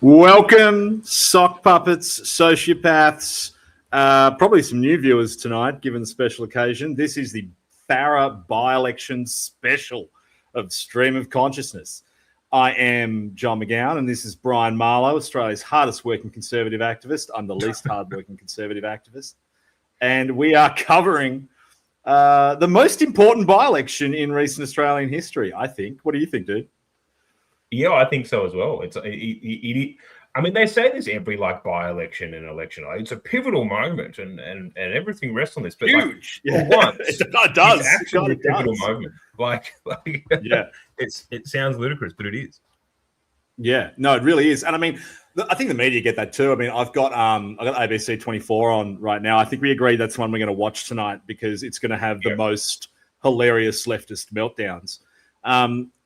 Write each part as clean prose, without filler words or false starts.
Welcome, sock puppets, sociopaths, probably some new viewers tonight, given the special occasion. This is the Farah by-election special of Stream of Consciousness. I am John McGowan, and this is Brian Marlow, Australia's hardest working conservative activist. I'm the least hard-working conservative activist. And we are covering the most important by-election in recent Australian history, I think. What do you think, dude? Yeah, I think so as well. I mean, they say this every by-election and election. It's a pivotal moment, and everything rests on this. But huge, for once, it does. It's actually a pivotal moment. Yeah, it sounds ludicrous, but it is. Yeah, no, it really is. And I mean, I think the media get that too. I mean, I've got ABC 24 on right now. I think we agreed that's one we're going to watch tonight because it's going to have the most hilarious leftist meltdowns.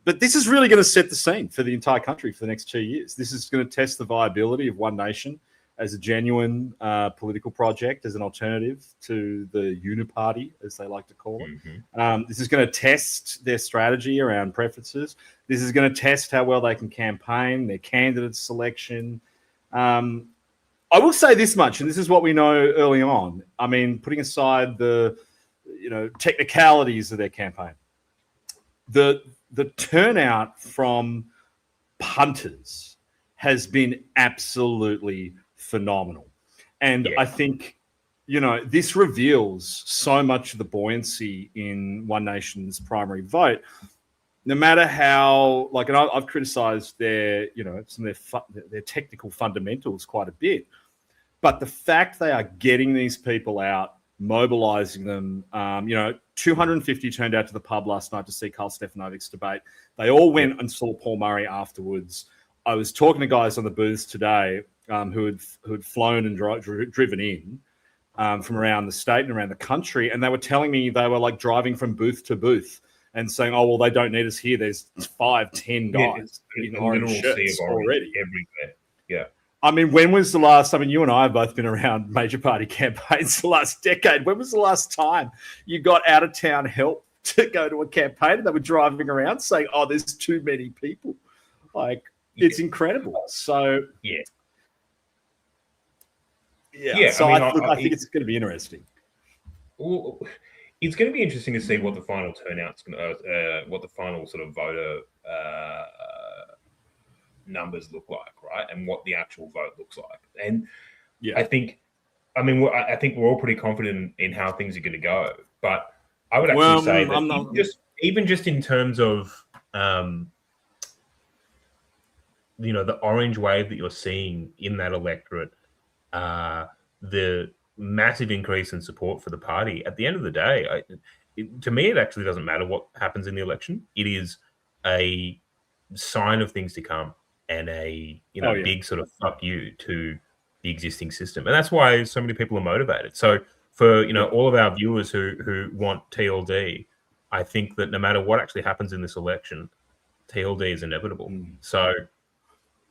But this is really going to set the scene for the entire country for the next 2 years. This is going to test the viability of One Nation as a genuine political project, as an alternative to the uniparty, as they like to call it. Mm-hmm. This is going to test their strategy around preferences. This is going to test how well they can campaign, their candidate selection. I will say this much, and this is what we know early on. I mean, putting aside the technicalities of their campaign, the turnout from punters has been absolutely phenomenal. And I think, this reveals so much of the buoyancy in One Nation's primary vote, no matter how, and I've criticized their, some of their technical fundamentals quite a bit, but the fact they are getting these people out, mobilizing them, 250 turned out to the pub last night to see Karl Stefanovic's debate. They all went and saw Paul Murray afterwards. I was talking to guys on the booths today who had flown and driven in from around the state and around the country, and they were telling me they were driving from booth to booth and saying, "Oh, well, they don't need us here. There's 5-10 guys in orange shirts already everywhere." Yeah. I mean, when was the last? I mean, you and I have both been around major party campaigns the last decade. When was the last time you got out of town help to go to a campaign and they were driving around saying, "Oh, there's too many people"? It's incredible. So yeah. So I think it's going to be interesting. Well, it's going to be interesting to see what the final turnout's what the final sort of voter numbers look like, right? And what the actual vote looks like. And I think we're all pretty confident in how things are going to go. But I would actually say that even just in terms of the orange wave that you're seeing in that electorate, the massive increase in support for the party. At the end of the day, to me, it actually doesn't matter what happens in the election. It is a sign of things to come. And a big sort of fuck you to the existing system, and that's why so many people are motivated. So for all of our viewers who want TLD, I think that no matter what actually happens in this election, TLD is inevitable. So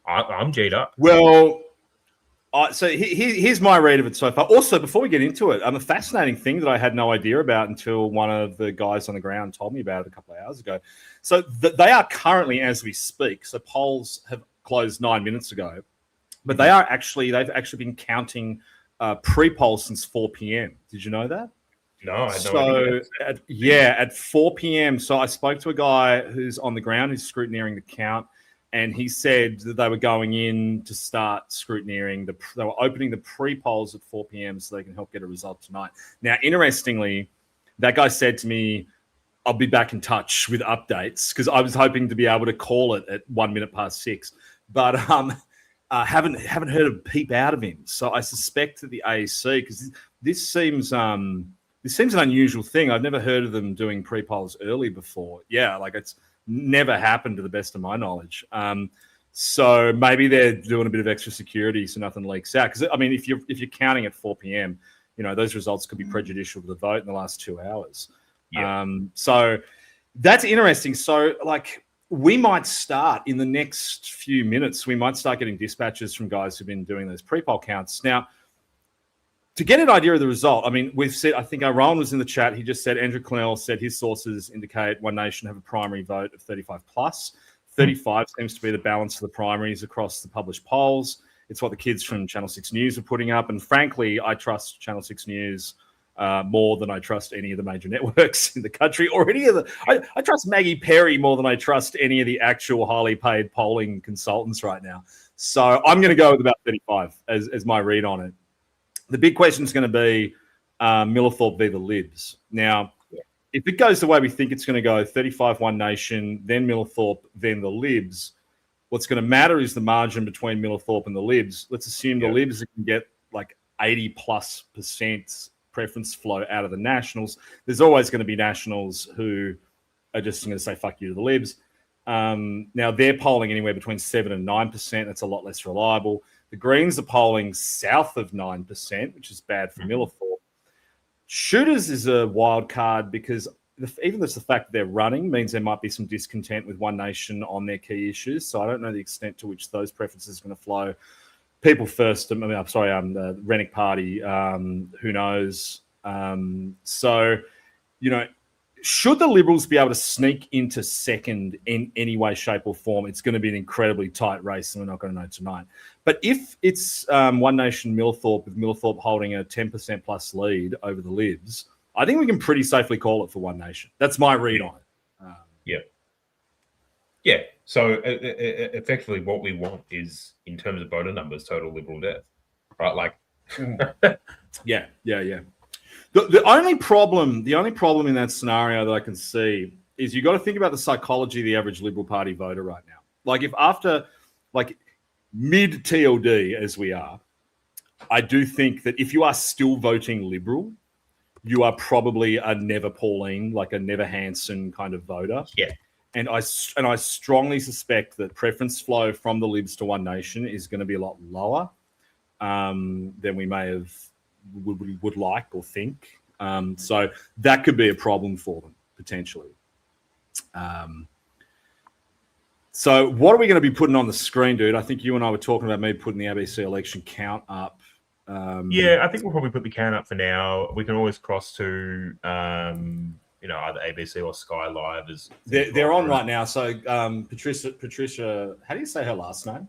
I'm G'd up. Well, so here's my read of it so far. Also, before we get into it, a fascinating thing that I had no idea about until one of the guys on the ground told me about it a couple of hours ago. So they are currently, as we speak, so polls have closed 9 minutes ago, but they've actually been counting pre-poll since 4 p.m. Did you know that? No, I had no idea. At 4 p.m. So I spoke to a guy who's on the ground, who's scrutineering the count, and he said that they were going in to start scrutineering. They were opening the pre-polls at 4 p.m. so they can help get a result tonight. Now, interestingly, that guy said to me, I'll be back in touch with updates, because I was hoping to be able to call it at 1 minute past 6. But haven't heard a peep out of him. So I suspect that the AEC, because this seems an unusual thing. I've never heard of them doing pre-polls early before. Yeah, like it's never happened to the best of my knowledge. So maybe they're doing a bit of extra security so nothing leaks out. Because I mean, if you're counting at 4 p.m., those results could be prejudicial to the vote in the last 2 hours. Yeah. So that's interesting. So like we might start in the next few minutes. We might start getting dispatches from guys who've been doing those pre-poll counts now. To get an idea of the result, I mean, we've said, I think Rowan was in the chat. He just said, Andrew Clennell said his sources indicate One Nation have a primary vote of 35 plus. 35 seems to be the balance of the primaries across the published polls. It's what the kids from Channel 6 News are putting up. And frankly, I trust Channel 6 News more than I trust any of the major networks in the country, or any of the. I trust Maggie Perry more than I trust any of the actual highly paid polling consultants right now. So I'm going to go with about 35 as my read on it. The big question is going to be Millithorpe v. the Libs. Now, if it goes the way we think it's going to go, 35 One Nation, then Millithorpe, then the Libs, what's going to matter is the margin between Millithorpe and the Libs. Let's assume the Libs can get like 80+% preference flow out of the Nationals. There's always going to be Nationals who are just going to say fuck you to the Libs. Now they're polling anywhere between 7 and 9%. That's a lot less reliable. The Greens are polling south of 9%, which is bad for Millithorpe. Shooters is a wild card because even just the fact that they're running means there might be some discontent with One Nation on their key issues. So I don't know the extent to which those preferences are going to flow. People first, the Rennick Party, who knows? So, should the Liberals be able to sneak into second in any way, shape or form, it's going to be an incredibly tight race and we're not going to know tonight. But if it's One Nation Millithorpe, with Millithorpe holding a 10% plus lead over the Libs, I think we can pretty safely call it for One Nation. That's my read on it. Yeah. So effectively what we want is, in terms of voter numbers, total Liberal death, right? Like, Yeah. The only problem in that scenario that I can see is you got to think about the psychology of the average Liberal Party voter right now. Like if after mid TLD as we are, I do think that if you are still voting Liberal, you are probably a Never Pauline, like a Never Hansen kind of voter. Yeah. And I strongly suspect that preference flow from the Libs to One Nation is going to be a lot lower than we may have would like or think. So that could be a problem for them potentially. So what are we going to be putting on the screen, dude? I think you and I were talking about maybe putting the ABC election count up. I think we'll probably put the count up for now. We can always cross to either ABC or Sky Live. They're on right now. So Patricia, how do you say her last name?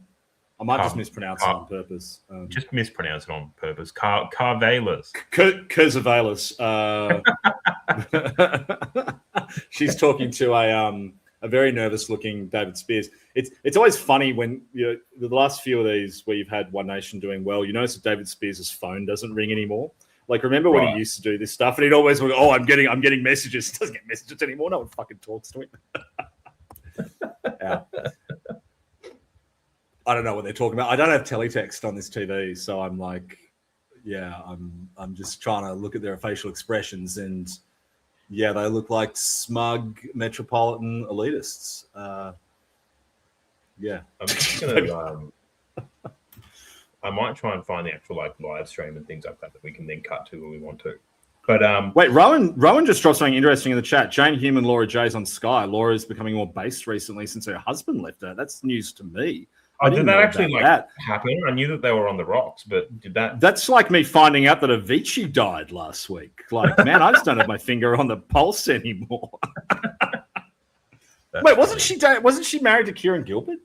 I might just mispronounce it on purpose. Just mispronounce it on purpose. Carvalis. Curzavalis. She's talking to a very nervous-looking David Spears. It's always funny when the last few of these where you've had One Nation doing well, you notice that David Spears' phone doesn't ring anymore. Like, remember when he used to do this stuff and he'd always go, "Oh, I'm getting messages." He doesn't get messages anymore. No one fucking talks to him. Yeah. I don't know what they're talking about. I don't have teletext on this TV, so I'm like, I'm just trying to look at their facial expressions, and they look like smug metropolitan elitists. I'm just gonna. I might try and find the actual live stream and things like that we can then cut to when we want to. But wait, Rowan just dropped something interesting in the chat. Jane Hume and Laura J's on Sky. Laura's becoming more based recently since her husband left her. That's news to me. Did that actually happen? I knew that they were on the rocks, but did that? That's like me finding out that Avicii died last week. Like, man, I just don't have my finger on the pulse anymore. Wait, wasn't she married to Kieran Gilbert?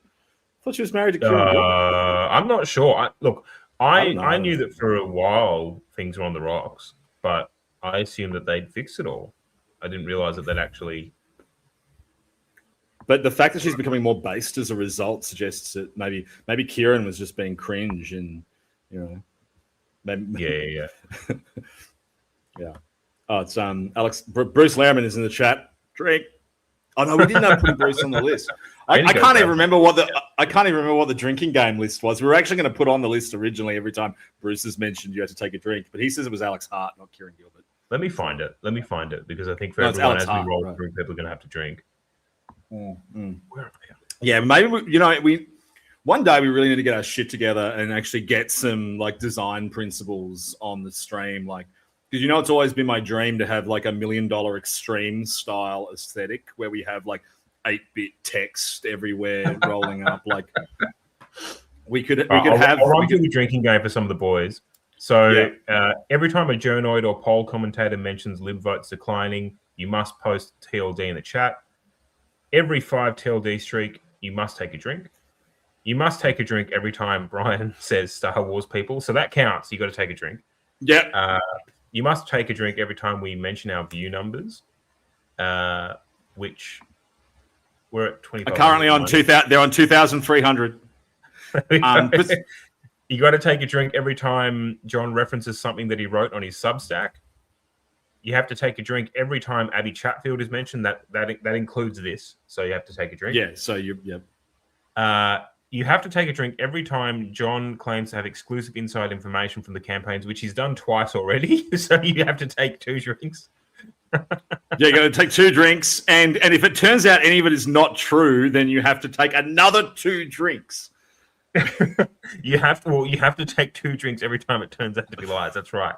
I thought she was married to Kieran Gilbert. I'm not sure. Look, I knew that for a while things were on the rocks, but I assumed that they'd fix it all. I didn't realize that they'd actually. But the fact that she's becoming more based as a result suggests that maybe Kieran was just being cringe, and maybe Yeah. yeah. Oh, it's Alex Bruce Lehrman is in the chat. Drink. Oh no, we didn't have put Bruce on the list. I can't even remember what the drinking game list was. We were actually going to put on the list originally every time Bruce is mentioned. You had to take a drink, but he says it was Alex Hart, not Kieran Gilbert. Let me find it because I think for everyone as we roll through, people are going to have to drink. Yeah, maybe we one day we really need to get our shit together and actually get some like design principles on the stream, like. Because it's always been my dream to have like $1 million extreme style aesthetic where we have like 8-bit text everywhere rolling up. Like I'll run through the drinking game for some of the boys. So every time a journoid or poll commentator mentions lib votes declining, you must post TLD in the chat. Every 5 TLD streak, you must take a drink. You must take a drink every time Brian says Star Wars people. So that counts. You got to take a drink. Yeah. You must take a drink every time we mention our view numbers, which we're at 25. Currently on 2,000. They're on 2,300. You got to take a drink every time John references something that he wrote on his Substack. You have to take a drink every time Abby Chatfield is mentioned. That includes this, so you have to take a drink. Yeah. So you have to take a drink every time John claims to have exclusive inside information from the campaigns, which he's done twice already. So you have to take 2 drinks. You're going to take 2 drinks, and if it turns out any of it is not true, then you have to take another 2 drinks. You have to take 2 drinks every time it turns out to be lies. That's right.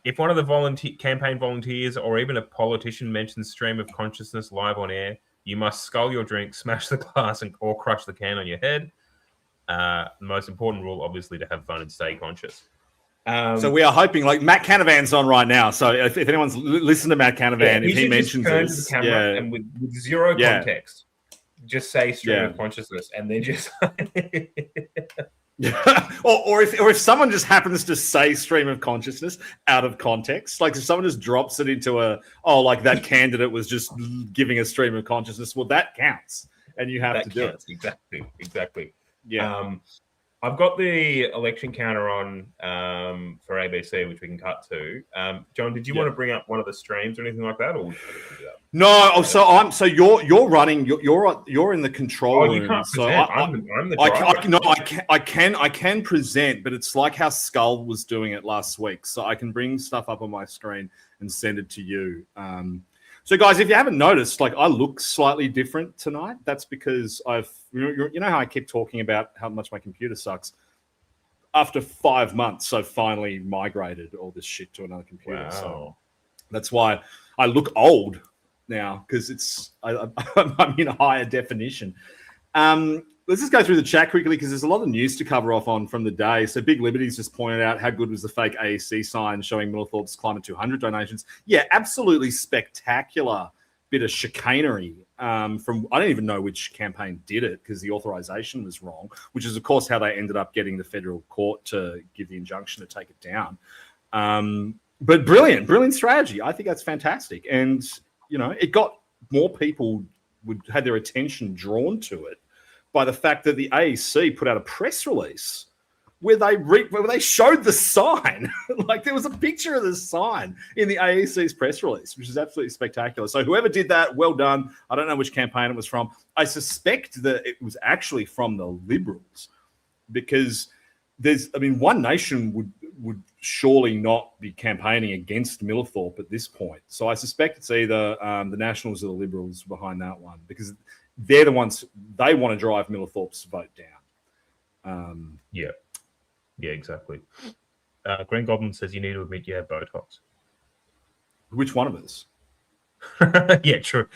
If one of the campaign volunteers or even a politician mentions stream of consciousness live on air, you must scull your drink, smash the glass, or crush the can on your head. The most important rule, obviously, to have fun and stay conscious. So we are hoping, like Matt Canavan's on right now. So if anyone's listened to Matt Canavan, if he mentions this, to the camera and with zero context, just say stream of consciousness, and then just. or if someone just happens to say stream of consciousness out of context, like if someone just drops it into like that candidate was just giving a stream of consciousness, well, that counts, and you have to do it. Exactly. Yeah. I've got the election counter on for ABC, which we can cut to. John, did you want to bring up one of the streams or anything like that, or? No, so you're running. You're in the control room. You can't so present. I'm the driver. I can present, but it's like how Skull was doing it last week. So I can bring stuff up on my screen and send it to you. So guys, if you haven't noticed, like I look slightly different tonight. That's because you know how I keep talking about how much my computer sucks. After 5 months, I finally migrated all this shit to another computer. Wow. So that's why I look old now, because I'm in higher definition. Let's just go through the chat quickly, because there's a lot of news to cover off on from the day. So Big Liberties just pointed out how good was the fake AEC sign showing Millthorpe's Climate 200 donations. Yeah, absolutely spectacular bit of chicanery from, I don't even know which campaign did it, because the authorization was wrong, which is, of course, how they ended up getting the federal court to give the injunction to take it down. But brilliant strategy. I think that's fantastic. And, it got more people had their attention drawn to it by the fact that the AEC put out a press release where they showed the sign. Like there was a picture of the sign in the AEC's press release, which is absolutely spectacular. So whoever did that, well done. I don't know which campaign it was from. I suspect that it was actually from the Liberals, because One Nation would surely not be campaigning against Millthorpe at this point. So I suspect it's either the Nationals or the Liberals behind that one, because they're the ones, they want to drive Millthorpe's vote down. Yeah, exactly. Green Goblin says you need to admit you have Botox. Which one of us? Yeah, true.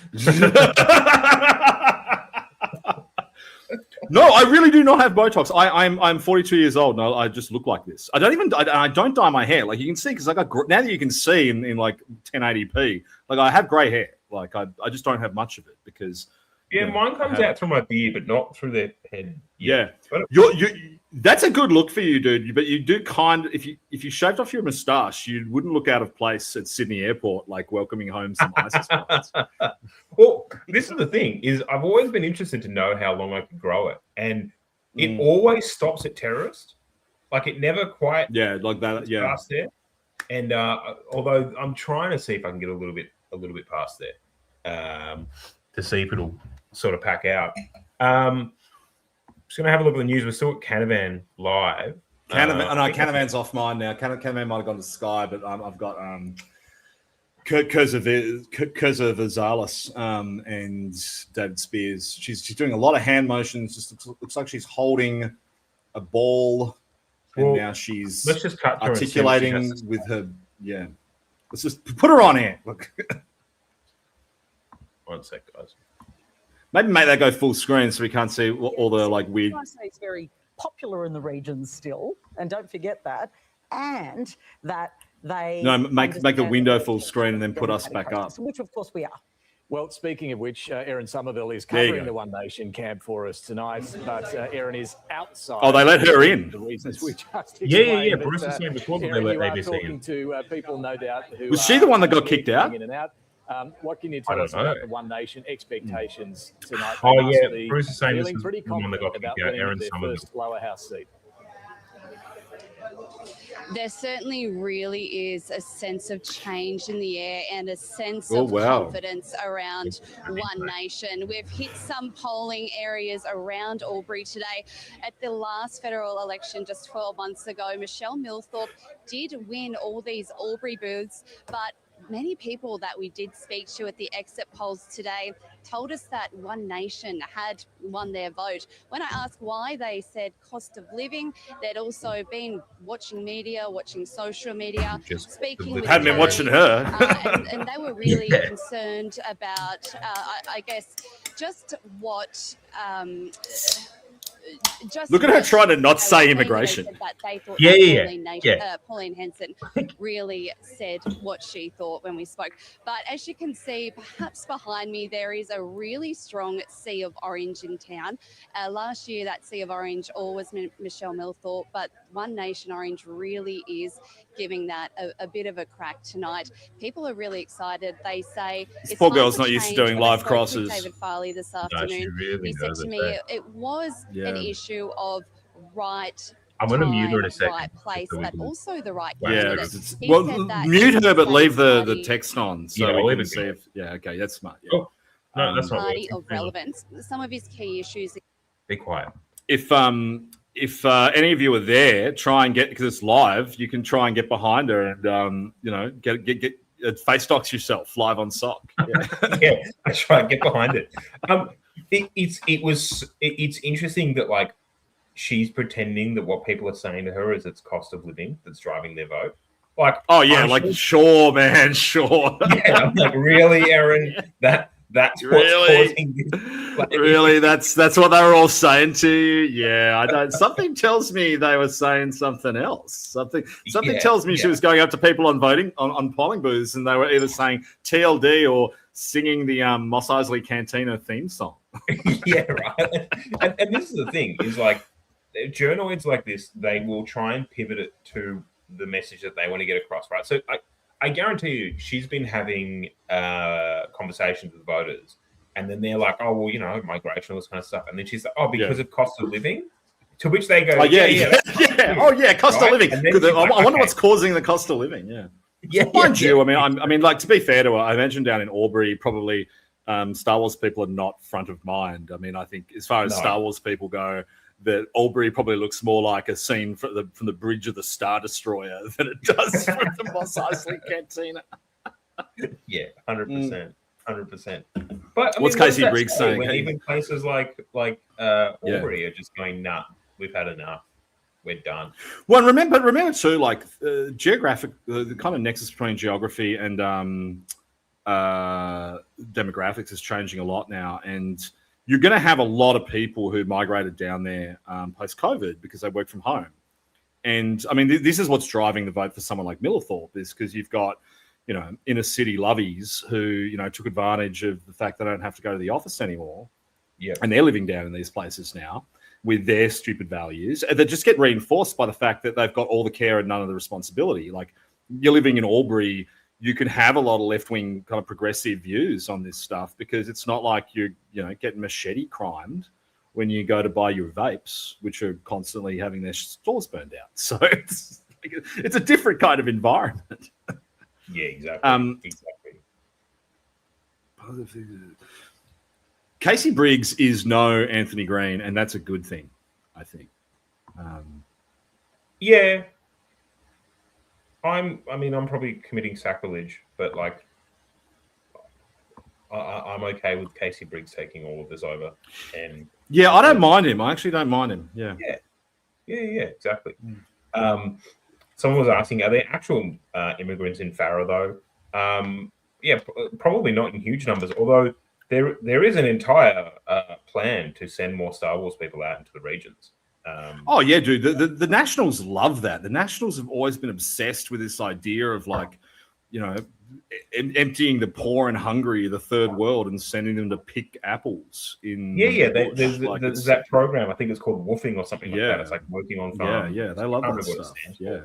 No, I really do not have Botox. I'm 42 years old, and I just look like this. I don't dye my hair. Like you can see, because now that you can see in like 1080p, like I have grey hair. Like I just don't have much of it, because Yeah, mine comes out through my beard, but not through their head. Yeah. But That's a good look for you, dude. But you do if you shaved off your moustache, you wouldn't look out of place at Sydney Airport, like welcoming home some ISIS pilots. Well, this is the thing: is I've always been interested to know how long I could grow it, and it always stops at terrorist. Like it never quite like that. Yeah, past there. And although I'm trying to see if I can get a little bit past there, to see if it'll sort of pack out. Just going to have a look at the news. We're still at Canavan live. Canavan's off mine now. Canavan might have gone to Sky, but I've got Kurzavazalus and David Spears. She's doing a lot of hand motions. Just looks like she's holding a ball, and now she's let's just cut articulating with her. Yeah, let's just put her on air. Look, 1 sec, guys. Maybe make that go full screen so we can't see all the like weird. I say it's very popular in the region still, and don't forget that. And that they make the window full screen and then put us back up. Which of course we are. Well, speaking of which, Erin Somerville is covering the One Nation camp for us tonight, but Erin is outside. Oh, they let her in. The reasons we just yeah. Bruce was saying before that they let ABC talking in. to people, no doubt. Who was she the one that got kicked out? In and out. What can you tell us about the One Nation expectations tonight? Oh yeah, Bruce is saying this is pretty the one that got confident kicked about out. winning Erin their Somerville. first lower house seat. There certainly really is a sense of change in the air and a sense Oh, of wow. confidence around One Nation. We've hit some polling areas around Albury today. At the last federal election just 12 months ago, Michelle Millthorpe did win all these Albury booths, but many people that we did speak to at the exit polls today told us that One Nation had won their vote. When I asked why, they said cost of living. They'd also been watching media, watching social media, speaking with Hadn't been watching her. and they were really concerned about, I guess, just what... Look at her trying to not say immigration. Pauline Hanson really said what she thought when we spoke. But as you can see, perhaps behind me, there is a really strong sea of orange in town. Last year, that sea of orange all was Michelle Millthorpe, but One Nation Orange really is giving that a bit of a crack tonight. People are really excited. They say this poor girl's not used to doing live crosses. David Farley this afternoon. Really he said to me it was an issue of right. I'm going to mute her in a second. Right place, but also the right Yeah, candidate. mute her, but leave the text on so we can see if. Yeah, okay, that's smart. Yeah. Oh, no, that's not party of relevance. Some of his key issues. Be quiet. If any of you are there, try and get, because it's live, you can try and get behind her and get face docs yourself live on SOC. Yeah, that's right. Get behind it. It's interesting that like she's pretending that what people are saying to her is it's cost of living that's driving their vote. Like, oh yeah, sure, man, sure. Yeah, I'm like, really, Erin? That's really what's causing this. Like, really, that's what they were all saying to you. Yeah, I don't. Something tells me they were saying something else. Something tells me she was going up to people on voting on polling booths, and they were either saying TLD or singing the Mos Eisley Cantina theme song. Yeah, right. And this is the thing: is like journoids like this, they will try and pivot it to the message that they want to get across, right? So I guarantee you, she's been having conversations with voters, and then they're like, "Oh, well, migration, all this kind of stuff," and then she's like, "Oh, because of cost of living," to which they go, "Oh yeah. Oh yeah, cost of living." I wonder what's causing the cost of living. Yeah, mind you, I mean, like to be fair to her, I mentioned down in Albury, probably Star Wars people are not front of mind. I mean, I think as far as Star Wars people go, that Albury probably looks more like a scene from the bridge of the Star Destroyer than it does from the Mos Eisley Cantina. Yeah, 100%, 100%. But what's Casey Briggs saying? When even places like Albury are just going, nah, we've had enough. We're done. Well, remember too, like geographic, the kind of nexus between geography and demographics is changing a lot now, and you're going to have a lot of people who migrated down there post-COVID because they work from home. And, I mean, this is what's driving the vote for someone like Millthorpe is because you've got, inner city lovies who, took advantage of the fact they don't have to go to the office anymore Yeah. And they're living down in these places now with their stupid values. And they just get reinforced by the fact that they've got all the care and none of the responsibility. Like, you're living in Albury, you can have a lot of left-wing kind of progressive views on this stuff because it's not like you're, getting machete crimed when you go to buy your vapes, which are constantly having their stores burned out. So it's a different kind of environment. Yeah, exactly. Exactly. Casey Briggs is no Anthony Green, and that's a good thing, I think. Yeah. I'm probably committing sacrilege, but like, I'm okay with Casey Briggs taking all of this over. And yeah, I don't mind him. I actually don't mind him. Yeah. Yeah, exactly. Someone was asking, are there actual immigrants in Farah though? Yeah, probably not in huge numbers. Although there is an entire plan to send more Star Wars people out into the regions. Oh yeah, dude. The Nationals love that. The Nationals have always been obsessed with this idea of like, emptying the poor and hungry of the third world and sending them to pick apples in. Yeah. There's that program. I think it's called Woofing or something like that. It's like working on farms. Yeah. They love that stuff. Yeah.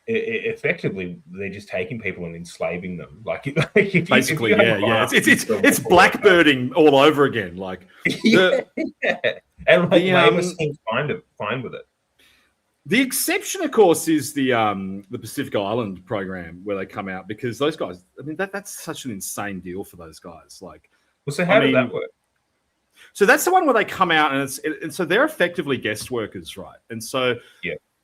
Effectively, they're just taking people and enslaving them. Like basically, yeah. It's blackbirding all over again. Like, and like Labour seems fine with it. The exception, of course, is the Pacific Island program where they come out because those guys. I mean, that's such an insane deal for those guys. Like, well, so how did that work? So that's the one where they come out and so they're effectively guest workers, right? And so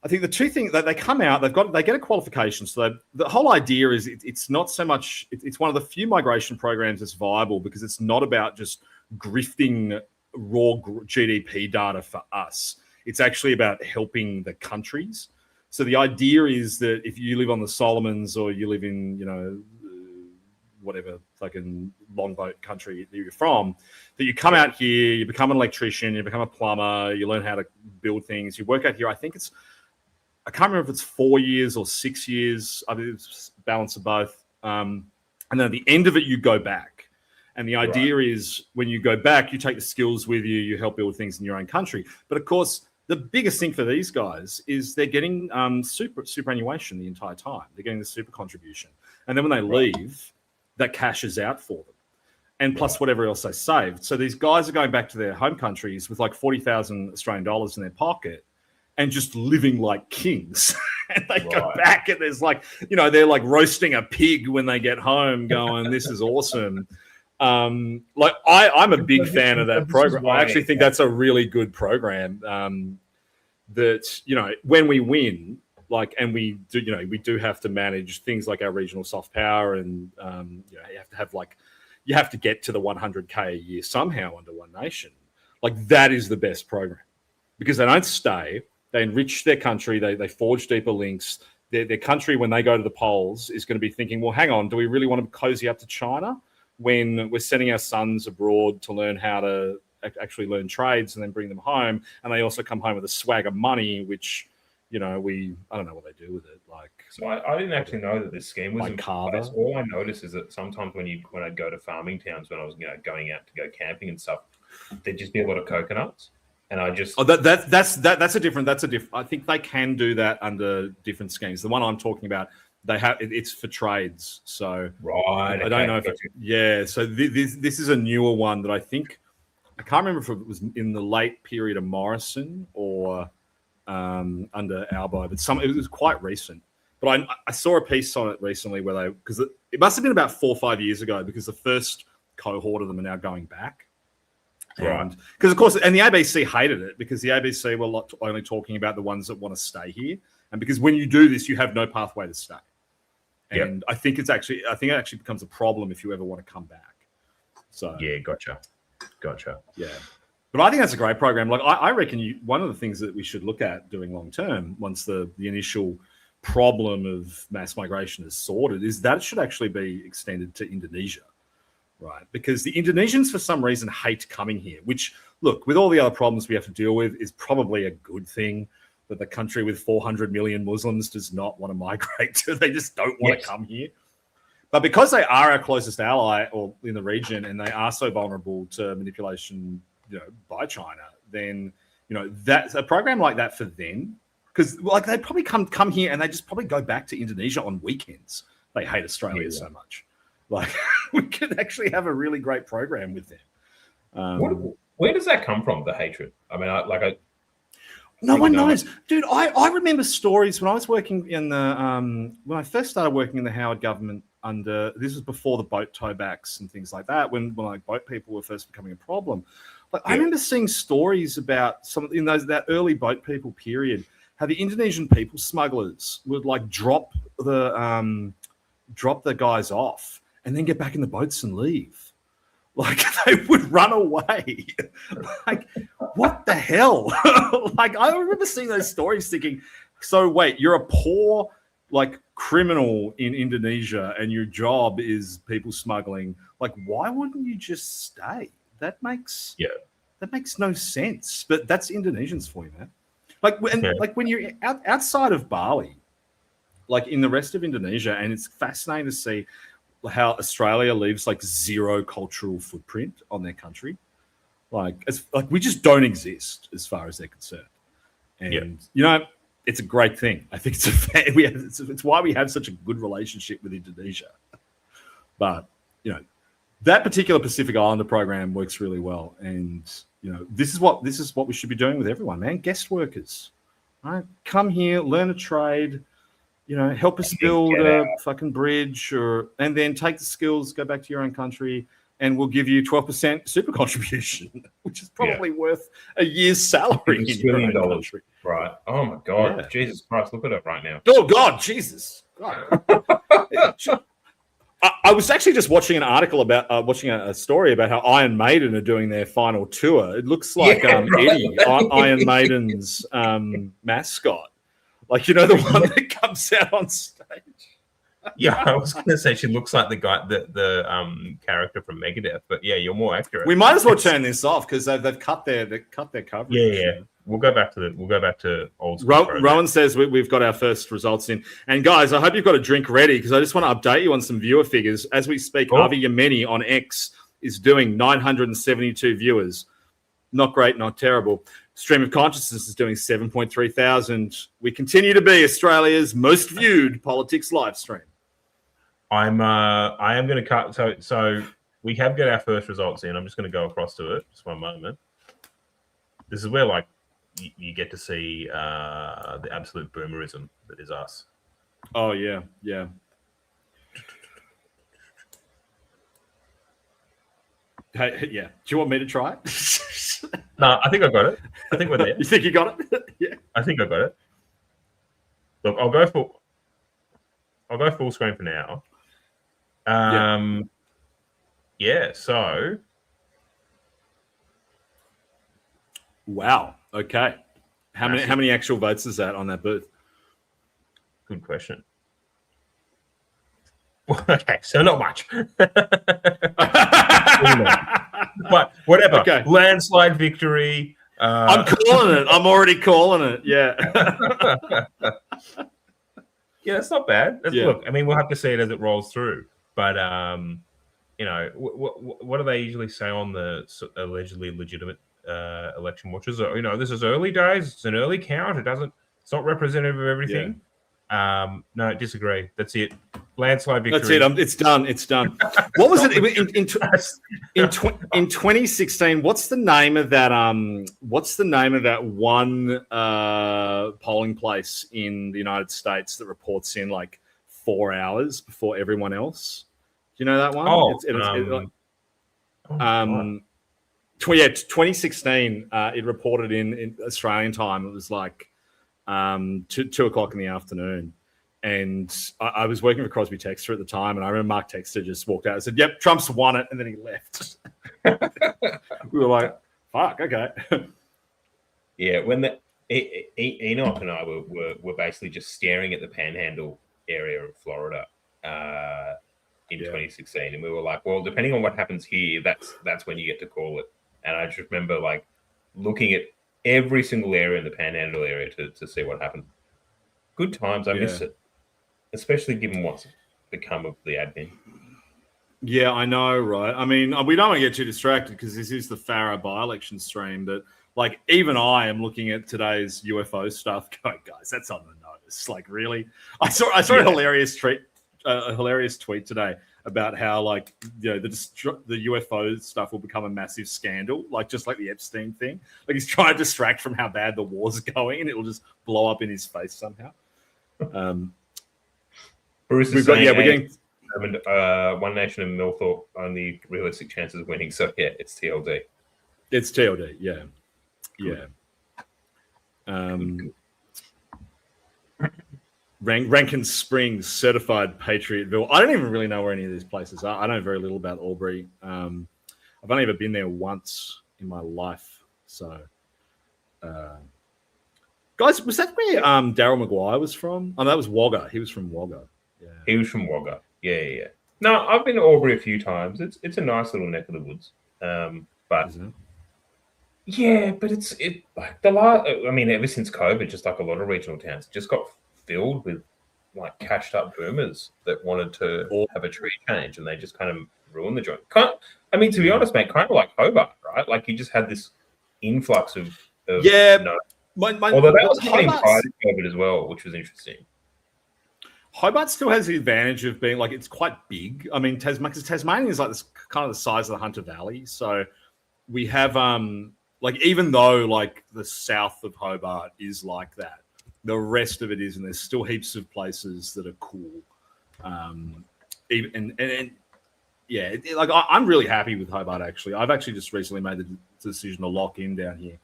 I think the two things that they come out, they get a qualification. So the whole idea is it's not so much. It's one of the few migration programs that's viable because it's not about just grifting raw GDP data for us. It's actually about helping the countries. So the idea is that if you live on the Solomons or you live in, whatever fucking longboat country that you're from, that you come out here, you become an electrician, you become a plumber, you learn how to build things, you work out here. I can't remember if it's 4 years or 6 years. I mean, it's a balance of both. And then at the end of it, you go back. And the idea is when you go back, you take the skills with you, you help build things in your own country. But of course, the biggest thing for these guys is they're getting superannuation the entire time. They're getting the super contribution. And then when they leave, that cash is out for them. And plus whatever else they saved. So these guys are going back to their home countries with like 40,000 Australian dollars in their pocket and just living like kings. And they go back and there's like, they're like roasting a pig when they get home going, this is awesome. I'm a big fan of that program. I actually think that's a really good program. That when we win, and we do have to manage things like our regional soft power, and you have to get to the 100K a year somehow under One Nation. Like, that is the best program because they don't stay. They enrich their country. They forge deeper links. Their country, when they go to the polls, is going to be thinking, well, hang on, do we really want to cozy up to China when we're sending our sons abroad to learn how to actually learn trades and then bring them home? And they also come home with a swag of money, which, I don't know what they do with it. Like, so I didn't actually know that this scheme was in place. All I noticed is that sometimes when I'd go to farming towns, when I was going out to go camping and stuff, there'd just be a lot of coconuts. And I just that's a different. I think they can do that under different schemes. The one I'm talking about, it's for trades. So I don't know if So this is a newer one that I can't remember if it was in the late period of Morrison or under Albo, but it was quite recent. But I saw a piece on it recently because it must have been about 4 or 5 years ago because the first cohort of them are now going back. Right. Because, of course, and the ABC hated it because the ABC were only talking about the ones that want to stay here. And because when you do this, you have no pathway to stay. And I think it actually becomes a problem if you ever want to come back. So yeah, gotcha. Yeah. But I think that's a great program. Like, I reckon one of the things that we should look at doing long term, once the initial problem of mass migration is sorted, is that it should actually be extended to Indonesia. Right, because the Indonesians, for some reason, hate coming here, which, look, with all the other problems we have to deal with, is probably a good thing that the country with 400 million Muslims does not want to migrate to. They just don't want to come here. But because they are our closest ally or in the region, and they are so vulnerable to manipulation, by China, then that's a program like that for them. Because they probably come here and they just probably go back to Indonesia on weekends. They hate Australia so much. We could actually have a really great program with them. Where does that come from? The hatred. I mean, no one knows, dude. I remember stories when I was working in the when I first started working in the Howard government. This was before the boat towbacks and things like that. When boat people were first becoming a problem, I remember seeing stories about in that early boat people period, how the Indonesian people smugglers would drop the guys off and then get back in the boats and leave. They would run away. What the hell? I remember seeing those stories thinking, so wait, you're a poor criminal in Indonesia and your job is people smuggling. Why wouldn't you just stay? That makes no sense. But that's Indonesians for you, man. When you're outside of Bali, in the rest of Indonesia, and it's fascinating to see how Australia leaves zero cultural footprint on their country. We just don't exist as far as they're concerned. And it's a great thing. I think it's why we have such a good relationship with Indonesia. But that particular Pacific Islander program works really well. And this is what we should be doing with everyone, man. Guest workers, right? Come here, learn a trade. Help us build a fucking bridge, and then take the skills, go back to your own country, and we'll give you 12% super contribution, which is probably worth a year's salary in your own country. Right. Oh my God. Jesus Christ, look at it right now. Oh God, Jesus. God. I was actually just watching an article about watching a story about how Iron Maiden are doing their final tour. It looks like Eddie, Iron Maiden's mascot. The one that comes out on stage. Yeah, I was going to say she looks like the guy, the character from Megadeth, but you're more accurate. We might as well turn this off because they've cut their coverage. Yeah. We'll go back to old school. Rowan says we've got our first results in, and guys, I hope you've got a drink ready because I just want to update you on some viewer figures as we speak. Avi Yemeni on X is doing 972 viewers. Not great, not terrible. Stream of Consciousness is doing 7.3 thousand. We continue to be Australia's most viewed politics live stream. I am going to cut. So we have got our first results in. I'm just going to go across to it. Just one moment. This is where you get to see the absolute boomerism that is us. Oh yeah. Hey, yeah. Do you want me to try it? No, I think I got it. I think we're there. You think you got it? Yeah. I think I got it. Look, I'll go full screen for now. So wow. Okay. How many actual votes is that on that booth? Good question. Okay, so not much. But whatever. Okay. Landslide victory. I'm calling it. I'm already calling it. Yeah. Yeah, that's not bad. Look, I mean, we'll have to see it as it rolls through. But what do they usually say on the allegedly legitimate election watchers? This is early days. It's an early count. It's not representative of everything. Yeah. No, disagree. That's it. Landslide victory. That's it. It's done. It's done. What was it in 2016? What's the name of that? What's the name of that one polling place in the United States that reports in 4 hours before everyone else? Do you know that one? Oh, 2016. It reported in Australian time. It was 2 o'clock in the afternoon. And I was working for Crosby Textor at the time, and I remember Mark Textor just walked out and said, "Yep, Trump's won it," and then he left. We were like, "Fuck, okay." Yeah, when Enoch and I were basically just staring at the Panhandle area of Florida in 2016, and we were like, "Well, depending on what happens here, that's when you get to call it." And I just remember looking at every single area in the Panhandle area to see what happened. Good times. I miss it, especially given what's become of the admin. Yeah, I know, right? I mean, we don't want to get too distracted because this is the Farah by-election stream, but like even I am looking at today's UFO stuff going, guys, that's on the notice. Like, really? I saw a hilarious tweet today about how, like, you know, the UFO stuff will become a massive scandal, like just like the Epstein thing. Like, he's trying to distract from how bad the war's going, and it'll just blow up in his face somehow. Bruce is we're saying, getting One Nation and Millthorpe only realistic chances of winning. So yeah, it's TLD. It's TLD, yeah. Yeah. Rankin Springs, certified Patriotville. I don't even really know where any of these places are. I know very little about Albury. I've only ever been there once in my life. So, guys, was that where Daryl Maguire was from? Oh, no, that was Wagga. He was from Wagga. Yeah. He was from Wagga. Yeah. No, I've been to Albury a few times. It's a nice little neck of the woods. But yeah, but it's like the last. I mean, ever since COVID, just like a lot of regional towns, just got filled with like cashed up boomers that wanted to have a tree change, and they just kind of ruined the joint. I mean, to be honest, mate, kind of like Hobart, right? Like you just had this influx of although that was happening prior to COVID as well, which was interesting. Hobart still has the advantage of being like it's quite big. I mean, Tasmania is like this kind of the size of the Hunter Valley, so we have like even though like the south of Hobart is like that, the rest of it is, and there's still heaps of places that are cool. I'm really happy with Hobart. Actually, I've actually just recently made the decision to lock in down here.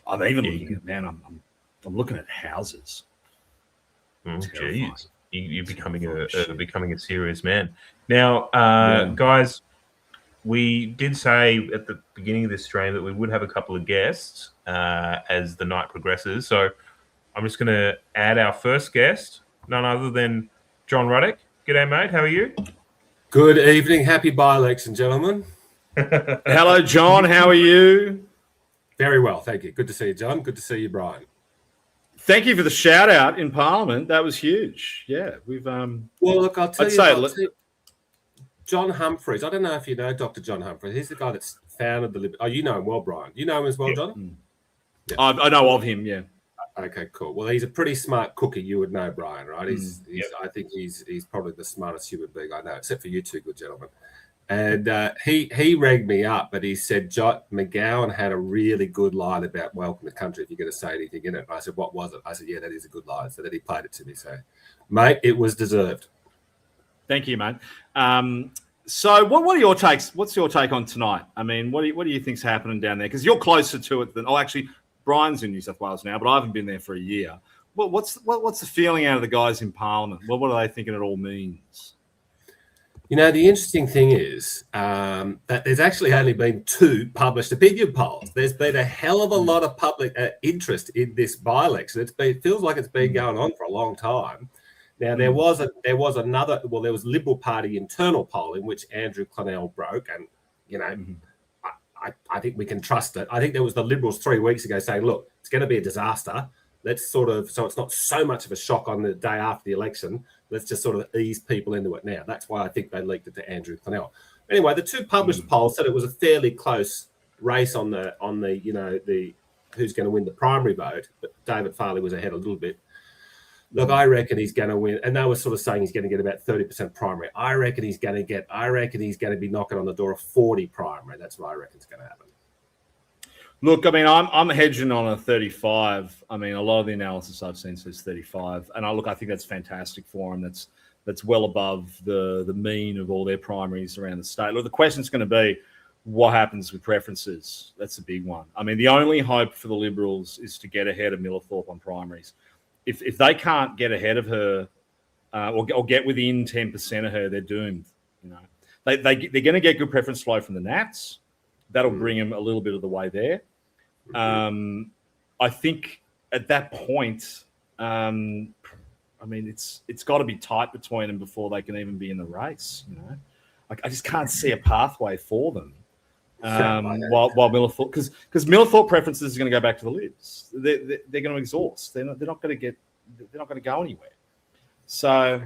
I'm even looking at I'm looking at houses. Jeez, you're becoming a serious man now, guys. We did say at the beginning of this stream that we would have a couple of guests as the night progresses. So I'm just going to add our first guest, none other than John Ruddock. G'day, mate. How are you? Good evening. Happy by-election, gentlemen. Hello, John. How are you? Very well, thank you. Good to see you, John. Good to see you, Brian. Thank you for the shout out in Parliament. That was huge. Yeah, we've Well, look, I'll tell you. John Humphreys. I don't know if you know Dr. John Humphreys. He's the guy that's founded the. Oh, you know him well, Brian. You know him as well, John. Yeah. I know of him. Yeah. Okay, cool. Well, he's a pretty smart cookie. You would know, Brian, right? I think he's probably the smartest human being I know, except for you two good gentlemen. And he ragged me up, but he said McGowan had a really good line about welcome to country if you're going to say anything in it. And I said, what was it? I said, yeah, that is a good line. So then he played it to me. So, mate, it was deserved. Thank you, mate. So what are your takes? What's your take on tonight? I mean, what do you think's happening down there? Because you're closer to it than actually Brian's in New South Wales now, but I haven't been there for a year. What's the feeling out of the guys in Parliament? What are they thinking it all means? You know, the interesting thing is that there's actually only been 2 published opinion polls. There's been a hell of a lot of public interest in this by-election. It feels like it's been going on for a long time. Now, there was Liberal Party internal poll in which Andrew Clennell broke, and, you know, I think we can trust it. I think there was the Liberals 3 weeks ago saying, look, it's going to be a disaster. Let's so it's not so much of a shock on the day after the election. Let's just sort of ease people into it now. That's why I think they leaked it to Andrew Clennell. Anyway, the 2 published polls said it was a fairly close race on the who's going to win the primary vote, but David Farley was ahead a little bit. Look, I reckon he's going to win, and they were sort of saying he's going to get about 30% primary. I reckon he's going to be knocking on the door of 40 primary. That's what I reckon is going to happen. Look, I mean, I'm hedging on a 35. I mean, a lot of the analysis I've seen says 35, and I think that's fantastic for him. That's well above the mean of all their primaries around the state. Look, the question's going to be what happens with preferences. That's a big one. I mean, the only hope for the Liberals is to get ahead of Millthorpe on primaries. If they can't get ahead of her or get within 10% of her, they're doomed. You know, they're going to get good preference flow from the Nats. That'll bring them a little bit of the way there. I think at that point, I mean, it's got to be tight between them before they can even be in the race. You know, I just can't see a pathway for them. While Millthorpe, because Millthorpe preferences are going to go back to the Libs. They're going to exhaust. They're not going to go anywhere. So,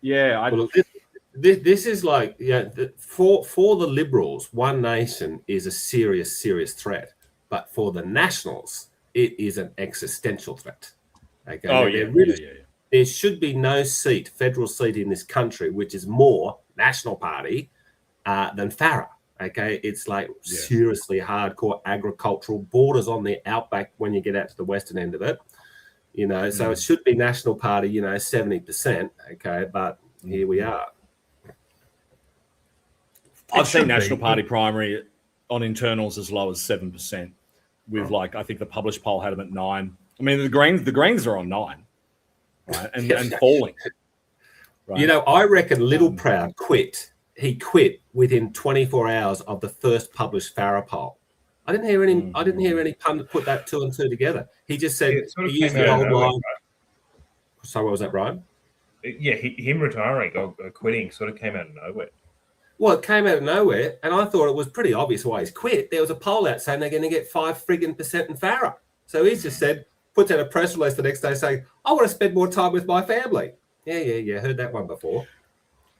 yeah, this is like, for the Liberals, One Nation is a serious threat, but for the Nationals, it is an existential threat. Okay. Oh, There should be no federal seat in this country which is more National Party than Farah. Okay, it's like seriously hardcore agricultural, borders on the outback when you get out to the western end of it. So it should be National Party, 70%. Okay, but here we are. I've seen National Party primary on internals as low as 7%. With I think the published poll had them at 9. I mean, the Greens are on 9, right, and falling. Right? I reckon Little Proud quit. He quit within 24 hours of the first published Farah poll. I didn't hear any pundit put that 2 and 2 together. He just said he used the old line. Right? So what was that, Brian? Yeah, him retiring or quitting sort of came out of nowhere. Well, it came out of nowhere, and I thought it was pretty obvious why he's quit. There was a poll out saying they're going to get 5% in Farah. So he's just said, puts out a press release the next day saying, I want to spend more time with my family. Yeah, heard that one before.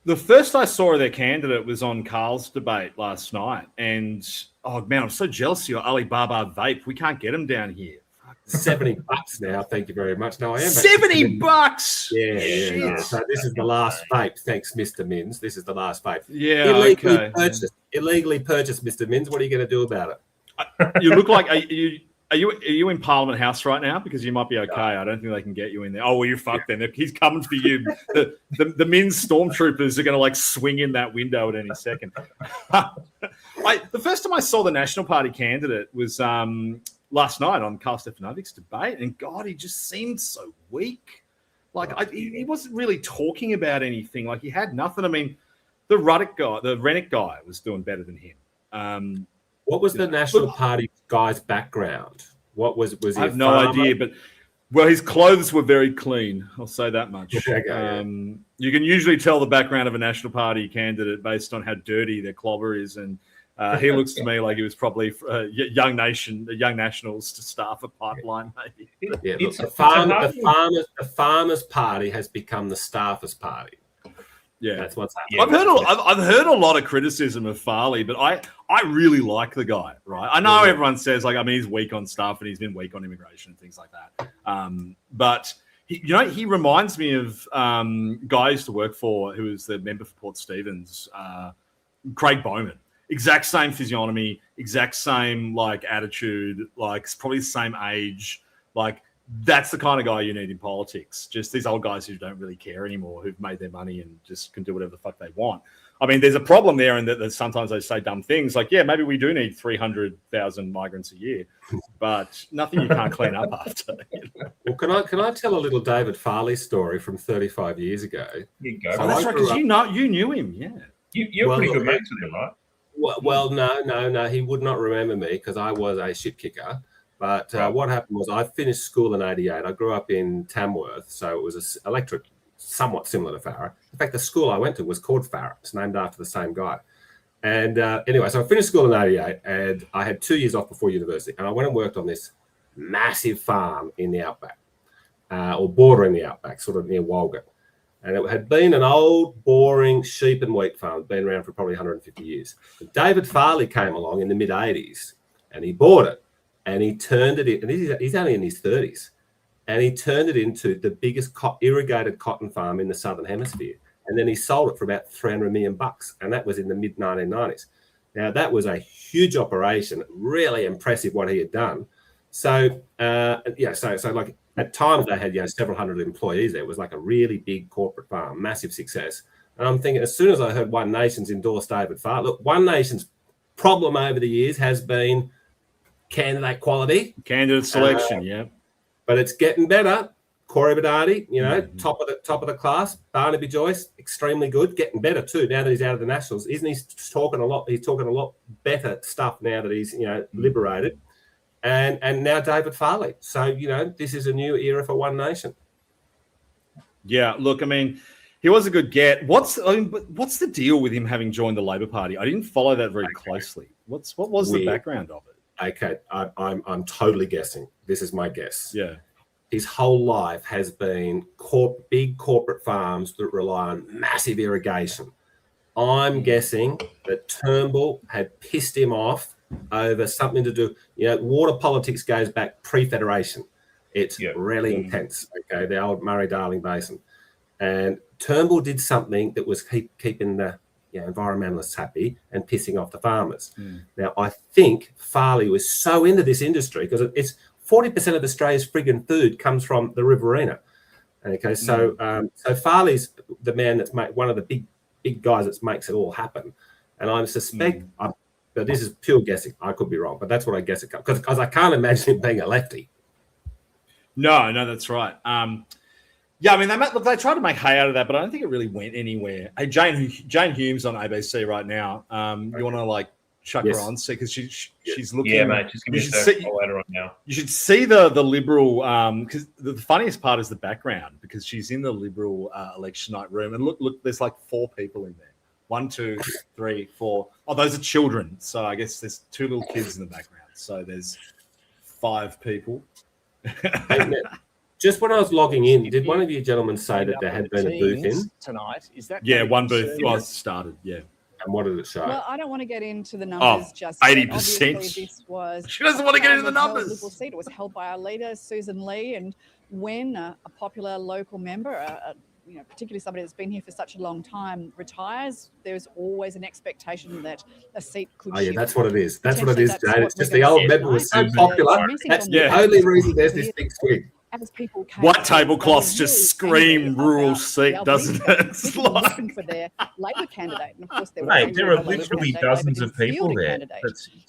The first I saw of their candidate was on Carl's debate last night. And, oh, man, I'm so jealous of your Alibaba vape. We can't get them down here. $70 now. Thank you very much. No, I am. $70. Yeah. So this is the last vape. Thanks, Mr. Mins. This is the last vape. Yeah. Illegally purchased, Mr. Mins. What are you going to do about it? You look like are you in Parliament House right now? Because you might be okay. I don't think they can get you in there. Oh well, you're fucked then. He's coming for you. The Mins stormtroopers are going to swing in that window at any second. The first time I saw the National Party candidate was last night on Karl Stefanovic's debate, and God, he just seemed so weak. He wasn't really talking about anything. He had nothing. I mean, the Rennick guy was doing better than him. What was the National Party guy's background? What was he? I have no idea, but his clothes were very clean. I'll say that much. Okay, you can usually tell the background of a National Party candidate based on how dirty their clobber is, and he looks to me like he was probably young nationals to staff a pipeline. Maybe. Yeah, look, the Farmers Party has become the Staffers Party. Yeah, that's what's happening. I've heard a lot of criticism of Farley, but I really like the guy. Right, I know everyone says he's weak on stuff and he's been weak on immigration and things like that. But he reminds me of guy I used to work for who was the member for Port Stephens, Craig Bowman. Exact same physiognomy, exact same attitude, probably the same age, That's the kind of guy you need in politics. Just these old guys who don't really care anymore, who've made their money and just can do whatever the fuck they want. I mean, there's a problem there in that sometimes they say dumb things maybe we do need 300,000 migrants a year, but nothing you can't clean up after. Well, can I tell a little David Farley story from 35 years ago? You go. So that's right, because you knew him, yeah. You're pretty good mates with him, right? Well, no, he would not remember me because I was a shit kicker. But what happened was I finished school in 88. I grew up in Tamworth, so it was an electorate somewhat similar to Farah. In fact, the school I went to was called Farah. It's named after the same guy. And anyway, so I finished school in 88, and I had 2 years off before university. And I went and worked on this massive farm in the outback, or bordering the outback, sort of near Walgett. And it had been an old, boring sheep and wheat farm, been around for probably 150 years. But David Farley came along in the mid-80s, and he bought it. And he turned it in, and he's only in his 30s, and he turned it into the biggest irrigated cotton farm in the Southern Hemisphere. And then he sold it for about $300 million, and that was in the mid-1990s. Now, that was a huge operation, really impressive what he had done. So, so at times they had several hundred employees there. It was like a really big corporate farm, massive success. And I'm thinking, as soon as I heard One Nation's endorsed David Farley, look, One Nation's problem over the years has been candidate quality, candidate selection, yeah. But it's getting better. Corey Bedard, top of the class. Barnaby Joyce, extremely good, getting better too. Now that he's out of the Nationals, isn't he talking a lot? He's talking a lot better stuff now that he's liberated, and now David Farley. So this is a new era for One Nation. Yeah, look, I mean, he was a good get. What's the deal with him having joined the Labor Party? I didn't follow that very closely. What was the background of it? Okay, I'm totally guessing. This is my guess. Yeah. His whole life has been big corporate farms that rely on massive irrigation. I'm guessing that Turnbull had pissed him off over something to do. Water politics goes back pre-federation. It's really intense. Okay, the old Murray-Darling Basin, and Turnbull did something that was keeping the environmentalists happy and pissing off the farmers. Now, I think Farley was so into this industry because it's 40% of Australia's friggin' food comes from the Riverina. Okay, so Farley's the man that's one of the big guys that makes it all happen. And I suspect, but this is pure guessing. I could be wrong, but that's what I guess it comes because I can't imagine him being a lefty. No, that's right. Yeah, I mean, they tried to make hay out of that, but I don't think it really went anywhere. Hey, Jane Hume's on ABC right now. You want to chuck her on, see, because she's looking. Yeah, mate. Just give me a second. I'll let her on now. You should see the Liberal, because the funniest part is the background, because she's in the Liberal election night room, and look, there's 4 people in there. 1, 2, 3, 4. Oh, those are children. So I guess there's 2 little kids in the background. So there's 5 people. Just when I was logging in, did one of you gentlemen say that there had been a booth in tonight? Is that one booth was started? Yeah. And what did it show? Well, I don't want to get into the numbers just 80%. This was she doesn't want to get into the numbers. Seat. It was held by our leader, Susan Lee, and when a popular local member, particularly somebody that's been here for such a long time, retires, there's always an expectation that a seat could shift. That's what it is. That's what it is, Jane. It's just the old member was so popular. That's the only reason there's this big swing. White tablecloths just scream rural seat, doesn't it? It's looking for their Labor candidate, and of course there are literally dozens of people there.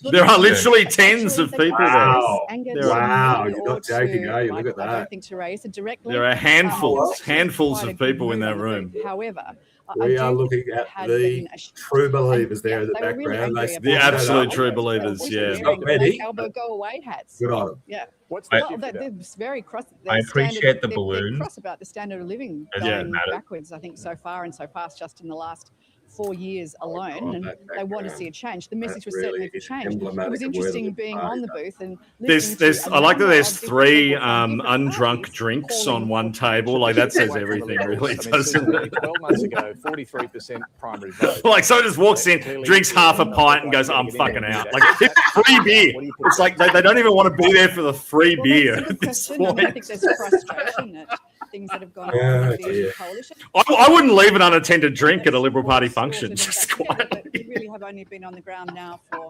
There are literally tens of people there. Wow, you're not joking, are you? Look at that. There are handfuls of people in that room. However, we are looking at the true believers there in the background. The absolute true believers, yeah. Not ready. Elbow go away hats. Good on them. Yeah. They're very cross. I appreciate the balloon. They're cross about the standard of living going backwards, I think, so far and so fast, just in the last 4 years alone, and they want to see a change. The message was certainly for change. It was interesting being on the booth and I like that there's 3 undrunk drinks on one table. That says everything, really, doesn't it? 12 months ago, 43% primary vote. Someone just walks in, drinks half a pint, and goes, "I'm fucking out." It's free beer. It's they don't even want to be there for the free beer at this point. I think there's frustration at things that have gone on in the coalition. I wouldn't leave an unattended drink at a Liberal Party function, just quietly. We really have only been on the ground now for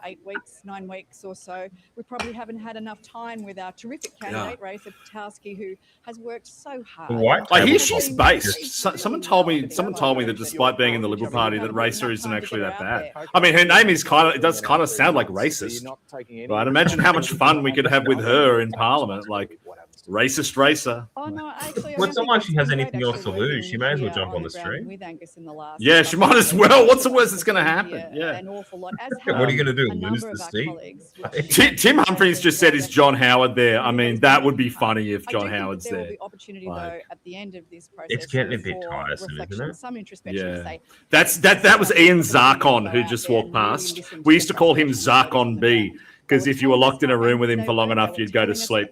8 weeks, 9 weeks or so. We probably haven't had enough time with our terrific candidate, Raisa Patowski, who has worked so hard. I hear she's based. Someone told me that despite being in the Liberal Party, that Raisa isn't actually that bad. I mean, her name is it does kind of sound like racist. Right? Imagine how much fun we could have with her in Parliament, racist Racer. Oh no, actually, it's not like she has anything else to lose. She may as well jump on the stream. Yeah, she might as well. What's the worst that's going to happen? Yeah. An awful lot. What are you going to do? Lose the seat? Tim Humphries just said, "Is John Howard there?" I mean, that would be funny if John Howard's there. There will be opportunity though at the end of this process. It's getting a bit tiresome, isn't it? Some introspection to say. That was Ian Zarkon who just walked past. We used to call him Zarkon B because if you were locked in a room with him for long enough, you'd go to sleep.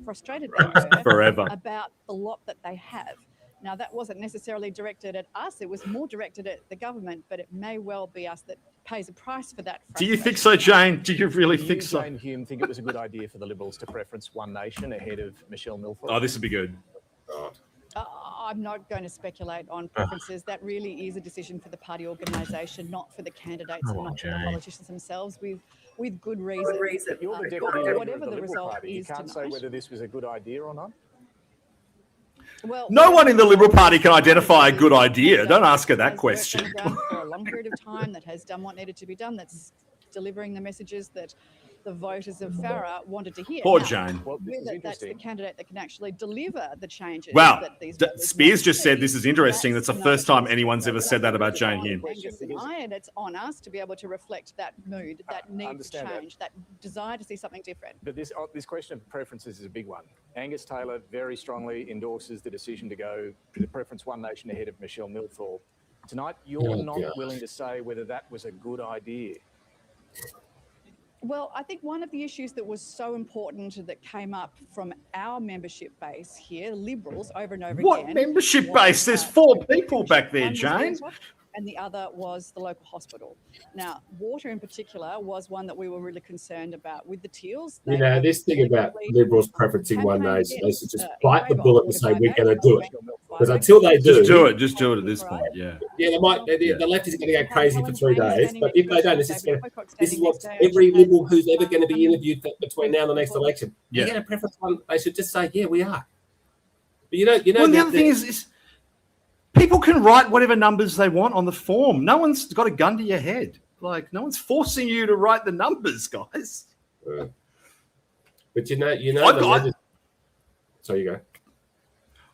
Frustrated they were forever about the lot that they have. Now, that wasn't necessarily directed at us. It was more directed at the government, but it may well be us that pays a price for that. Do you think so, Jane? Do you really think so? Jane Hume think it was a good idea for the Liberals to preference One Nation ahead of Michelle Milford? Oh, this would be good. I'm not going to speculate on preferences. That really is a decision for the party organisation, not for the candidates and not for the politicians themselves. With good reason. You're the deputy whatever the result Party. You can't say whether this was a good idea or not. Well, no one in the Liberal Party can identify a good idea. Don't ask her that question. For a long period of time, that has done what needed to be done. That's delivering the messages that the voters of Farah wanted to hear. Poor Jane. Whether that's the candidate that can actually deliver the changes. Wow. That these Spears just said this is interesting. That's the first time anyone's ever said that about Jane Hume. And it's on us to be able to reflect that mood, that need to change, that desire to see something different. But this question of preferences is a big one. Angus Taylor very strongly endorses the decision to go to the preference One Nation ahead of Michelle Milford. Tonight, you're not willing to say whether that was a good idea. Well, I think one of the issues that was so important that came up from our membership base here, Liberals, over and over again. What membership base? There's 4 people back there, Jane. and the other was the local hospital. Now, water in particular was one that we were really concerned about with the Teals. You know, this thing about Liberals preferencing One Nation, they should just bite the bullet and say, we're going to do it. Because until they do... Just do it at this point, yeah. Yeah, they might. The left isn't going to go crazy for 3 days, but if they don't, this is what every Liberal who's ever going to be interviewed between now and the next election. Yeah. You're going to preference one, they should just say, yeah, we are. But well, the other thing is people can write whatever numbers they want on the form. No one's got a gun to your head. Like, no one's forcing you to write the numbers, guys. But so you go.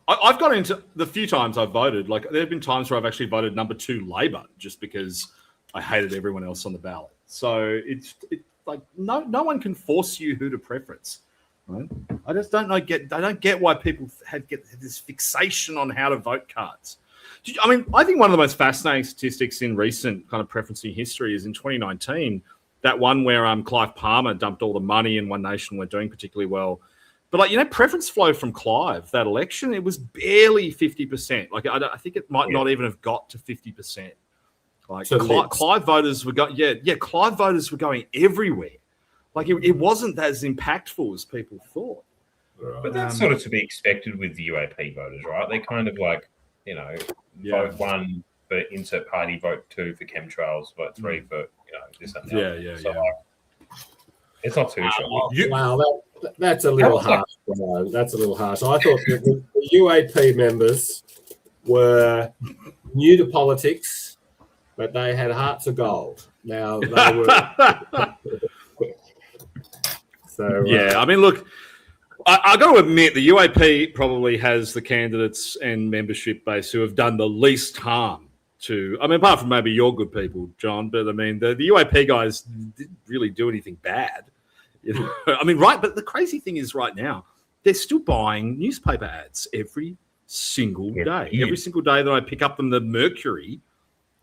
I've got into the few times I've voted. Like, there have been times where I've actually voted number 2 Labor just because I hated everyone else on the ballot. So it's like no one can force you who to preference. Right? I just don't get why people get this fixation on how to vote cards. I mean, I think one of the most fascinating statistics in recent kind of preferencing history is in 2019, that one where Clive Palmer dumped all the money and One Nation weren't doing particularly well. But, like, you know, preference flow from Clive, that election, it was barely 50%. Like, I think it might not even have got to 50%. Like, so Clive voters were Clive voters were going everywhere. Like, it wasn't as impactful as people thought. But that's sort of to be expected with the UAP voters, right? They kind of like, you know, vote 1 for insert party, vote 2 for chemtrails, vote 3 for, you know, this and that. So, like, it's not too short. Wow, that's a little harsh. That's a little harsh. I thought the UAP members were new to politics, but they had hearts of gold. Now they were... So, I mean, look, I got to admit, the UAP probably has the candidates and membership base who have done the least harm to. I mean, apart from maybe your good people, John, but I mean, the UAP guys didn't really do anything bad. You know? I mean, right? But the crazy thing is, right now, they're still buying newspaper ads every single day. Every single day that I pick up them, the Mercury,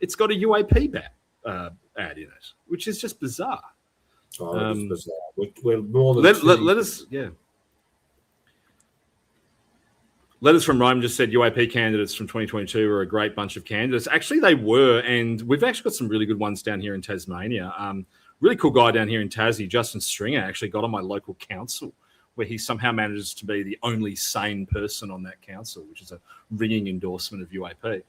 it's got a UAP ad in it, which is just bizarre. We're more than Letters from Rome just said UAP candidates from 2022 are a great bunch of candidates. Actually, they were, and we've actually got some really good ones down here in Tasmania. Really cool guy down here in Tassie, Justin Stringer, actually got on my local council, where he somehow manages to be the only sane person on that council, which is a ringing endorsement of UAP.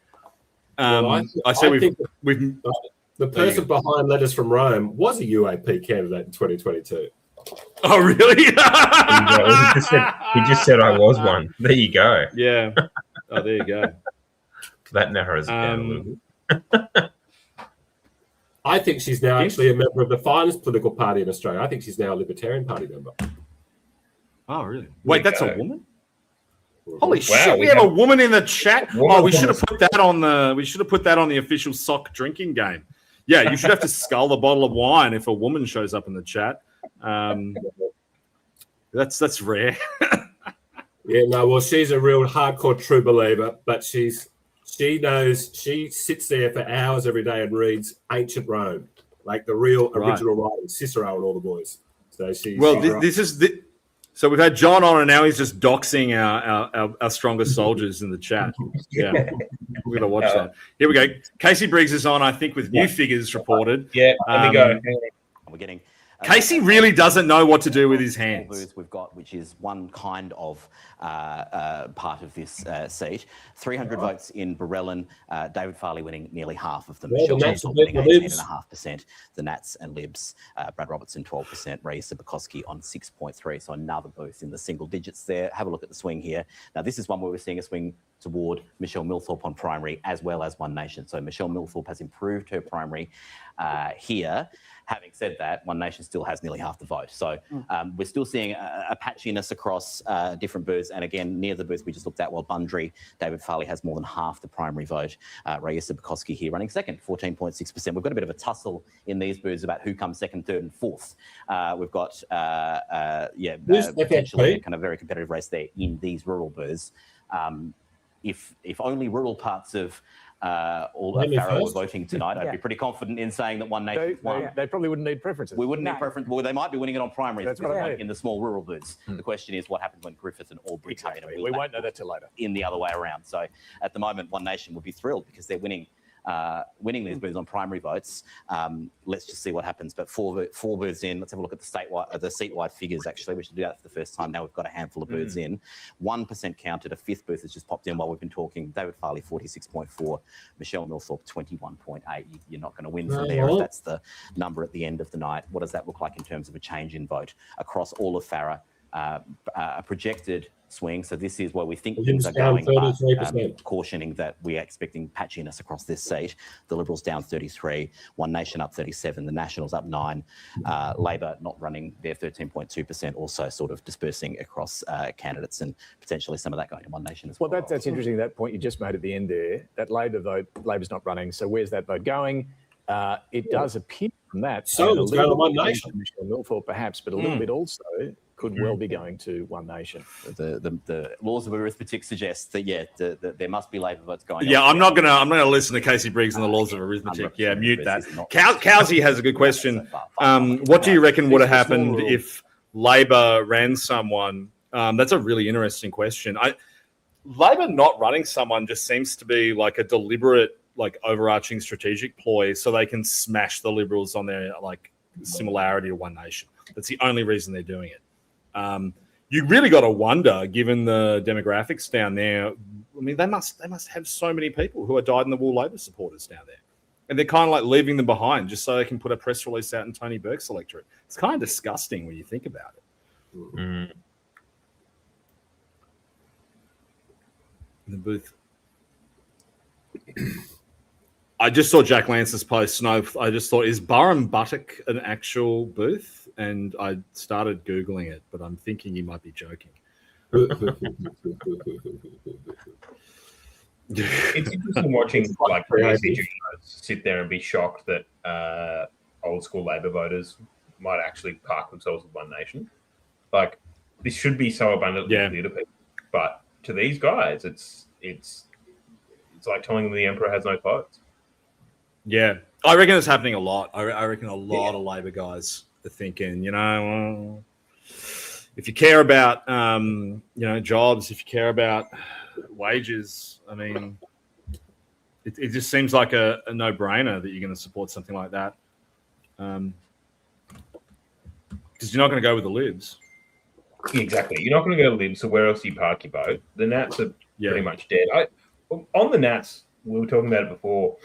The person behind Letters from Rome was a UAP candidate in 2022. Oh, really? He just said I was one. There you go. Yeah. Oh, there you go. That narrows it down a little bit. I think she's now actually a member of the finest political party in Australia. I think she's now a Libertarian Party member. Oh, really? Wait, that's a woman? Holy shit! We have a woman in the chat. Oh, we should have put that on the official sock drinking game. Yeah, you should have to scull a bottle of wine if a woman shows up in the chat. That's rare. Yeah, no. Well, she's a real hardcore true believer, but she sits there for hours every day and reads ancient Rome, like the real original writing, Cicero and all the boys. So So we've had John on, and now he's just doxing our strongest soldiers in the chat. Yeah, we're gonna watch that. Here we go. Casey Briggs is on, I think, with new figures reported. Yeah, let me go. We're getting. Casey really doesn't know what to do with his hands. We've got, which is one kind of part of this seat. 300 votes in Barellan. David Farley winning nearly half of them. Michelle Milthorpe winning 18.5%. The Nats and Libs. Brad Robertson 12%. Raisa Bukowski on 6.3%. So another boost in the single digits there. Have a look at the swing here. Now this is one where we're seeing a swing toward Michelle Milthorpe on primary as well as One Nation. So Michelle Milthorpe has improved her primary here. Having said that, One Nation still has nearly half the vote. So we're still seeing a patchiness across different booths. And again, near the booth we just looked at, while Bundry, David Farley has more than half the primary vote. Raisa Bukowski here running second, 14.6%. We've got a bit of a tussle in these booths about who comes second, third and fourth. We've got, potentially a kind of very competitive race there in these rural booths. If only rural parts of all of Farrow were voting tonight, I'd be pretty confident in saying that One Nation won. They probably wouldn't need preferences. We wouldn't need preferences. Well, they might be winning it on primaries in the small rural booths. The question is what happens when Griffith and Albury come in. We won't know that till later. In the other way around. So at the moment, One Nation would be thrilled because they're winning winning these booths on primary votes. Let's just see what happens. But four booths in. Let's have a look at the seat-wide figures. Actually, we should do that for the first time. Now we've got a handful of booths in. 1% counted. A fifth booth has just popped in while we've been talking. David Farley 46.4, Michelle Millthorpe 21.8. You're not going to win from there if that's the number at the end of the night. What does that look like in terms of a change in vote across all of Farah? A projected swing. So this is where we think things are going, but cautioning that we are expecting patchiness across this seat. The Liberals down 33, One Nation up 37, the Nationals up 9, Labor not running their 13.2%, also sort of dispersing across candidates and potentially some of that going to One Nation as well. Well, that's interesting, that point you just made at the end there, that Labor vote, Labor's not running. So where's that vote going? It does appear from that. So it's going to One Nation. Michelle Millthorpe perhaps, but a little bit also could well be going to One Nation. The laws of arithmetic suggest that there must be Labor votes going. Yeah, I'm not gonna listen to Casey Briggs on the laws of arithmetic. Yeah, mute that. Cowsey has a good question. What do you reckon would have happened if Labor ran someone? That's a really interesting question. Labor not running someone just seems to be like a deliberate, like overarching strategic ploy so they can smash the Liberals on their like similarity to One Nation. That's the only reason they're doing it. You really got to wonder, given the demographics down there. I mean, they must have so many people who are dyed-in-the-wool Labor supporters down there, and they're kind of like leaving them behind just so they can put a press release out in Tony Burke's electorate. It's kind of disgusting when you think about it. In the booth. I just saw Jack Lance's post. No, I just thought, is Burham Buttock an actual booth? And I started Googling it, but I'm thinking you might be joking. It's interesting watching like sit there and be shocked that old school Labor voters might actually park themselves with One Nation. Like, this should be so abundantly clear to people, but to these guys, it's like telling them the Emperor has no clothes. Yeah, I reckon it's happening a lot. I reckon a lot of Labor guys are thinking, well, if you care about, jobs, if you care about wages, I mean, it just seems like a no-brainer that you're going to support something like that. Because you're not going to go with the Libs. Exactly. You're not going to go to Libs, so where else do you park your boat? The Nats are pretty much dead. On the Nats, we were talking about it before,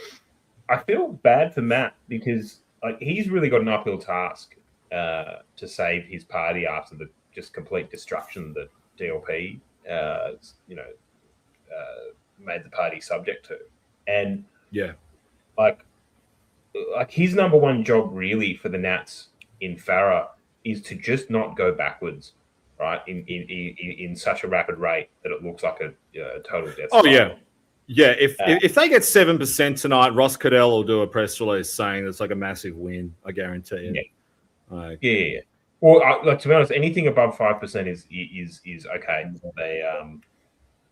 I feel bad for Matt because he's really got an uphill task to save his party after the just complete destruction that DLP, made the party subject to. And his number one job really for the Nats in Farah is to just not go backwards, right? In such a rapid rate that it looks like a total death. Oh spiral. Yeah. If they get 7% tonight, Ross Cadell will do a press release saying it's like a massive win. I guarantee it. Yeah. Well, to be honest, anything above 5% is okay.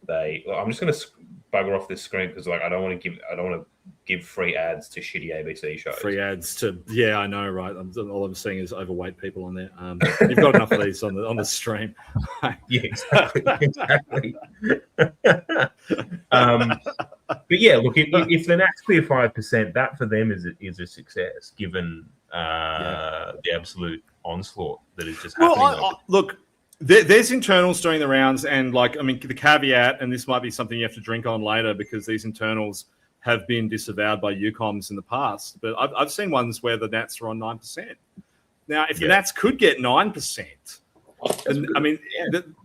I'm just going to bugger off this screen because I don't want to give free ads to shitty ABC shows. Free ads to I know, right? All I'm seeing is overweight people on there. You've got enough of these on the stream. Yeah, exactly. But yeah, look, if the Nats clear 5%, that for them is a success given the absolute onslaught that is just happening. Look. There's internals doing the rounds, and the caveat, and this might be something you have to drink on later because these internals have been disavowed by UComs in the past. But I've seen ones where the Nats are on 9%. Now, if the Nats could get 9%,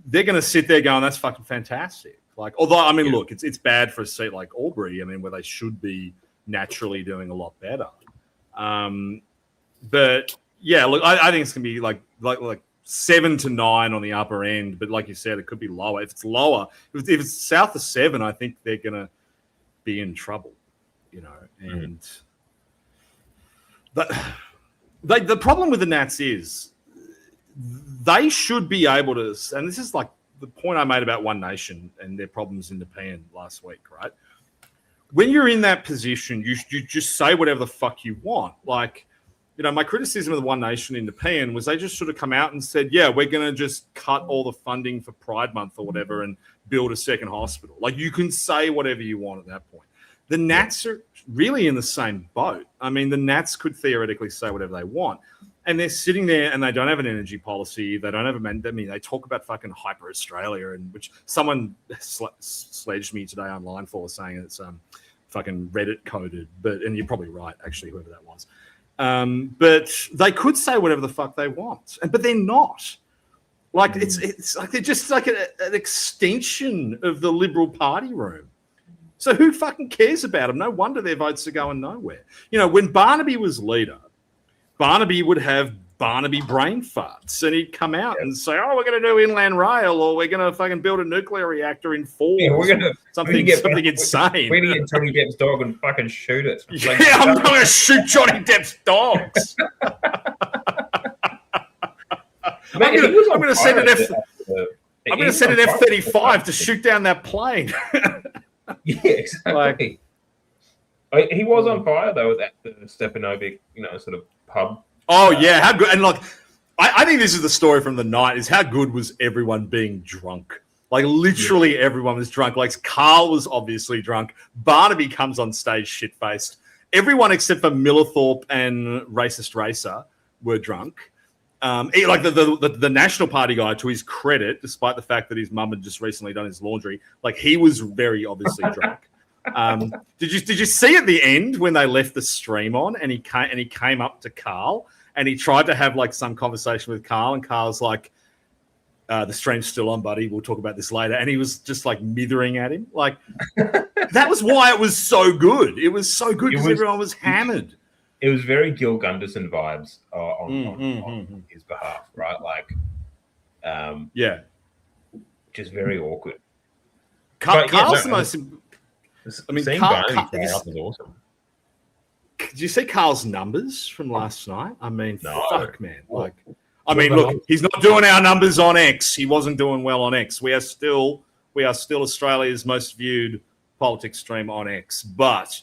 they're going to sit there going, "That's fucking fantastic." Look, it's bad for a seat like Albury. Where they should be naturally doing a lot better. But yeah, look, I think it's going to be like 7 to 9 on the upper end, but like you said, it could be lower. If it's lower, if it's south of 7, I think they're going to be in trouble, And the problem with the Nats is they should be able to, and this is like the point I made about One Nation and their problems in the pen last week, right? When you're in that position, you just say whatever the fuck you want, my criticism of the One Nation in the PN was they just sort of come out and said, we're going to just cut all the funding for Pride Month or whatever and build a second hospital. You can say whatever you want at that point. The Nats are really in the same boat. I mean, the Nats could theoretically say whatever they want. And they're sitting there and they don't have an energy policy. They don't have they talk about fucking hyper Australia, and which someone sledged me today online for, saying it's fucking Reddit coded. And you're probably right, actually, whoever that was. But they could say whatever the fuck they want, but they're not. Like it's like they're just like an extension of the Liberal Party room. So who fucking cares about them? No wonder their votes are going nowhere. You know, when Barnaby was leader, Barnaby would have Barnaby brain farts, and he'd come out and say, "Oh, we're going to do inland rail, or we're going to fucking build a nuclear reactor in Ford." Yeah, we're going to something insane. We're going to get Johnny Depp's dog and fucking shoot it. Yeah, I'm going to shoot Johnny Depp's dogs. I'm going to send an F-35 to shoot down that plane. Yeah, exactly. He was on fire though at the Stepanovic, sort of pub. Oh yeah, how good! And look, I think this is the story from the night: is how good was everyone being drunk? Like literally everyone was drunk. Like Carl was obviously drunk. Barnaby comes on stage shit faced. Everyone except for Millerthorpe and Racist Racer were drunk. Like the National Party guy, to his credit, despite the fact that his mum had just recently done his laundry, like he was very obviously drunk. Did you see at the end when they left the stream on and he came up to Carl and he tried to have like some conversation with Carl, and Carl's like, the stream's still on, buddy, we'll talk about this later, and he was just like mithering at him. Like that was why it was so good. It was so good because everyone was hammered. It was very Gil Gunderson vibes on his behalf, right? Like, just very awkward. Carl's the most. I mean, Carl was awesome. Did you see Carl's numbers from last night? I mean, fuck, man. Like, I mean, look, he's not doing our numbers on X. He wasn't doing well on X. We are still Australia's most viewed politics stream on X, but.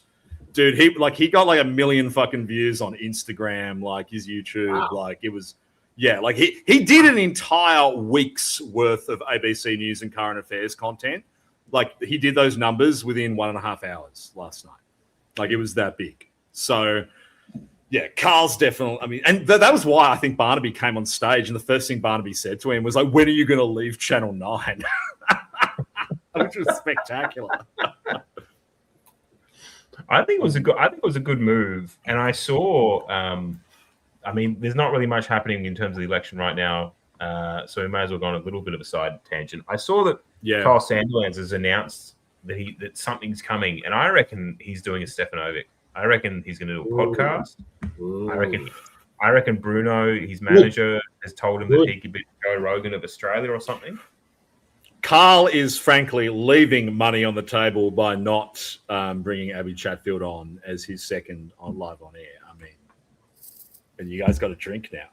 Dude, he got like 1 million fucking views on Instagram, like his YouTube. Wow. Like it was, like he did an entire week's worth of ABC News and current affairs content. Like he did those numbers within 1.5 hours last night. Like it was that big. So yeah, Carl's definitely. I mean, and that was why I think Barnaby came on stage, and the first thing Barnaby said to him was like, "When are you going to leave Channel 9?" Which was spectacular. I think it was a good move, and I saw. I mean, there's not really much happening in terms of the election right now, so we may as well go on a little bit of a side tangent. I saw that Kyle Sandilands has announced that something's coming, and I reckon he's doing a Stefanovic. I reckon he's going to do a podcast. I reckon Bruno, his manager, has told him that he could be Joe Rogan of Australia or something. Carl is frankly leaving money on the table by not bringing Abby Chatfield on as his second on live on air. I mean, and you guys got a drink now.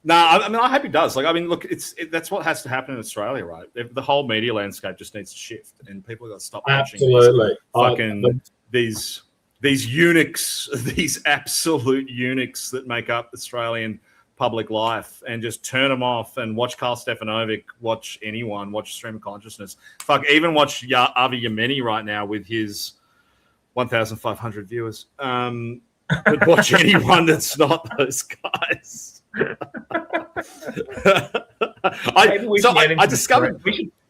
I mean, I hope he does. Like, I mean, look, that's what has to happen in Australia, right? The whole media landscape just needs to shift, and people got to stop watching these eunuchs, these absolute eunuchs that make up Australian public life, and just turn them off and watch Carl Stefanovic, watch anyone, watch Stream of Consciousness. Fuck, even watch Avi Yemeni right now with his 1,500 viewers. But watch anyone that's not those guys. I discovered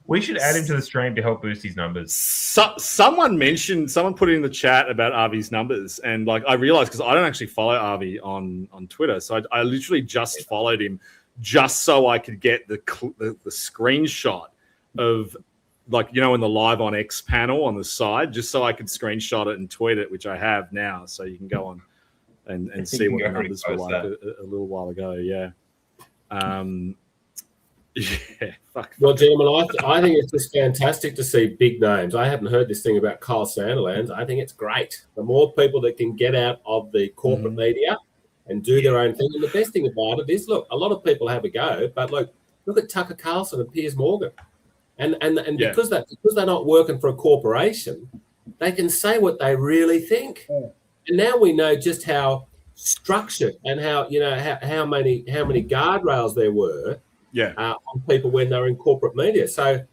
we should add him to the stream to help boost his numbers. Someone put it in the chat about Avi's numbers, and like I realized, because I don't actually follow Avi on Twitter, so I literally just followed him just so I could get the screenshot of, like, in the live on X panel on the side, just so I could screenshot it and tweet it, which I have now, so you can go on and see what the numbers were like a little while ago. Yeah. Yeah, fuck. Well, gentlemen, I think it's just fantastic to see big names. I haven't heard this thing about Kyle Sandilands. I think it's great. The more people that can get out of the corporate media and do their own thing. And the best thing about it is, look, a lot of people have a go, but look at Tucker Carlson and Piers Morgan. And because they're not working for a corporation, they can say what they really think. Yeah. And now we know just how structured and how many guardrails there were on people when they're in corporate media. So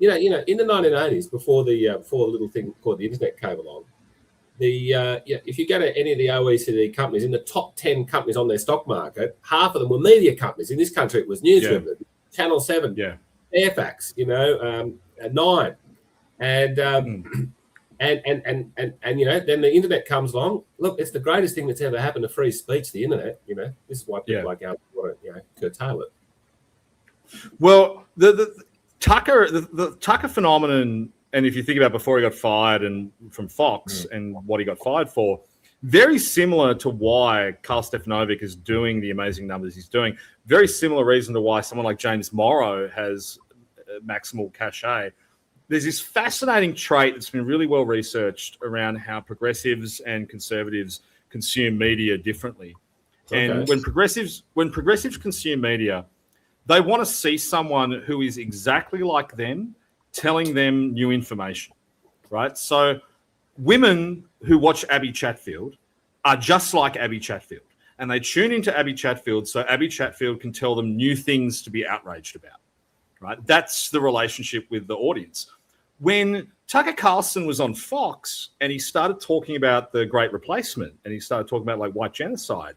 in the 1980s, before the little thing called the internet came along, if you go to any of the OECD companies, in the top 10 companies on their stock market, half of them were media companies. In this country, it was Newsroom, Channel 7, Fairfax, 9, and then the internet comes along. Look, it's the greatest thing that's ever happened to free speech. The internet, this is why people like our want to curtail it. Well, the Tucker phenomenon, and if you think about before he got fired and from Fox and what he got fired for, very similar to why Karl Stefanovic is doing the amazing numbers he's doing. Very similar reason to why someone like James Morrow has maximal cachet. There's this fascinating trait that's been really well researched around how progressives and conservatives consume media differently. Okay. And when progressives consume media, they want to see someone who is exactly like them telling them new information, right? So women who watch Abby Chatfield are just like Abby Chatfield, and they tune into Abby Chatfield so Abby Chatfield can tell them new things to be outraged about, right? That's the relationship with the audience. When Tucker Carlson was on Fox and he started talking about the Great Replacement and he started talking about like white genocide,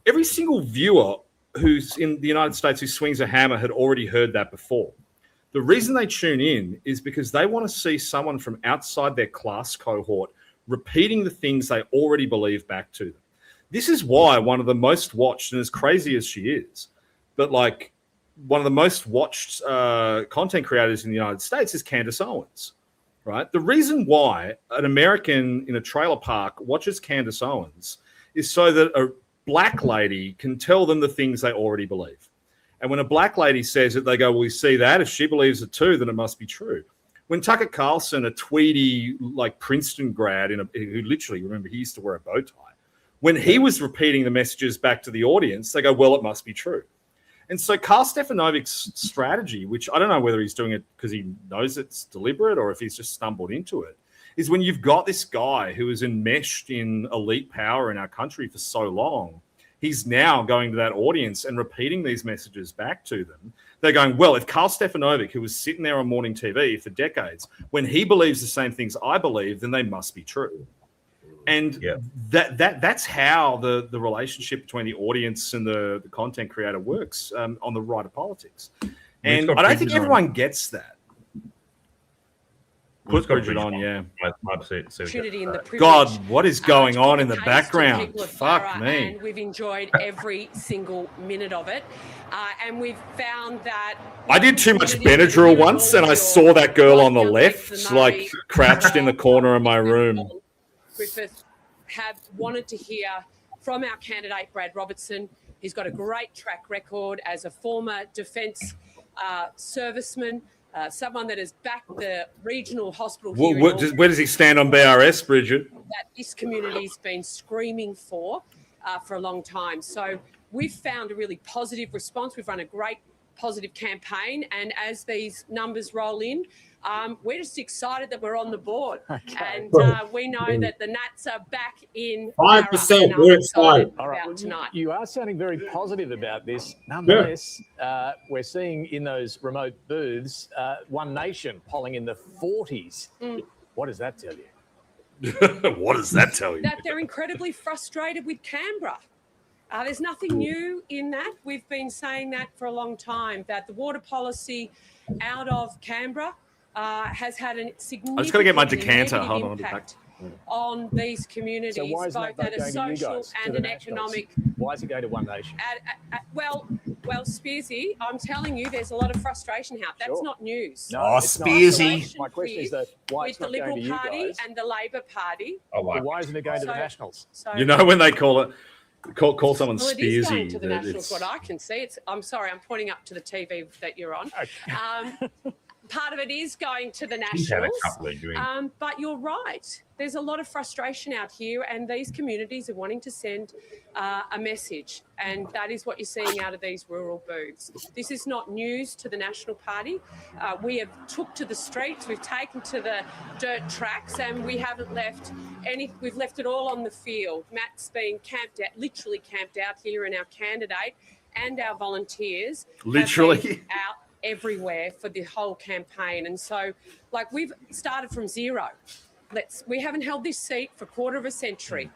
every single viewer who's in the United States who swings a hammer had already heard that before. The reason they tune in is because they want to see someone from outside their class cohort repeating the things they already believe back to them. This is why one of the most watched, and as crazy as she is, but like one of the most watched content creators in the United States is Candace Owens, right? The reason why an American in a trailer park watches Candace Owens is so that a black lady can tell them the things they already believe. And when a black lady says it, they go, well, you see that? If she believes it too, then it must be true. When Tucker Carlson, a tweedy, like Princeton grad, who literally, remember, he used to wear a bow tie, when he was repeating the messages back to the audience, they go, well, it must be true. And so Karl Stefanovic's strategy, which I don't know whether he's doing it because he knows it's deliberate or if he's just stumbled into it, is when you've got this guy who is enmeshed in elite power in our country for so long, he's now going to that audience and repeating these messages back to them. They're going, well, if Karl Stefanovic, who was sitting there on morning TV for decades, when he believes the same things I believe, then they must be true. And that's how the relationship between the audience and the content creator works on the right of politics. And I don't think everyone gets that. Put Bridget on, yeah. God, what is going on in the background? Fuck me. And we've enjoyed every single minute of it. And we've found that... I did too much Benadryl once, and I saw that girl on the left, like, crouched in the corner of my room. Griffith have wanted to hear from our candidate, Brad Robertson. He's got a great track record as a former defence serviceman, someone that has backed the regional hospital here. Where does he stand on BRS, Bridget? That this community's been screaming for a long time. So we've found a really positive response. We've run a great positive campaign, and as these numbers roll in, we're just excited that we're on the board. Okay. And we know that the Nats are back in 5%. We're excited. All right. Tonight. You are sounding very positive about this. Nonetheless, we're seeing in those remote booths One Nation polling in the 40s. What does that tell you? What does that tell you? That they're incredibly frustrated with Canberra. There's nothing new in that. We've been saying that for a long time, that the water policy out of Canberra has had a significant I just got to get my decanter. Hold on, impact on these communities, so why is both at a social and an economic. Why is it going to One Nation? Well, Spearsy, I'm telling you, there's a lot of frustration out. That's not news. No, Spearsy. My question is that why with it's not the Liberal going to you Party guys. and the Labor Party. Why isn't it going to the Nationals? So, you know when they call someone well, it is going Spearsy. to the Nationals, what I can see. I'm sorry, I'm pointing up to the TV that you're on. Okay. Part of it is going to the Nationals, but you're right. There's a lot of frustration out here, and these communities are wanting to send a message, and that is what you're seeing out of these rural booths. This is not news to the National Party. We have took to the streets, we've taken to the dirt tracks, and we haven't left any. We've left it all on the field. Matt's been literally camped out here, and our candidate and our volunteers literally have been out everywhere for the whole campaign. And so, like, we've started from zero. We haven't held this seat for a quarter of a century.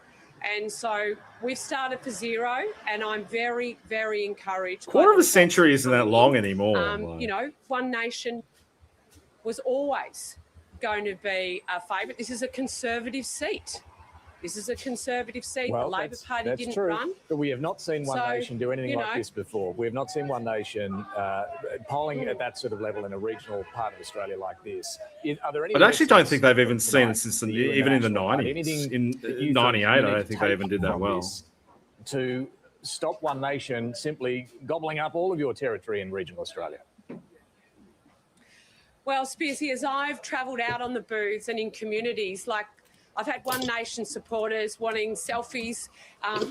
And so we've started for zero, and I'm very, very encouraged. Quarter of a century isn't that long anymore. You know, One Nation was always going to be a favourite. This is a Conservative seat. This is a Conservative seat. Well, the Labor Party didn't run. But we have not seen One Nation do anything like this before. We have not seen One Nation polling at that sort of level in a regional part of Australia like this. Are there any? I actually don't think they've even seen it since even in the 90s. In 98, I don't think they even did that well. To stop One Nation simply gobbling up all of your territory in regional Australia. Well, Spearsy, as I've travelled out on the booths and in communities, like I've had One Nation supporters wanting selfies,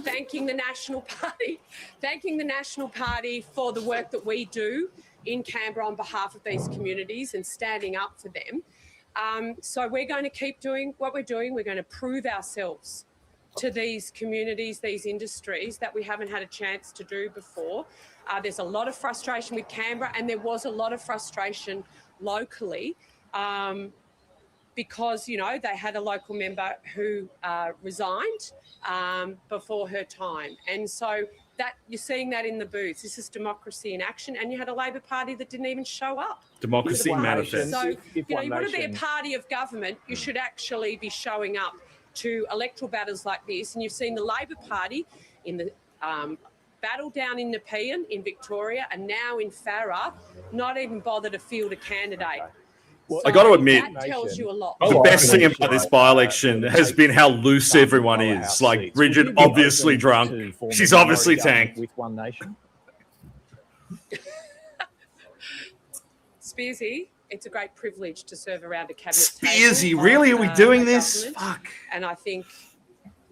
thanking the National Party for the work that we do in Canberra on behalf of these communities and standing up for them. So we're going to keep doing what we're doing. We're going to prove ourselves to these communities, these industries that we haven't had a chance to do before. There's a lot of frustration with Canberra, and there was a lot of frustration locally because, you know, they had a local member who resigned before her time. And so that you're seeing that in the booths. This is democracy in action. And you had a Labor Party that didn't even show up. Democracy manifest. So, you know, you want to be a party of government, you should actually be showing up to electoral battles like this. And you've seen the Labor Party in the battle down in Nepean, in Victoria, and now in Farrer, not even bother to field a candidate. Well, I got to admit, that tells you a lot. The best thing about this by-election has been how loose everyone is. Like, Bridget, obviously drunk. She's obviously tanked. With One Nation. Spearsy, it's a great privilege to serve around a cabinet Spearsy, table really? Are we doing this? Fuck. And I think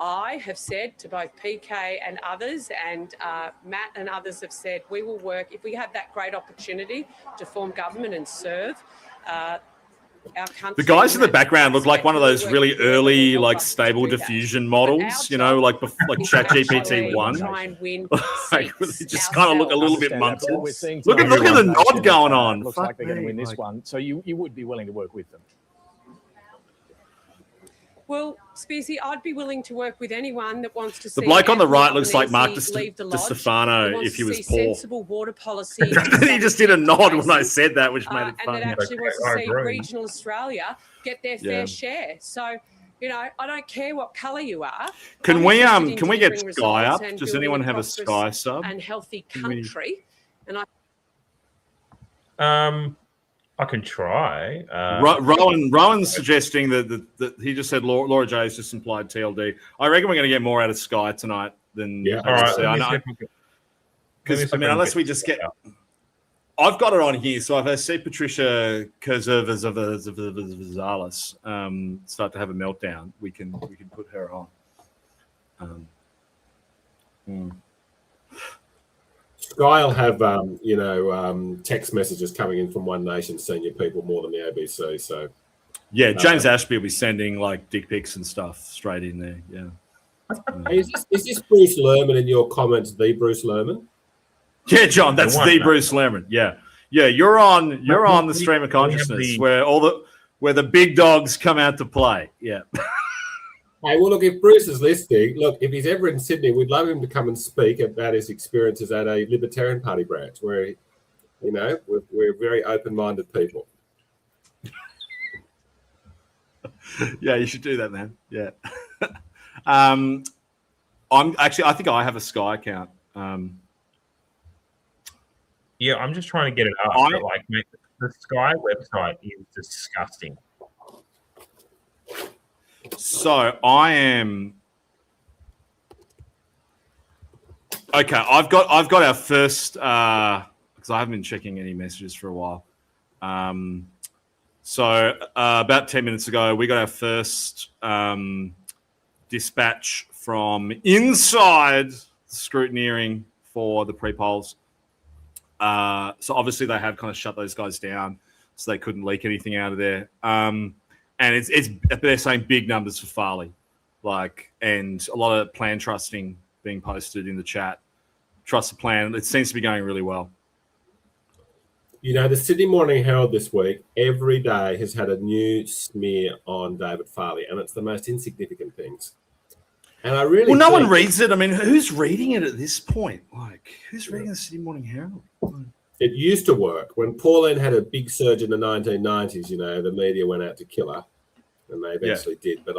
I have said to both PK and others, and Matt and others have said, we will work, if we have that great opportunity to form government and serve our country. The guys in the background look like one of those really early, like, stable diffusion models, you know, like ChatGPT 1. Like, they just kind of look a little bit munted. Look at the nod going on. Looks like they're going to win this one. So you would be willing to work with them? Well, Spearsy, I'd be willing to work with anyone that wants to see... The bloke on the right looks like Mark DiStefano if he was poor. Sensible water policy. He just did a nod when I said that, which made it funny. And that actually wants to see regional Australia get their fair share. So, you know, I don't care what colour you are. Can we get Sky up? Does anyone have a Sky sub? And healthy country. And I can try. Rowan's suggesting that he just said Laura J's just implied TLD. I reckon we're going to get more out of Sky tonight than all right. Because I mean, unless we just get, I've got her on here, so if I see Patricia Kurzervas start to have a meltdown, we can put her on. Sky will have, text messages coming in from One Nation senior people more than the ABC. So, yeah, James Ashby will be sending like dick pics and stuff straight in there. Yeah. Hey, is this Bruce Lerman in your comments? The Bruce Lerman? Yeah, John, that's the Bruce Lerman. Yeah, you're on the stream of consciousness where the big dogs come out to play. Yeah. Hey, well, look, if Bruce is listening, if he's ever in Sydney, we'd love him to come and speak about his experiences at a Libertarian Party branch where, we're very open-minded people. Yeah, you should do that, man. Yeah. I think I have a Sky account. Yeah, I'm just trying to get it up. Mate, the Sky website is disgusting. So I am okay. I've got our first because I haven't been checking any messages for a while. So about 10 minutes ago, we got our first dispatch from inside the scrutineering for the pre-polls. So obviously they have kind of shut those guys down, so they couldn't leak anything out of there. And they're saying big numbers for Farley, and a lot of plan trusting being posted in the chat. Trust the plan. It seems to be going really well. You know, the Sydney Morning Herald this week, every day has had a new smear on David Farley, and it's the most insignificant things. And I really no one reads it. I mean, who's reading it at this point? Like, who's reading the Sydney Morning Herald? It used to work. When Pauline had a big surge in the 1990s, you know, the media went out to kill her, and they eventually did. But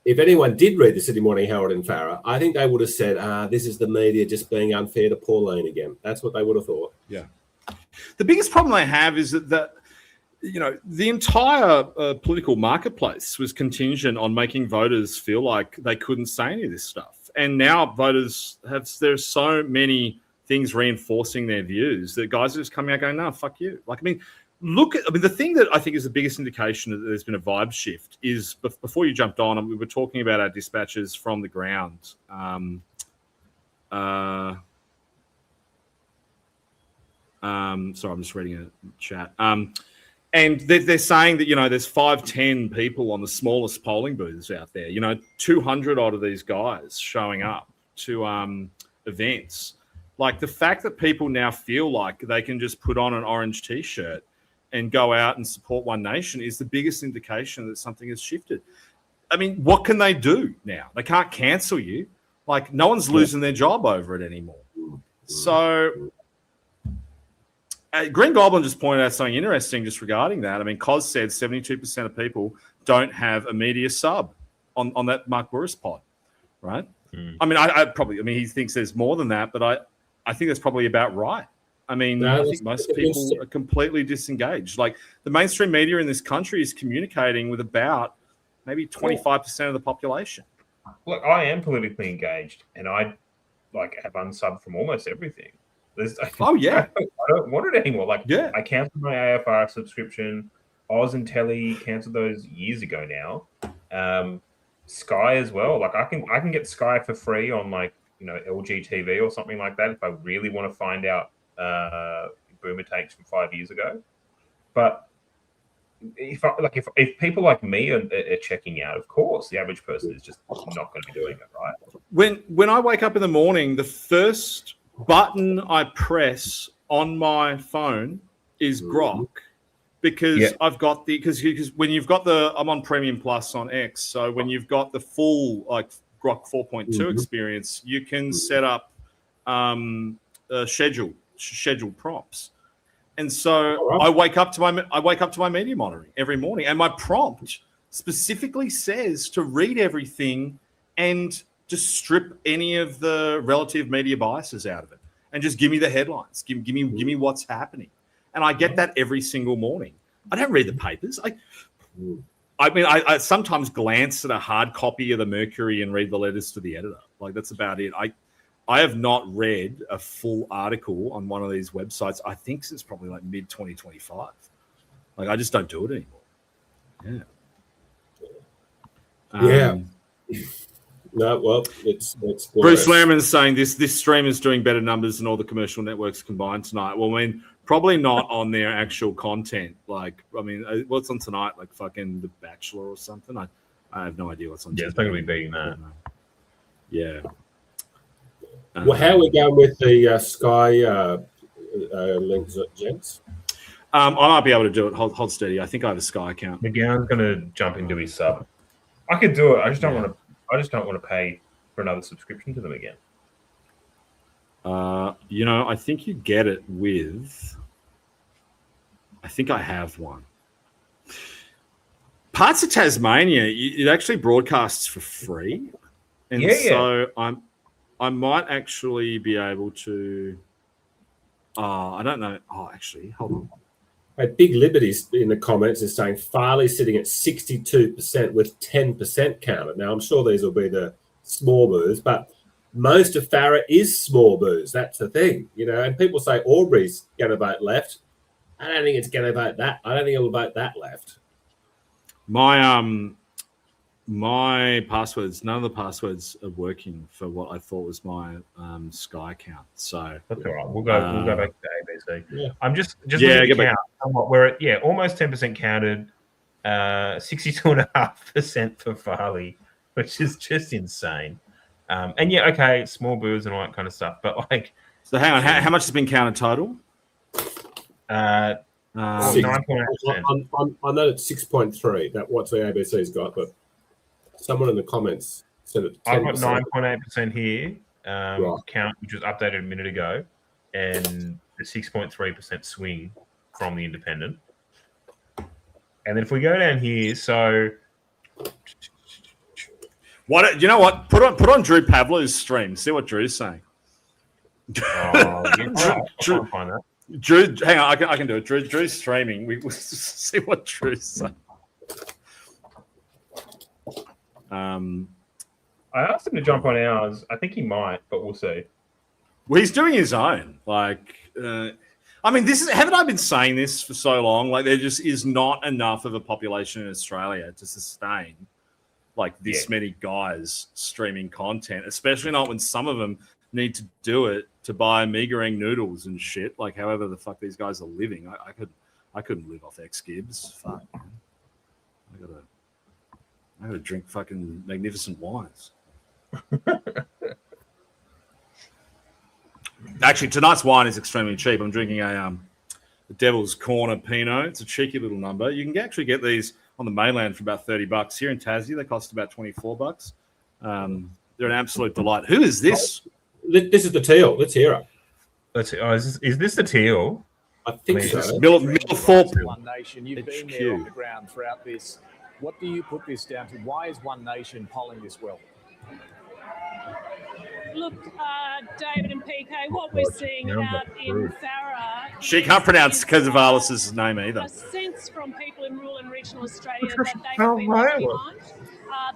if anyone did read the Sydney Morning Herald in Farah, I think they would have said, this is the media just being unfair to Pauline again. That's what they would have thought. Yeah. The biggest problem they have is that you know, the entire political marketplace was contingent on making voters feel like they couldn't say any of this stuff. And now voters there's so many things reinforcing their views that guys are just coming out going, no, fuck you. Like, I mean, the thing that I think is the biggest indication that there's been a vibe shift is before you jumped on, we were talking about our dispatches from the ground. Sorry, I'm just reading a chat. And they're saying that, you know, there's 5-10 people on the smallest polling booths out there, you know, 200 odd of these guys showing up to events. Like, the fact that people now feel like they can just put on an orange T-shirt and go out and support One Nation is the biggest indication that something has shifted. I mean, what can they do now? They can't cancel you. Like, no one's losing their job over it anymore. So Green Goblin just pointed out something interesting just regarding that. I mean, Cos said 72% of people don't have a media sub on that Mark Burris pod, right? I mean, he thinks there's more than that, but I think that's probably about right. I mean, I think most people are completely disengaged. Like, the mainstream media in this country is communicating with about maybe 25% of the population. Look, I am politically engaged, and I have unsubbed from almost everything. I don't want it anymore. I cancelled my AFR subscription. Oz and Telly cancelled those years ago now. Sky as well. Like, I can get Sky for free on, like, you know, LG TV or something like that if I really want to find out boomer takes from 5 years ago. But if people like me are checking out, of course, the average person is just not going to be doing it, right? When I wake up in the morning, the first button I press on my phone is Grok, because I've got because when you've got I'm on Premium Plus on X, so when you've got the full like Grok 4.2 experience, you can set up scheduled prompts. And so I wake up to my media monitoring every morning, and my prompt specifically says to read everything and just strip any of the relative media biases out of it, and just give me the headlines. Give me what's happening, and I get that every single morning. I don't read the papers. I sometimes glance at a hard copy of the Mercury and read the letters to the editor. Like, that's about it. I have not read a full article on one of these websites, I think, since probably like mid 2025. Like, I just don't do it anymore. Yeah. No, well, it's Bruce Lehrman's saying this stream is doing better numbers than all the commercial networks combined tonight. Well, I mean, probably not on their actual content. Like, I mean, what's on tonight? Like fucking The Bachelor or something? I have no idea what's on. Yeah, it's not going to be beating that. Yeah. Well, how are we going with the Sky links, gents? I might be able to do it. Hold steady. I think I have a Sky account. McGowan's going to jump into his sub. I could do it. I just don't want to. I just don't want to pay for another subscription to them again. You know, I think you get it with. I think I have one. Parts of Tasmania, it actually broadcasts for free, and so I might actually be able to. I don't know. Oh, actually, hold on. Big Liberties in the comments is saying Farley's sitting at 62% with 10% counted. Now, I'm sure these will be the small booths, but most of Farah is small booths. That's the thing, you know. And people say Albury's going to vote left. I don't think it's going to vote that. I don't think it'll vote that left. My passwords, none of the passwords are working for what I thought was my Sky account. So that's all right. We'll go back to ABC. Yeah. I'm just looking at the count. We're at almost 10% counted, 62.5% for Farley, which is just insane. And small booths and all that kind of stuff. But like, So hang on, how much has been counted total? 9.8%. I know it's 6.3. That what's the ABC's got, but someone in the comments said it. I've got 9.8% here. Right. Count, which was updated a minute ago, and the 6.3% swing from the independent. And then if we go down here, so what you know what? Put on Drew Pavlov's stream. See what Drew's saying. Drew, find that. Drew, hang on, I can do it. Drew's streaming. We'll see what Drew's saying. I asked him to jump on ours. I think he might, but we'll see. Well, he's doing his own. Like, I mean, haven't I been saying this for so long? Like, there just is not enough of a population in Australia to sustain like this many guys streaming content, especially not when some of them need to do it to buy meagering noodles and shit. Like, however the fuck these guys are living, I couldn't live off X Gibbs. Fuck, man. I gotta drink fucking magnificent wines. Actually, tonight's wine is extremely cheap. I'm drinking a Devil's Corner Pinot. It's a cheeky little number. You can actually get these on the mainland for about $30. Here in Tassie, they cost about $24. They're an absolute delight. Who is this? This is the Teal. Let's hear it. Is this the Teal? I think so. Millthorpe. One Nation. You've been there on the ground throughout this. What do you put this down to? Why is One Nation polling this well? Look, David and PK, what we're seeing out in Farah... She can't pronounce Kezavalis' name either. A sense from people in rural and regional Australia that they have been left behind,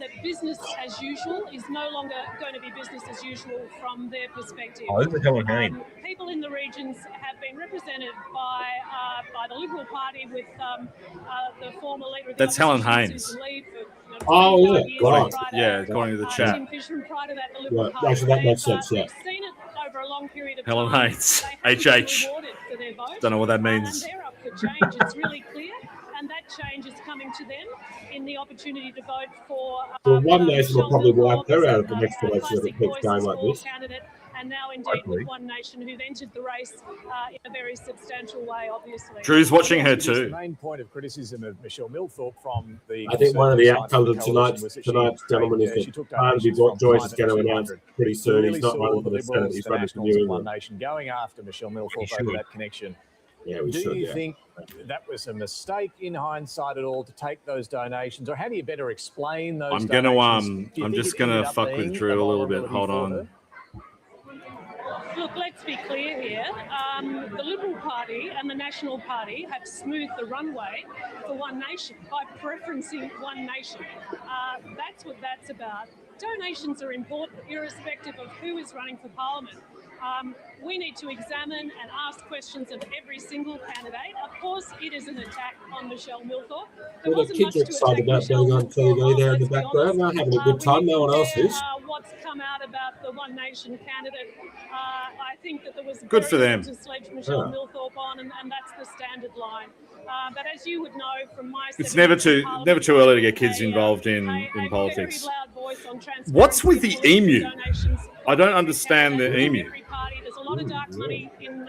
that business as usual is no longer going to be business as usual from their perspective. Oh, this is Helen Hayne. People in the regions have been represented by the Liberal Party with the former leader of the That's Helen opposition, Haynes. Susan Lee, for, Oh, yeah, right. Yeah, according to the chat. Tim Fisher, and prior to that, the Liberal Right. Party. Actually, that makes sense, yeah. They've seen it over a long period of Helen time. Haynes. They haven't been HH. rewarded for their vote. Don't know what that means. And they're up for change. It's really clear. And that change is coming to them in the opportunity to vote for... Well, One Nation will probably wipe her out of the a next election if it keeps going like this. candidate, and now indeed with One Nation, who've entered the race in a very substantial way, obviously. Drew's watching her The too. main point of criticism of Michelle Millthorpe from the... I think one of the Conservative outcomes side of the coalition was that tonight's gentleman is she that took Barnaby donations from Joyce is going to Climate announce 200. pretty soon Really he's not saw running for the Senate, Liberals, he's the running for Nationals New and One England. Nation going after Michelle Millthorpe He over should. that connection. Yeah, we Do should, you yeah. think that was a mistake in hindsight at all to take those donations, or how do you better explain those I'm donations? gonna I'm just gonna fuck with Drew a little bit. Hold on. Look, let's be clear here. The Liberal Party and the National Party have smoothed the runway for One Nation by preferencing One Nation. That's what that's about. Donations are important, irrespective of who is running for Parliament. We need to examine and ask questions of every single candidate. Of course, it is an attack on Michelle Millthorpe. There Well, the wasn't kids much are to excited attack about Michelle being on Millthorpe TV there in the let's be background. They're honest. having a good time. No one else When you is. compare, what's come out about the One Nation candidate, I think that there was Good for them. to sledge Michelle Millthorpe on, and that's the standard line. But as you would know from my... It's never too early to get kids involved in politics. What's with the emu? I don't understand the emu. There's a lot of dark money in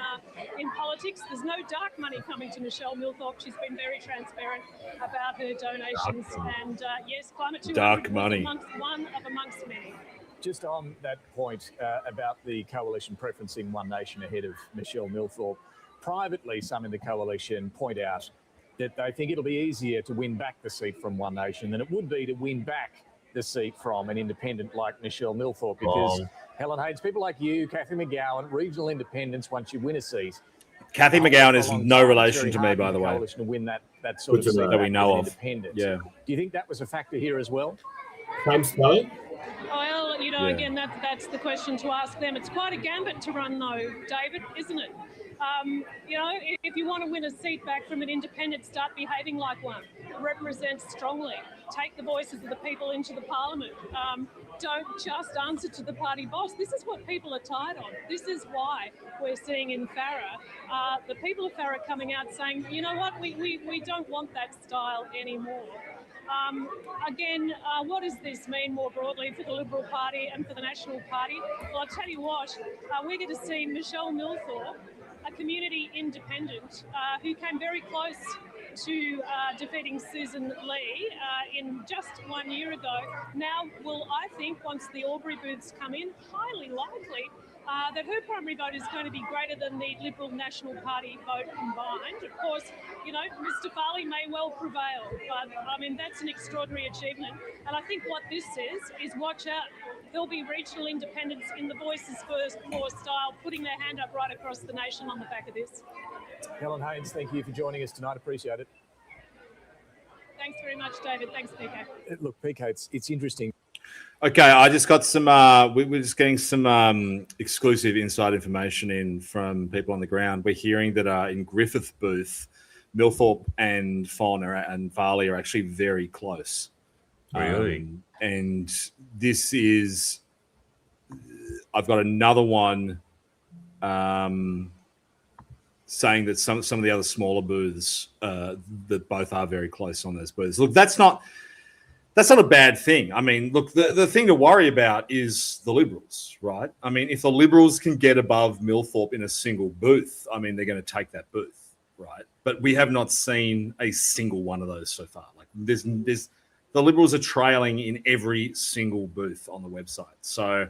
politics. There's no dark money coming to Michelle Millthorpe. She's been very transparent about her donations. And yes, Climate 200 Dark money. one of amongst many. Just on that point about the coalition preferencing One Nation ahead of Michelle Millthorpe, privately, some in the coalition point out that they think it'll be easier to win back the seat from One Nation than it would be to win back the seat from an independent like Michelle Millthorpe, because Helen Haynes, people like you, Cathy McGowan, regional independents, once you win a seat. Cathy McGowan is no relation to me, by the way. To win that sort of seat that we know of. Yeah. Do you think that was a factor here as well? Same spelling? Well, you know, again, that's the question to ask them. It's quite a gambit to run, though, David, isn't it? You know, if you want to win a seat back from an independent, start behaving like one. Represent strongly. Take the voices of the people into the parliament. Don't just answer to the party boss. This is what people are tired of. This is why we're seeing in Farah, the people of Farah coming out saying, you know what, we don't want that style anymore. Again, what does this mean more broadly for the Liberal Party and for the National Party? Well, I'll tell you what, we're going to see Michelle Milthorpe, a community independent who came very close to defeating Susan Lee in just 1 year ago. Now will, I think, once the Albury booths come in, highly likely that her primary vote is going to be greater than the Liberal National Party vote combined. Of course, you know, Mr. Farley may well prevail, but I mean, that's an extraordinary achievement. And I think what this says is watch out. There'll be regional independents in the Voices First Floor style, putting their hand up right across the nation on the back of this. Helen Haynes, thank you for joining us tonight. Appreciate it. Thanks very much, David. Thanks, PK. Look, PK, it's interesting. Okay, I just got some. We're just getting some exclusive inside information in from people on the ground. We're hearing that in Griffith Booth, Milthorpe and Farley are actually very close. Really? And this is. I've got another one saying that some of the other smaller booths that both are very close on those booths. Look, that's not a bad thing. I mean, look, the thing to worry about is the Liberals, right? I mean, if the Liberals can get above Milthorpe in a single booth, I mean, they're going to take that booth, right? But we have not seen a single one of those so far. Like, there's the Liberals are trailing in every single booth on the website. So,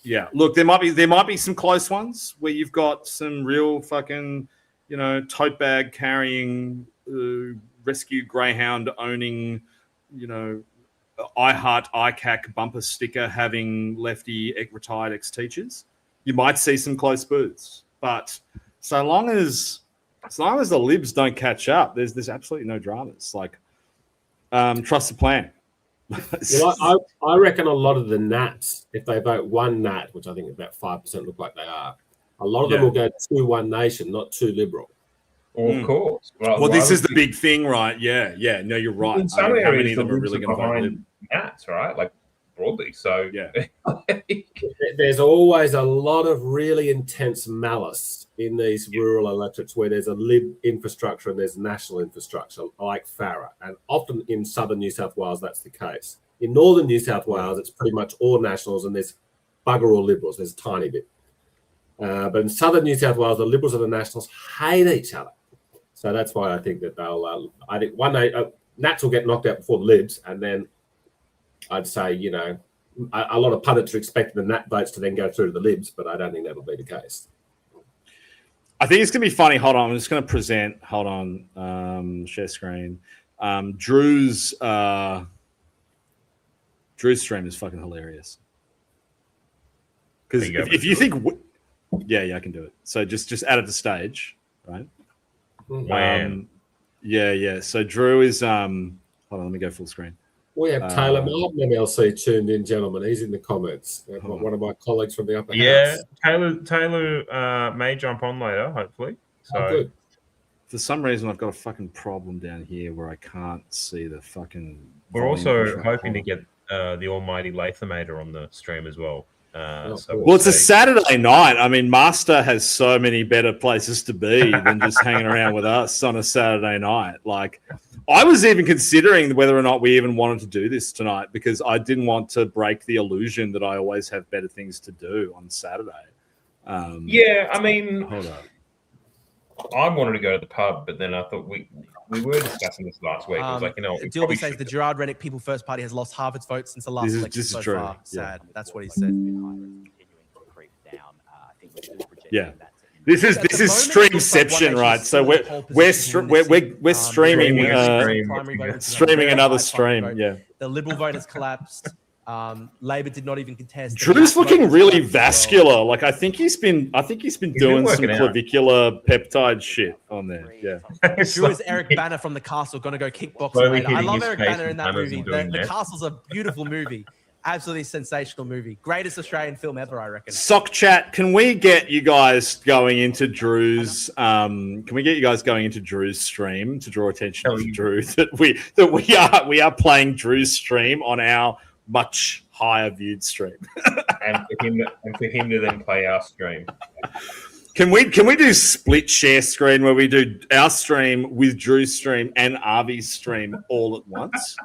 yeah, look, there might be some close ones where you've got some real fucking, you know, tote bag carrying, rescue greyhound owning, you know, I Heart ICAC bumper sticker having lefty retired ex-teachers. You might see some close booths, but so long as the Libs don't catch up, there's absolutely no dramas. Like, trust the plan. Well, I reckon a lot of the Nats, if they vote one Nat, which I think about 5% look like they are, a lot of them will go to One Nation, not to Liberal. Of course. Well, this is the big thing, right? Yeah. No, you're right. In some areas, how many of them the are really going to vote Lib? Nats, right? Like, broadly. So, yeah. There's always a lot of really intense malice in these rural electorates where there's a Lib infrastructure and there's national infrastructure, like Farah. And often in southern New South Wales, that's the case. In northern New South Wales, it's pretty much all Nationals and there's bugger all Liberals. There's a tiny bit. But in southern New South Wales, the Liberals and the Nationals hate each other. So that's why I think that they'll. I think one day Nats will get knocked out before the Libs, and then I'd say, you know, a lot of pundits are expecting the Nat votes to then go through to the Libs, but I don't think that'll be the case. I think it's going to be funny. Hold on, I'm just going to present. Hold on, share screen. Drew's stream is fucking hilarious. Because if you think, yeah, I can do it. So just add it to stage, right? Yeah. So Drew is hold on, let me go full screen. We have Taylor Martin MLC tuned in, gentlemen. He's in the comments. One of my colleagues from the upper house. Taylor may jump on later, hopefully. So good. For some reason, I've got a fucking problem down here where I can't see the fucking. We're also hoping to get the almighty Lathamator on the stream as well. Well, it's a Saturday night. I mean, Master has so many better places to be than just hanging around with us on a Saturday night. Like, I was even considering whether or not we even wanted to do this tonight because I didn't want to break the illusion that I always have better things to do on Saturday. Yeah, I mean, hold on. I wanted to go to the pub, but then I thought we were discussing this last week. I was like, you know, Teal says the Gerard Rennick People First Party has lost half its votes since the last election so far. Sad. That's what he said. Yeah. This is streamception, right? So we're streaming another stream. Yeah. The Liberal vote has collapsed. Labor did not even contest. Drew's looking really vascular. Like I think he's been doing some clavicular peptide shit on there. Yeah. Drew is Eric Banner from The Castle, going to go kickboxing later. I love Eric Banner in that movie. The Castle's a beautiful movie. Absolutely sensational movie. Greatest Australian film ever, I reckon. Sock chat, can we get you guys going into Drew's stream to draw attention to Drew that we are playing Drew's stream on our much higher viewed stream. and for him to then play our stream. Can we do split share screen where we do our stream with Drew's stream and Arvy's stream all at once?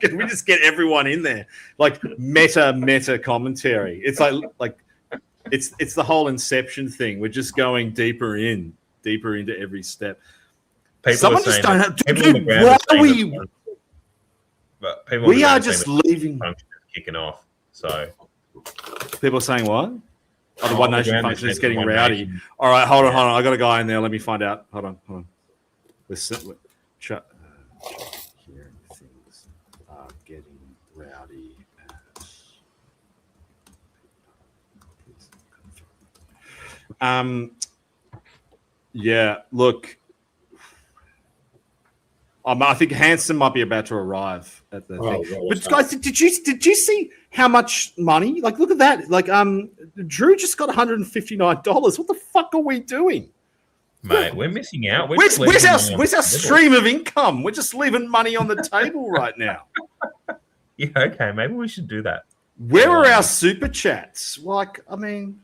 Can we just get everyone in there? Like meta commentary. It's like it's the whole Inception thing. We're just going deeper into every step. Someone just don't have. Dude, why are we? We are just leaving. Kicking off. So people are saying what? Oh, the One Nation function is getting rowdy. All right, hold on. I got a guy in there. Let me find out. Hold on. Hearing things are getting rowdy. Yeah, look. I think Hanson might be about to arrive at the thing. But guys, did you see how much money? Like, look at that. Like, Drew just got $159. What the fuck are we doing? Mate, we're missing out. Where's our stream of income? We're just leaving money on the table right now. Yeah, okay, maybe we should do that. Where are our super chats? Like, I mean,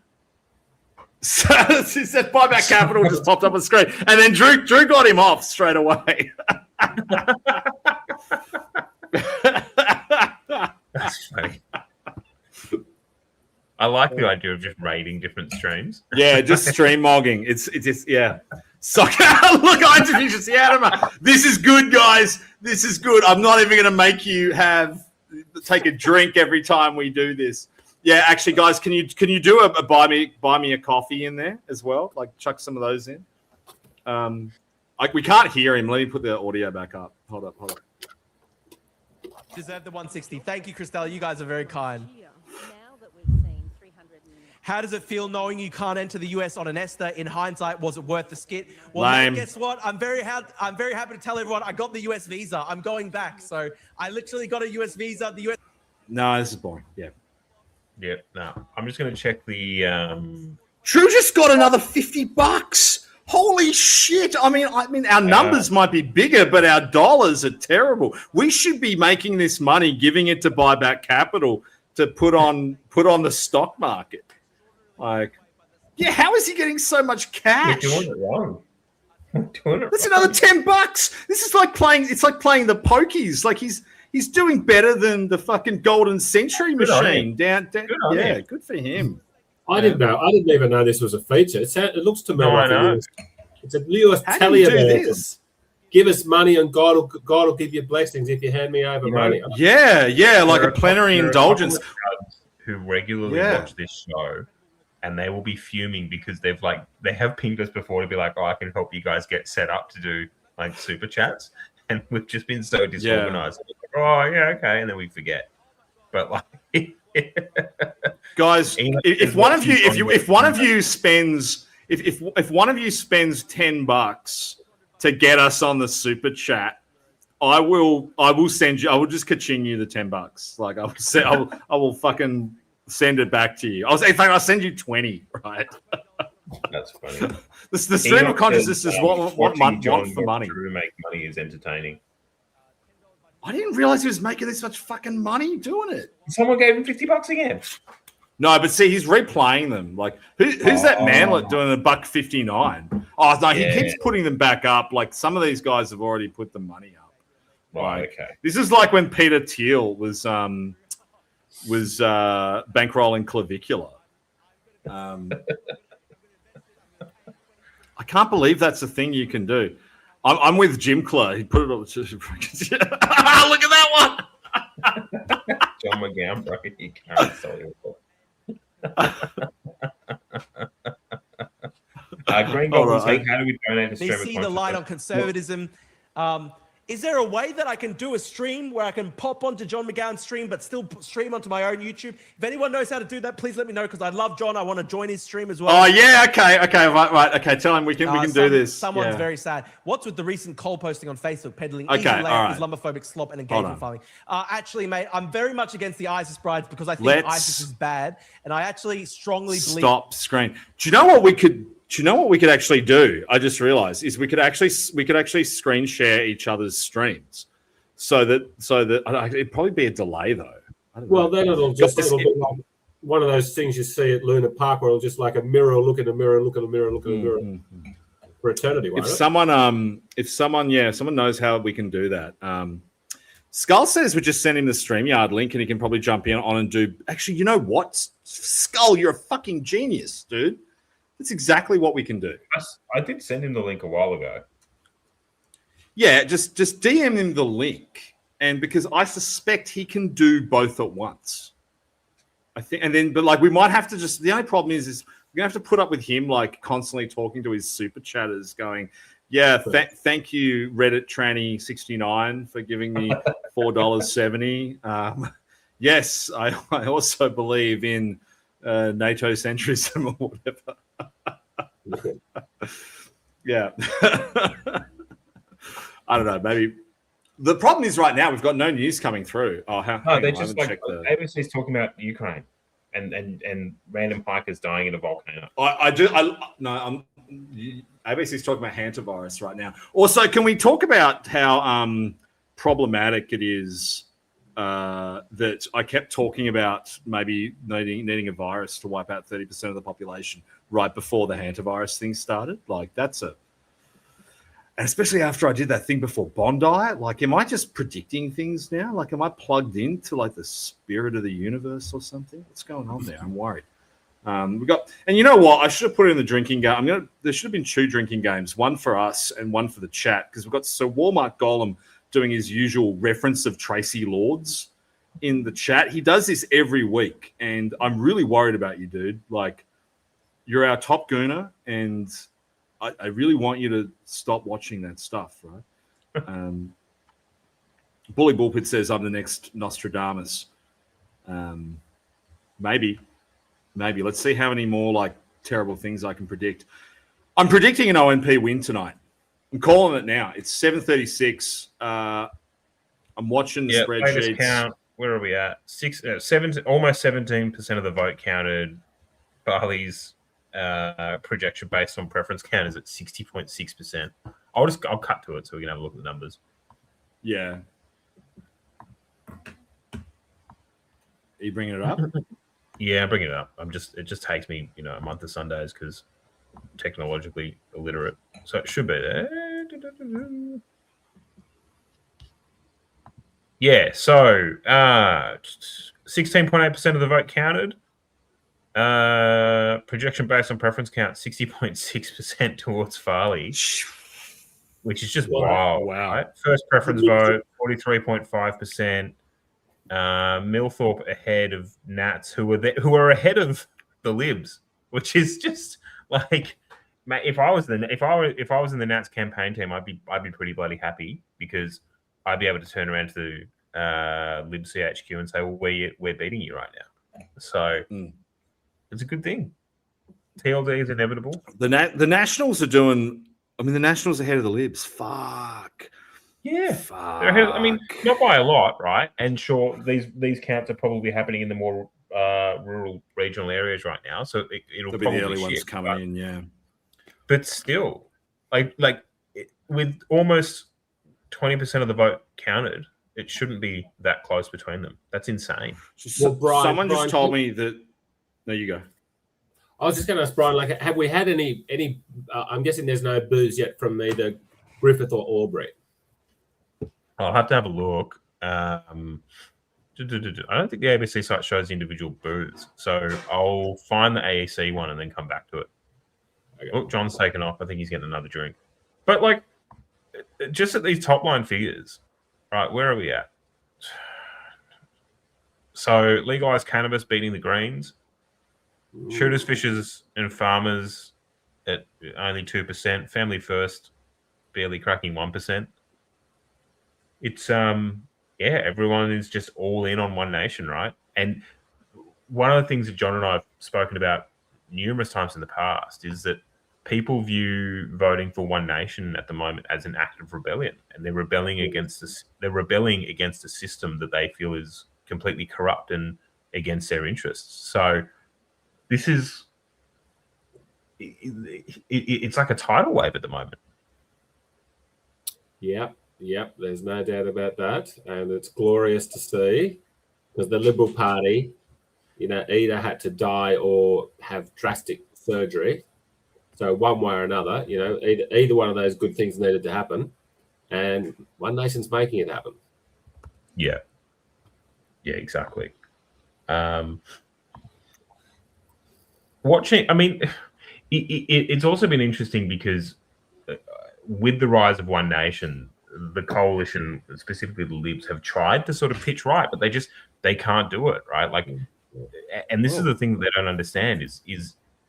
so that buyback capital just popped up on the screen, and then Drew got him off straight away. That's funny. I like the idea of just raiding different streams. Yeah, just stream mogging. It's just So look, I introduced Adama. This is good, guys. This is good. I'm not even going to make you take a drink every time we do this. Yeah, actually, guys, can you do a buy me a coffee in there as well? Like chuck some of those in. We can't hear him. Let me put the audio back up. Hold up. Deserve the 160. Thank you, Christelle. You guys are very kind. How does it feel knowing you can't enter the US on an Esther? In hindsight, was it worth the skit? Well, mate, guess what? I'm very happy to tell everyone I got the US visa. I'm going back. So I literally got a US visa. The US. No, this is boring. Yeah. Yeah. No, I'm just going to check the. Drew just got another $50. Holy shit! I mean, our numbers might be bigger, but our dollars are terrible. We should be making this money, giving it to buy back capital to put on the stock market. Like, yeah, how is he getting so much cash? You're doing it wrong. That's another $10. This is like playing. It's like playing the pokies. Like he's doing better than the fucking Golden Century machine. Down. Yeah, good for him. I didn't know. I didn't even know this was a feature. It looks to me like it's a US How do you do this? Give us money and God will give you blessings if you hand me over money. Yeah, like a plenary indulgence. Who regularly watch this show, and they will be fuming because they have pinged us before to be like, oh, I can help you guys get set up to do like super chats, and we've just been so disorganized. Like, oh yeah, okay, and then we forget. But like, guys, if one of you spends $10 to get us on the super chat, I will send you. I will just ka-ching you the $10. Like I will fucking send it back to you. In fact, I'll send you 20. Right? That's funny. The stream of consciousness is what want for money. To make money is entertaining. I didn't realize he was making this much fucking money doing it. Someone gave him $50 again. No, but see, he's replaying them. Like, who's that manlet doing $1.59? Oh no, he keeps putting them back up. Like some of these guys have already put the money up. Right. Okay. This is like when Peter Teal was bankrolling Clavicular. I can't believe that's a thing you can do. I'm with Jim Clay. He put it on the look at that one. John McGowan, bro. You can't sell your book. Green Goblin saying, how do we donate to They see the light on conservatism. Is there a way that I can do a stream where I can pop onto John McGowan's stream but still stream onto my own YouTube? If anyone knows how to do that, please let me know because I love John. I want to join his stream as well. Oh yeah, okay, right. Okay, tell him we can do this. Someone's very sad. What's with the recent Cole posting on Facebook peddling Islamophobic slop and engagement farming? Actually, mate, I'm very much against the ISIS brides because I think ISIS is bad, and I actually strongly believe. Stop screen. Do you know what we could? Do you know what we could actually do? I just realized is we could actually screen share each other's streams, so that it'd probably be a delay though. Well, then it'll be like one of those things you see at Luna Park where it'll just like a mirror look at a mirror, look at a mirror, look at a mirror for eternity. If someone knows how we can do that, Skull says we just send him the StreamYard link and he can probably jump in on and do. Actually, you know what? Skull, you're a fucking genius, dude. That's exactly what we can do. I did send him the link a while ago. Yeah, just DM him the link, and because I suspect he can do both at once. I think, and then, but like we might have to just. The only problem is we're gonna have to put up with him like constantly talking to his super chatters, going, "Yeah, thank you, Reddit Tranny 69 for giving me $4.70. Yes, I also believe in NATO centrism or whatever." Yeah. I don't know. Maybe the problem is right now we've got no news coming through. Oh, they're just like ABC's talking about Ukraine and random hikers dying in a volcano. ABC's talking about hantavirus right now. Also, can we talk about how problematic it is that I kept talking about maybe needing a virus to wipe out 30% of the population right before the hantavirus thing started? Like and especially after I did that thing before Bondi, like, am I just predicting things now? Like, am I plugged into like the spirit of the universe or something? What's going on there? I'm worried. And you know what? I should have put it in the drinking game. There should have been 2 drinking games, one for us and one for the chat, because we've got Walmart Golem doing his usual reference of Tracy Lords in the chat. He does this every week, and I'm really worried about you, dude. Like, you're our top gooner, and I really want you to stop watching that stuff, right? Bully Bullpit says I'm the next Nostradamus. Maybe. Let's see how many more like terrible things I can predict. I'm predicting an ONP win tonight. I'm calling it now. It's 7:36. I'm watching the spreadsheets. Count. Where are we at? Almost 17% of the vote counted. Barley's projection based on preference count is at 60.6%. I'll cut to it so we can have a look at the numbers. Yeah. Are you bringing it up? Yeah, I'm bringing it up. It just takes me, a month of Sundays because technologically illiterate. So it should be there. Yeah, so 16.8% of the vote counted. Projection based on preference count, 60.6% towards Farley, which is just wild. Wow. Right? First preference vote, 43.5%. Millthorpe ahead of Nats, who are ahead of the Libs, which is just like, mate, if I was in the Nats campaign team, I'd be pretty bloody happy because I'd be able to turn around to Lib CHQ and say, well, we're beating you right now. So it's a good thing. TLD is inevitable. The Nationals are doing. I mean, the Nationals are ahead of the Libs. Fuck. Yeah. They're ahead I mean, not by a lot, right? And sure, these counts are probably happening in the more rural regional areas right now. So it'll be probably the early ones coming in, yeah. But still, like with almost 20% of the vote counted, it shouldn't be that close between them. That's insane. Someone just told me that. There you go. I was just going to ask Brian, like, have we had any? I'm guessing there's no booze yet from either Griffith or Aubrey. I'll have to have a look. I don't think the ABC site shows individual booths, so I'll find the AEC one and then come back to it. Okay. Look, John's taken off. I think he's getting another drink. But like, just at these top line figures, right? Where are we at? So legalized cannabis beating the Greens. Shooters, fishers, and farmers at only 2%. Family First barely cracking 1%. It's everyone is just all in on One Nation, right? And one of the things that John and I have spoken about numerous times in the past is that people view voting for One Nation at the moment as an act of rebellion, and they're rebelling against this. They're rebelling against a system that they feel is completely corrupt and against their interests. So this is it's like a tidal wave at the moment. Yep, there's no doubt about that. And it's glorious to see because the Liberal Party, either had to die or have drastic surgery. So one way or another, either one of those good things needed to happen. And One Nation's making it happen. Yeah, exactly. Watching, I mean, it's also been interesting because with the rise of One Nation, the coalition, specifically the Libs, have tried to sort of pitch right, but they can't do it, right? Like, and this is the thing that they don't understand is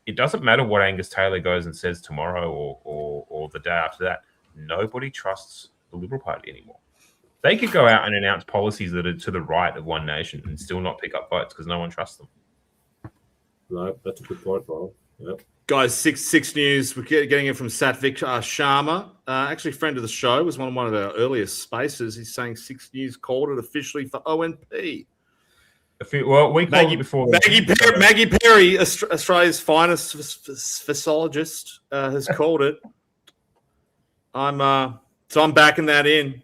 it doesn't matter what Angus Taylor goes and says tomorrow or the day after that. Nobody trusts the Liberal Party anymore. They could go out and announce policies that are to the right of One Nation and still not pick up votes because no one trusts them. No, that's a good point, Paul. Yep. Guys, six news. We're getting it from Satvik Sharma. Actually, friend of the show, was one of our earliest spaces. He's saying 6 News called it officially for ONP. Well, we called it before. Maggie Perry, Australia's finest physiologist, has called it. I'm backing that in.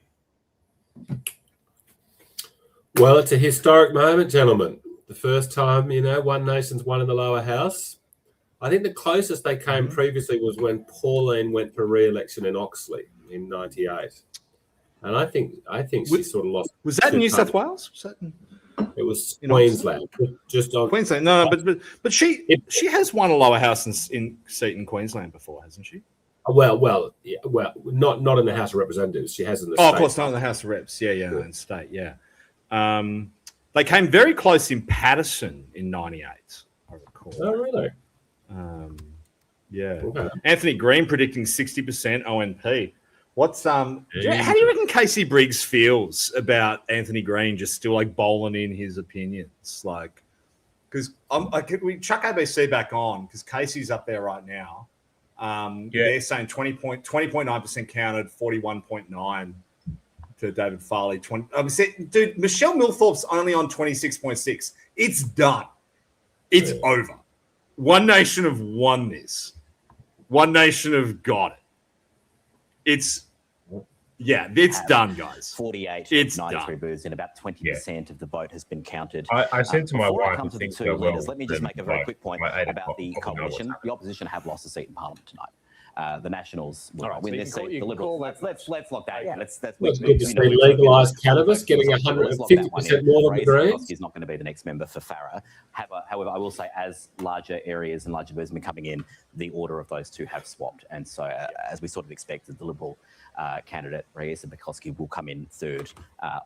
Well, it's a historic moment, gentlemen. The first time, One Nation's won in the lower house. I think the closest they came previously was when Pauline went for re-election in Oxley in '98, and I think she sort of lost. Was that in New South Wales? It was Queensland, just on Queensland. No, but she has won a lower house seat in Queensland before, hasn't she? Well, not in the House of Representatives. She has in the state. Of course, not in the House of Reps. Yeah, in state. Yeah. They came very close in Patterson in '98. I recall. Oh, really? Yeah. Okay. Anthony Green predicting 60% ONP. How do you reckon Casey Briggs feels about Anthony Green just still like bowling in his opinions? Like, because we chuck ABC back on because Casey's up there right now. They're saying 20.9% counted, 41.9 to David Farley. Dude, Michelle Milthorpe's only on 26.6. It's done. It's over. One Nation have won this. One Nation have got it. It's done, guys. 48 it's 93 booths, and about 20% of the vote has been counted. I said to my wife, come to the two leaders, let me just make a very quick point about the coalition. The opposition have lost a seat in Parliament tonight. The Nationals will win this seat. The Liberals, let's lock that in. Let's good to see legalised cannabis getting 150% more than the Greens. He's not going to be the next member for Farah. However, I will say as larger areas and larger birds have been coming in, the order of those two have swapped. And so, as we sort of expected, the Liberal candidate, Raisa Bukowski, will come in third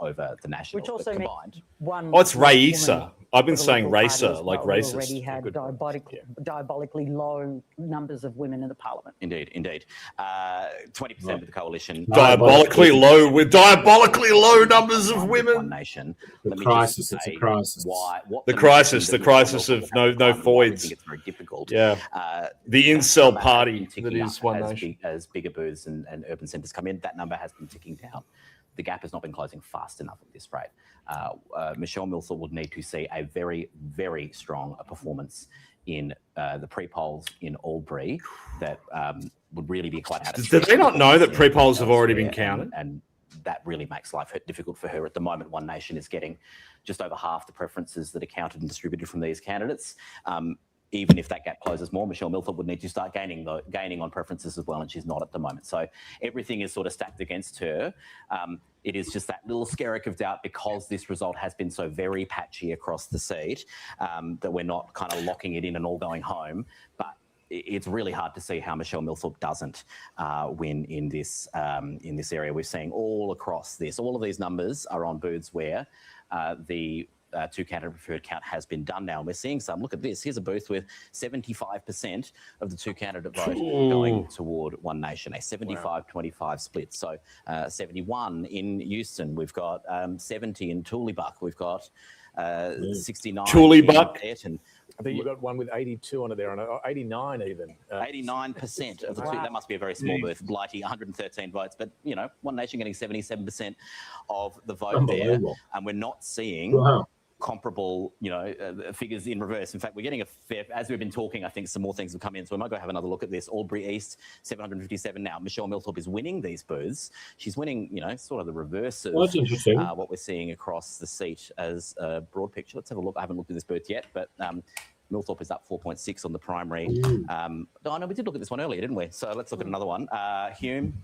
over the National. Which also combined. It's Raisa. I've been saying Raisa, like racist. Already had diabolically low numbers of women in the Parliament. Indeed. 20% of the coalition. Diabolically low numbers of women. One Nation. It's a crisis. The crisis of no foids. I think it's very difficult. Yeah. The incel party that is One Nation. As bigger booths and urban centres come in, that number has been ticking down. The gap has not been closing fast enough at this rate. Michelle Milthorpe would need to see a very, very strong performance in the pre-polls in Albury that would really be quite out of Do they not know that pre-polls have already been counted? And that really makes life difficult for her. At the moment, One Nation is getting just over half the preferences that are counted and distributed from these candidates. Even if that gap closes more, Michelle Milthorpe would need to start gaining on preferences as well, and she's not at the moment. So everything is sort of stacked against her. It is just that little skerrick of doubt because this result has been so very patchy across the seat that we're not kind of locking it in and all going home. But it's really hard to see how Michelle Milthorpe doesn't win in this area. We're seeing all across this. All of these numbers are on booths where the two candidate preferred count has been done now. And we're seeing some. Look at this. Here's a booth with 75% of the two candidate vote going toward One Nation, a 75-25 split. So 71 in Euston. We've got 70 in Tooleybuck. We've got 69 Tooleybuck. in Ayrton. I think you've got one with 82 on it there, and 89 even. 89% of the two. That must be a very small booth. Blighty, 113 votes. But, One Nation getting 77% of the vote there. And we're not seeing comparable, figures in reverse. In fact, we're getting as we've been talking, I think some more things have come in. So we might go have another look at this. Albury East, 757 now. Michelle Milthorpe is winning these booths. She's winning, sort of the reverse of what we're seeing across the seat as a broad picture. Let's have a look. I haven't looked at this booth yet, but Milthorpe is up 4.6 on the primary. No, we did look at this one earlier, didn't we? So let's look at another one. Hume.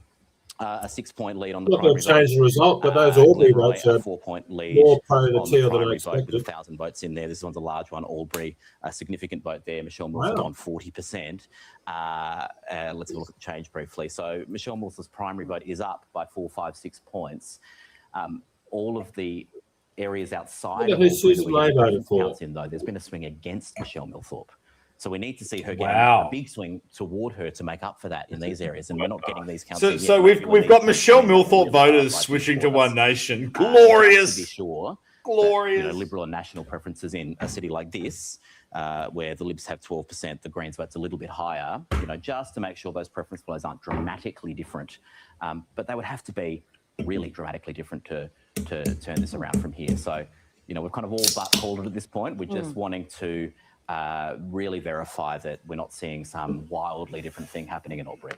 a 6-point lead on the Not going primary to change vote. the result, but those Albury Glenroy, votes a are 4-point lead more pro the on the Teal than I primary vote with expected. 1,000 votes in there. This one's a large one. Albury, a significant vote there. Michelle Milford Wow. on 40%. Let's have a look at the change briefly. So Michelle Milford's primary vote is up by 4, 5, 6 points. All of the areas outside Who of Albury Susan that we're getting May voted preference for? counts in, though, there's been a swing against Michelle Milthorpe. So we need to see her getting Wow. a big swing toward her to make up for that in these areas, and we're not getting these counts. So we've got Michelle Milthorpe voters switching to One Nation. Glorious. To be sure, glorious. That, Liberal and national preferences in a city like this, where the Libs have 12%, the Greens vote's a little bit higher. Just to make sure those preference flows aren't dramatically different, but they would have to be really dramatically different to turn this around from here. So, we've kind of all but called it at this point. We're just wanting to really verify that we're not seeing some wildly different thing happening in Albury.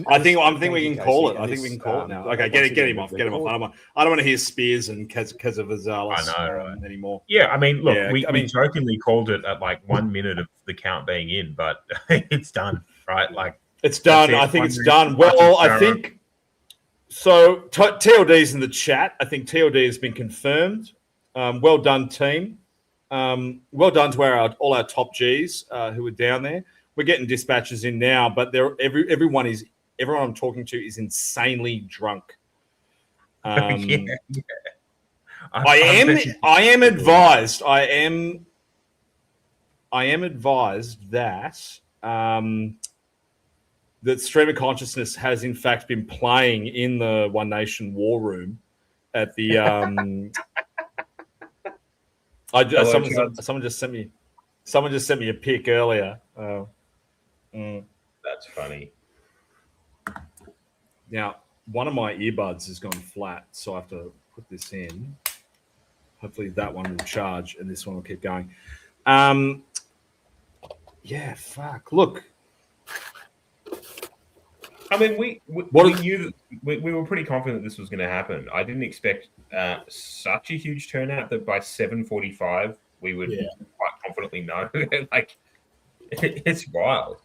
I think we can call it. I think we can call it now. Okay, get him off. Get him off. I don't want to hear Spears and Kazavazalis anymore. Yeah, I mean, look, we jokingly called it at like 1 minute of the count being in, but it's done, right? Like it's done. I think it's done. Well, I think so. TLD's in the chat. I think TLD has been confirmed. Well done, team. Well done to all our top Gs who are down there. We're getting dispatches in now, but everyone I'm talking to is insanely drunk. I am advised that that stream of consciousness has in fact been playing in the One Nation war room at the someone just sent me a pic earlier. That's funny. Now, one of my earbuds has gone flat, so I have to put this in. Hopefully that one will charge and this one will keep going. Yeah, fuck. Look. I mean, we knew that we were pretty confident this was going to happen. I didn't expect such a huge turnout that by 7:45 we would quite confidently know. Like, it's wild.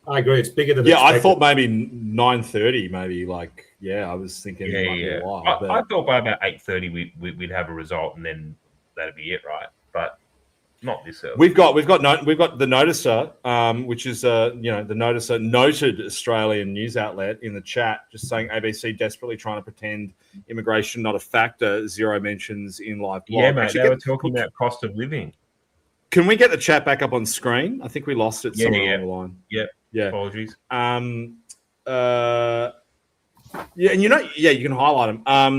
I agree. It's bigger than expected. I thought maybe 9:30. Maybe I was thinking it might be a while. I thought by about 8:30 we'd have a result and then that'd be it, right? But not this early. We've got the Noticer, which is the Noticer, noted Australian news outlet, in the chat, just saying ABC desperately trying to pretend immigration not a factor. 0 mentions in live blog. Yeah, mate. They were talking about cost of living. Can we get the chat back up on screen? I think we lost it somewhere along the line. Yeah. Apologies. And you can highlight them. I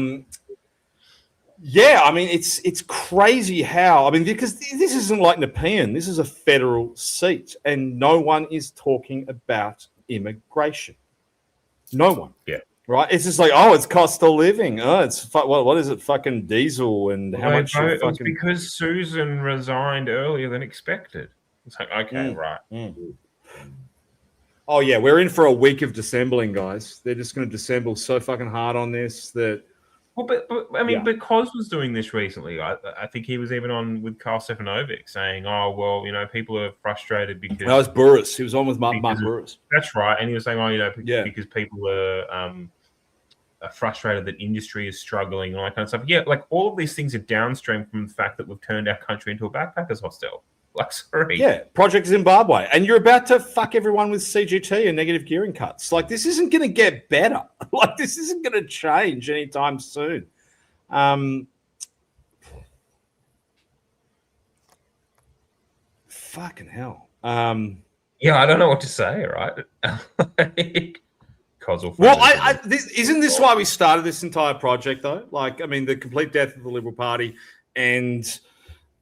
mean, it's crazy how, because this isn't like Nepean. This is a federal seat, and no one is talking about immigration. No one. Yeah. Right? It's just like, it's cost of living. It's what is it? Fucking diesel and how much? It was because Susan resigned earlier than expected. It's like, okay, right. Oh yeah, we're in for a week of dissembling, guys. They're just going to dissemble so fucking hard on this that. Well, but I mean, but Cos was doing this recently. I think he was even on with Karl Stefanovic saying, people are frustrated because... That was Burris. He was on with Mark Burris. That's right. And he was saying, because people are frustrated that industry is struggling and all that kind of stuff. Yeah, like all of these things are downstream from the fact that we've turned our country into a backpackers hostel. Like, sorry. Yeah, Project Zimbabwe. And you're about to fuck everyone with CGT and negative gearing cuts. Like, this isn't going to get better. Like, this isn't going to change anytime soon. Fucking hell. Yeah, I don't know what to say, right? Isn't this why we started this entire project, though? Like, I mean, the complete death of the Liberal Party and...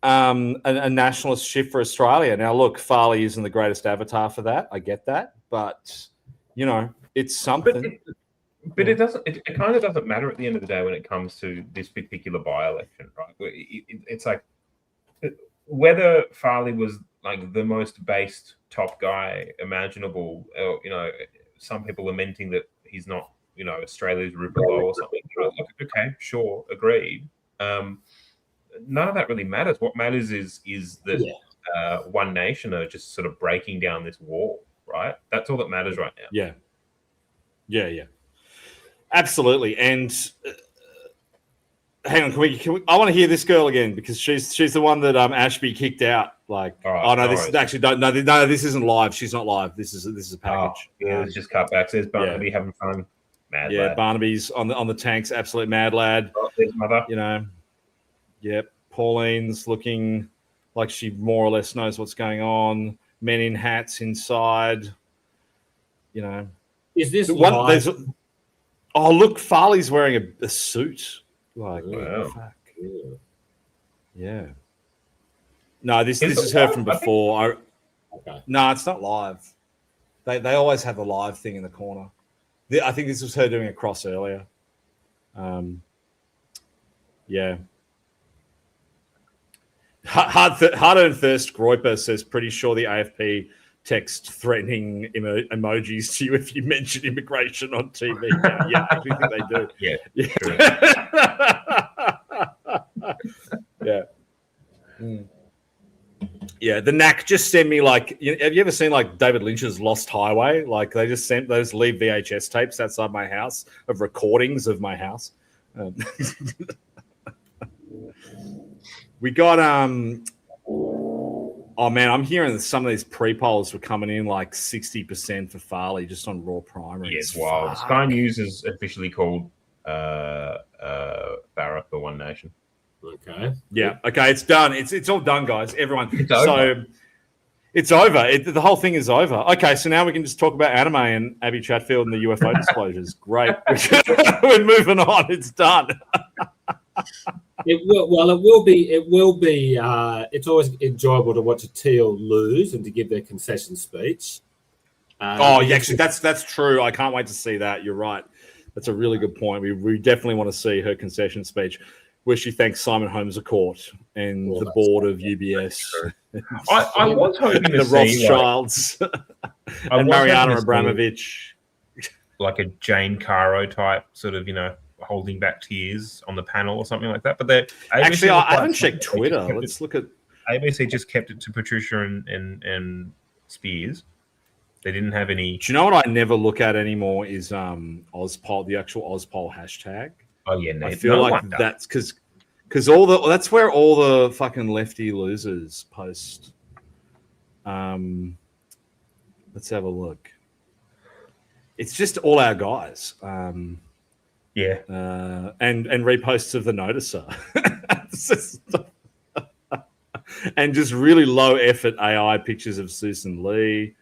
a nationalist shift for Australia. Now, look, Farley isn't the greatest avatar for that. I get that, but it's something. But it doesn't. It kind of doesn't matter at the end of the day when it comes to this particular by-election, right? It's like whether Farley was like the most based top guy imaginable, or some people lamenting that he's not, Australia's Rupert Lowe or something. Okay, sure, agreed. None of that really matters. What matters is that One Nation are just sort of breaking down this wall, right? That's all that matters right now. Yeah. Yeah. Absolutely. And hang on, can we? I want to hear this girl again because she's the one that Ashby kicked out. Like, oh no, this is actually no, this isn't live. She's not live. This is a package. Yeah, it's just cut back. Says Barnaby having fun. Mad lad. Barnaby's on the tanks, absolute mad lad. Oh, there's mother. You know, Pauline's looking like she more or less knows what's going on. Men in hats inside. You know, is this one? Oh, look, Farley's wearing a suit. Like, wow. Fuck. Yeah. No, this is her from before. No, it's not live. They always have a live thing in the corner. I think this was her doing a cross earlier. Yeah. Hard-earned thirst. Groiper says, pretty sure the AFP text threatening emojis to you if you mention immigration on TV. Yeah, I actually think they do. Yeah. Yeah, the knack just sent me like. Have you ever seen like David Lynch's Lost Highway? Like they just sent those leave VHS tapes outside my house of recordings of my house. We got Oh man, I'm hearing that some of these pre-polls were coming in like 60% for Farley just on raw primary. Yeah, it's wild. Sky News is officially called Barra for One Nation. Okay. Yeah. Okay. It's done. It's all done, guys. Everyone. It's over. The whole thing is over. Okay. So now we can just talk about anime and Abby Chatfield and the UFO disclosures. Great. We're moving on. It's done. It will be. It's always enjoyable to watch a Teal lose and to give their concession speech. Actually, that's true. I can't wait to see that. You're right. That's a really good point. We definitely want to see her concession speech, where she thanks Simon Holmes Court and the board of UBS. I was hoping to the see Rothschilds and Mariana Abramovich, like a Jane Caro type sort of, holding back tears on the panel or something like that. But actually, I haven't checked Twitter. Let's look at ABC. Just kept it to Patricia and Spears. They didn't have any. Do you know what I never look at anymore is Ozpol, the actual Ozpol hashtag. Oh yeah, I feel like that's because that's where all the fucking lefty losers post. Let's have a look. It's just all our guys. And reposts of the noticer. And just really low effort AI pictures of Susan Lee.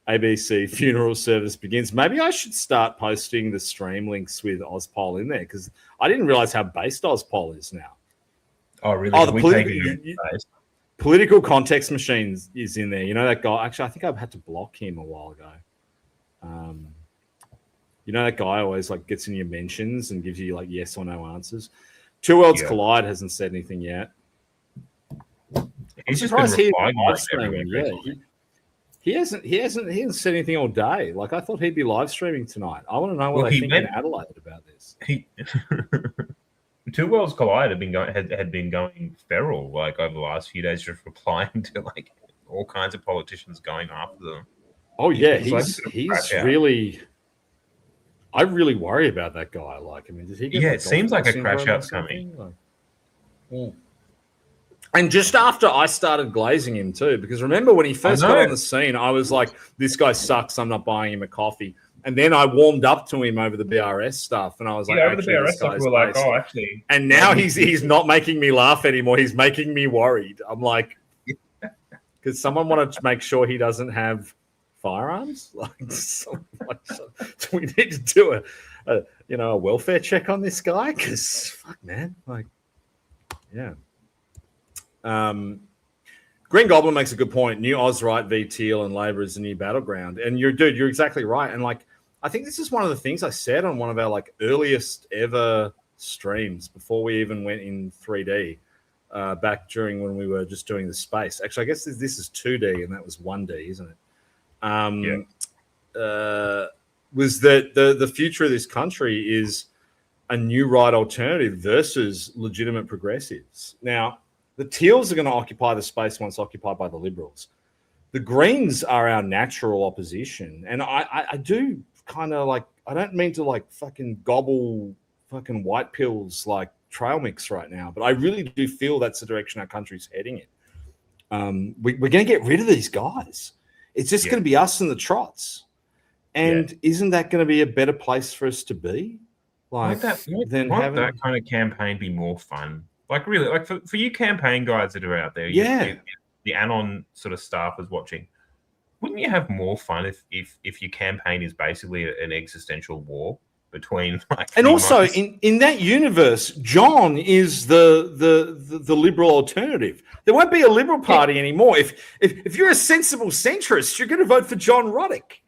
ABC funeral service begins. Maybe I should start posting the stream links with Ozpol in there because I didn't realize how based Ozpol is now. Oh, really? Oh, the political context machine is in there. You know that guy? Actually, I think I've had to block him a while ago. You know that guy always like gets in your mentions and gives you like yes or no answers. Two Worlds Collide hasn't said anything yet. He's just been replying He hasn't said anything all day. Like I thought he'd be live streaming tonight. I want to know what they think in Adelaide about this. Two Worlds Collide had been going feral like over the last few days, just replying to like all kinds of politicians going after them. Oh yeah, he's really. I really worry about that guy. Like, I mean, does he get? Yeah, it seems like a crash out's coming. And just after I started glazing him too, because remember when he first got on the scene, I was like, "This guy sucks. I'm not buying him a coffee." And then I warmed up to him over the BRS stuff, and I was like, over the BRS stuff, we were like, "Oh, actually." And now he's not making me laugh anymore. He's making me worried. I'm like, because someone wanted to make sure he doesn't have firearms. Do we need to do a welfare check on this guy? Because fuck, man, like, yeah. Green Goblin makes a good point. New Oz right v Teal and Labor is the new battleground. And you're exactly right. And like, I think this is one of the things I said on one of our like earliest ever streams before we even went in 3D, back during when we were just doing the space. Actually, I guess this is 2D and that was 1D, isn't it? Was that the future of this country is a new right alternative versus legitimate progressives. Now, the Teals are going to occupy the space once occupied by the Liberals. the Greens are our natural opposition, and I do kind of like. I don't mean to like fucking gobble fucking white pills like trail mix right now, but I really do feel that's the direction our country's heading in. We're going to get rid of these guys. It's just going to be us and the trots. And isn't that going to be a better place for us to be? Like, won't that kind of campaign be more fun? Like, really, like for you campaign guys that are out there, the Anon sort of staff is watching. Wouldn't you have more fun if your campaign is basically an existential war between like? And also in that universe, John is the liberal alternative. There won't be a Liberal Party anymore. If you're a sensible centrist, you're going to vote for John Roddick.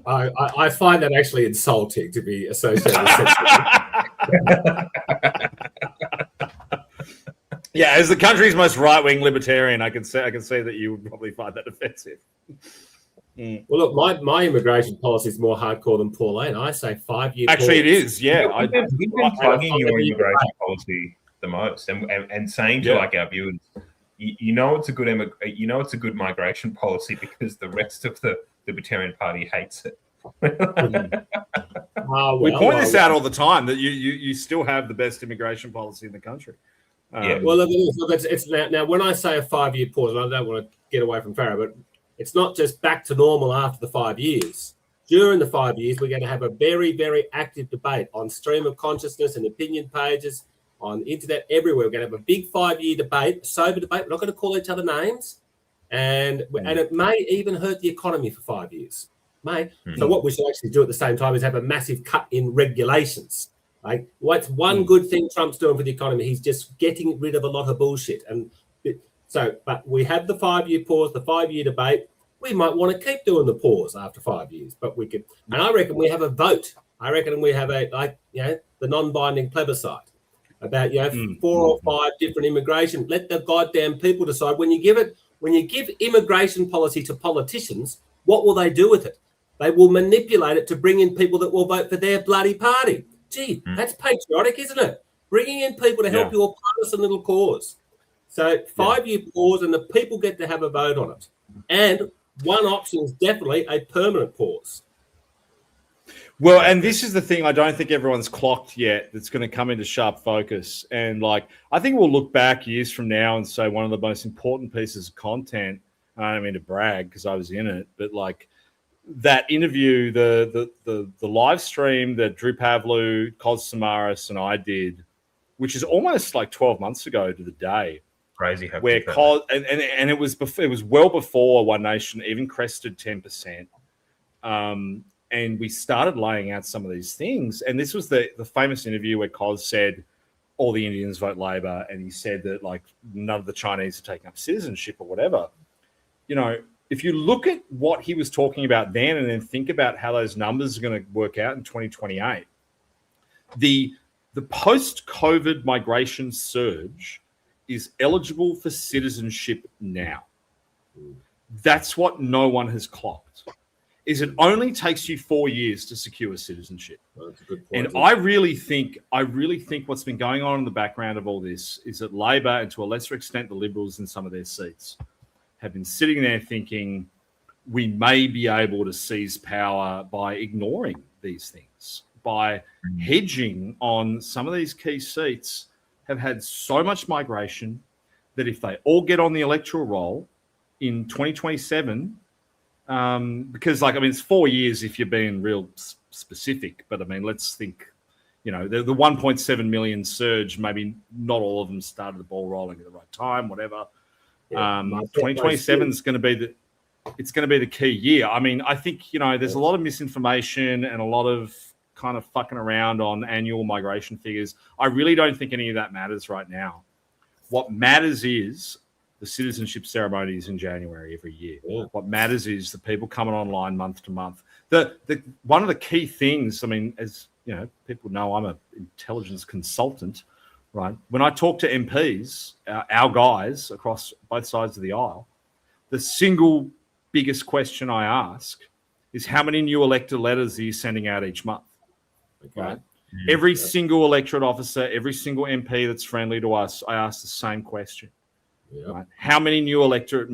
I find that actually insulting to be associated with Yeah, as the country's most right-wing libertarian, I can say that you would probably find that offensive. Well, look, my immigration policy is more hardcore than Pauline. I say 5 years. Actually, it is. Yeah, we've been plugging your immigration policy the most, and saying to like our viewers, you know it's a good migration policy because the rest of the Libertarian Party hates it. We point this out all the time that you still have the best immigration policy in the country. Well, it's now when I say a 5 year pause, and I don't want to get away from Farah, but it's not just back to normal after the 5 years. During the 5 years, we're going to have a very, very active debate on stream of consciousness and opinion pages, on the internet, everywhere. We're going to have a big 5 year debate, sober debate. We're not going to call each other names. And it may even hurt the economy for 5 years. So what we should actually do at the same time is have a massive cut in regulations. Like, what's one good thing Trump's doing for the economy? He's just getting rid of a lot of bullshit. And so, but we have the 5 year pause, the 5 year debate. We might want to keep doing the pause after 5 years, but we could. And I reckon we have a vote. I reckon we have the non-binding plebiscite about 4 or 5 different immigration. Let the goddamn people decide. When you give immigration policy to politicians, what will they do with it? They will manipulate it to bring in people that will vote for their bloody party. Gee, that's patriotic, isn't it? Bringing in people to help your partisan little cause. So 5 year pause, and the people get to have a vote on it. And one option is definitely a permanent pause. Well, and this is the thing I don't think everyone's clocked yet that's going to come into sharp focus. And like, I think we'll look back years from now and say one of the most important pieces of content, I don't mean to brag because I was in it, but like that interview, the live stream that Drew Pavlou, Cos Samaras and I did, which is almost like 12 months ago to the day. Crazy how where Cos, and it was well before One Nation even crested 10%. And we started laying out some of these things. And this was the famous interview where Cos said all the Indians vote Labor, and he said that like none of the Chinese are taking up citizenship or whatever. You know, if you look at what he was talking about then and then think about how those numbers are going to work out in 2028, the post-COVID migration surge is eligible for citizenship now. That's what no one has clocked. Is it only takes you 4 years to secure citizenship. That's a good point. And I really think what's been going on in the background of all this is that Labor, and to a lesser extent the Liberals in some of their seats, have been sitting there thinking we may be able to seize power by ignoring these things, by hedging on some of these key seats, have had so much migration that if they all get on the electoral roll in 2027, because like, I mean, it's 4 years if you're being real specific, but I mean, let's think, you know, the 1.7 million surge, maybe not all of them started the ball rolling at the right time, whatever. 2027 is going to be the key year. I mean, I think, you know, there's a lot of misinformation and a lot of kind of fucking around on annual migration figures. I really don't think any of that matters right now. What matters is the citizenship ceremonies in January every year. Yeah. What matters is the people coming online month to month. The one of the key things, I mean, as you know, people know I'm an intelligence consultant, right? When I talk to MPs, our guys across both sides of the aisle, the single biggest question I ask is how many new elector letters are you sending out each month? Okay. Right? Every single electorate officer, every single MP that's friendly to us, I ask the same question. Right? How many new electorate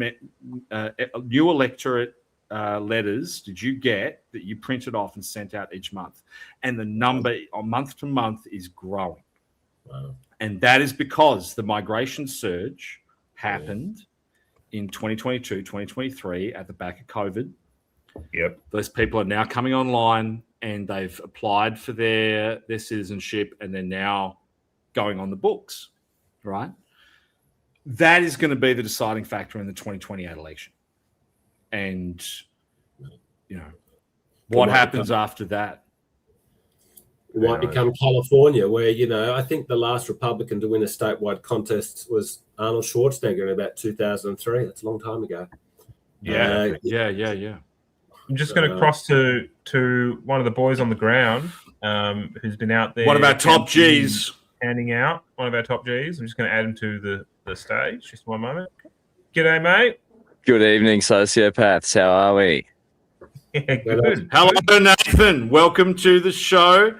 letters did you get that you printed off and sent out each month? And the number on month to month is growing. Wow. And that is because the migration surge happened in 2022, 2023 at the back of COVID. Yep. Those people are now coming online and they've applied for their citizenship and they're now going on the books, right? That is going to be the deciding factor in the 2028 election. And, you know, what happens after that? It might become California, where, you know, I think the last Republican to win a statewide contest was Arnold Schwarzenegger in about 2003. That's a long time ago. Yeah. Yeah. I'm just going to cross to one of the boys on the ground who's been out there. One of our top Gs. Handing out one of our top Gs. I'm just going to add him to the stage. Just one moment. G'day, mate. Good evening, sociopaths. How are we? Yeah, good. Hello, Nathan. Welcome to the show.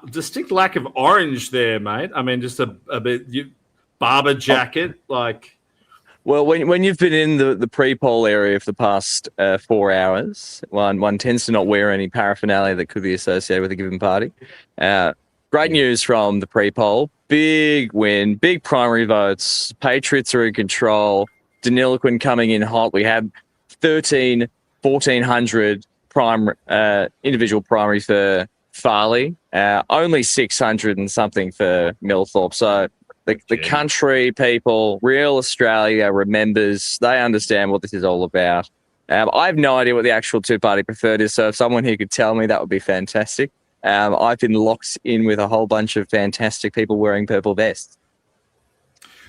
Distinct lack of orange there, mate. I mean, just a bit barber jacket, like. Well, when you've been in the pre-poll area for the past 4 hours, one tends to not wear any paraphernalia that could be associated with a given party. Great news from the pre-poll. Big win, big primary votes. Patriots are in control. Deniliquin coming in hot. We have 1,400 individual primary for Farley. Only 600 and something for Millthorpe. So the country people, real Australia remembers, they understand what this is all about. I have no idea what the actual two-party preferred is, so if someone here could tell me, that would be fantastic. I've been locked in with a whole bunch of fantastic people wearing purple vests.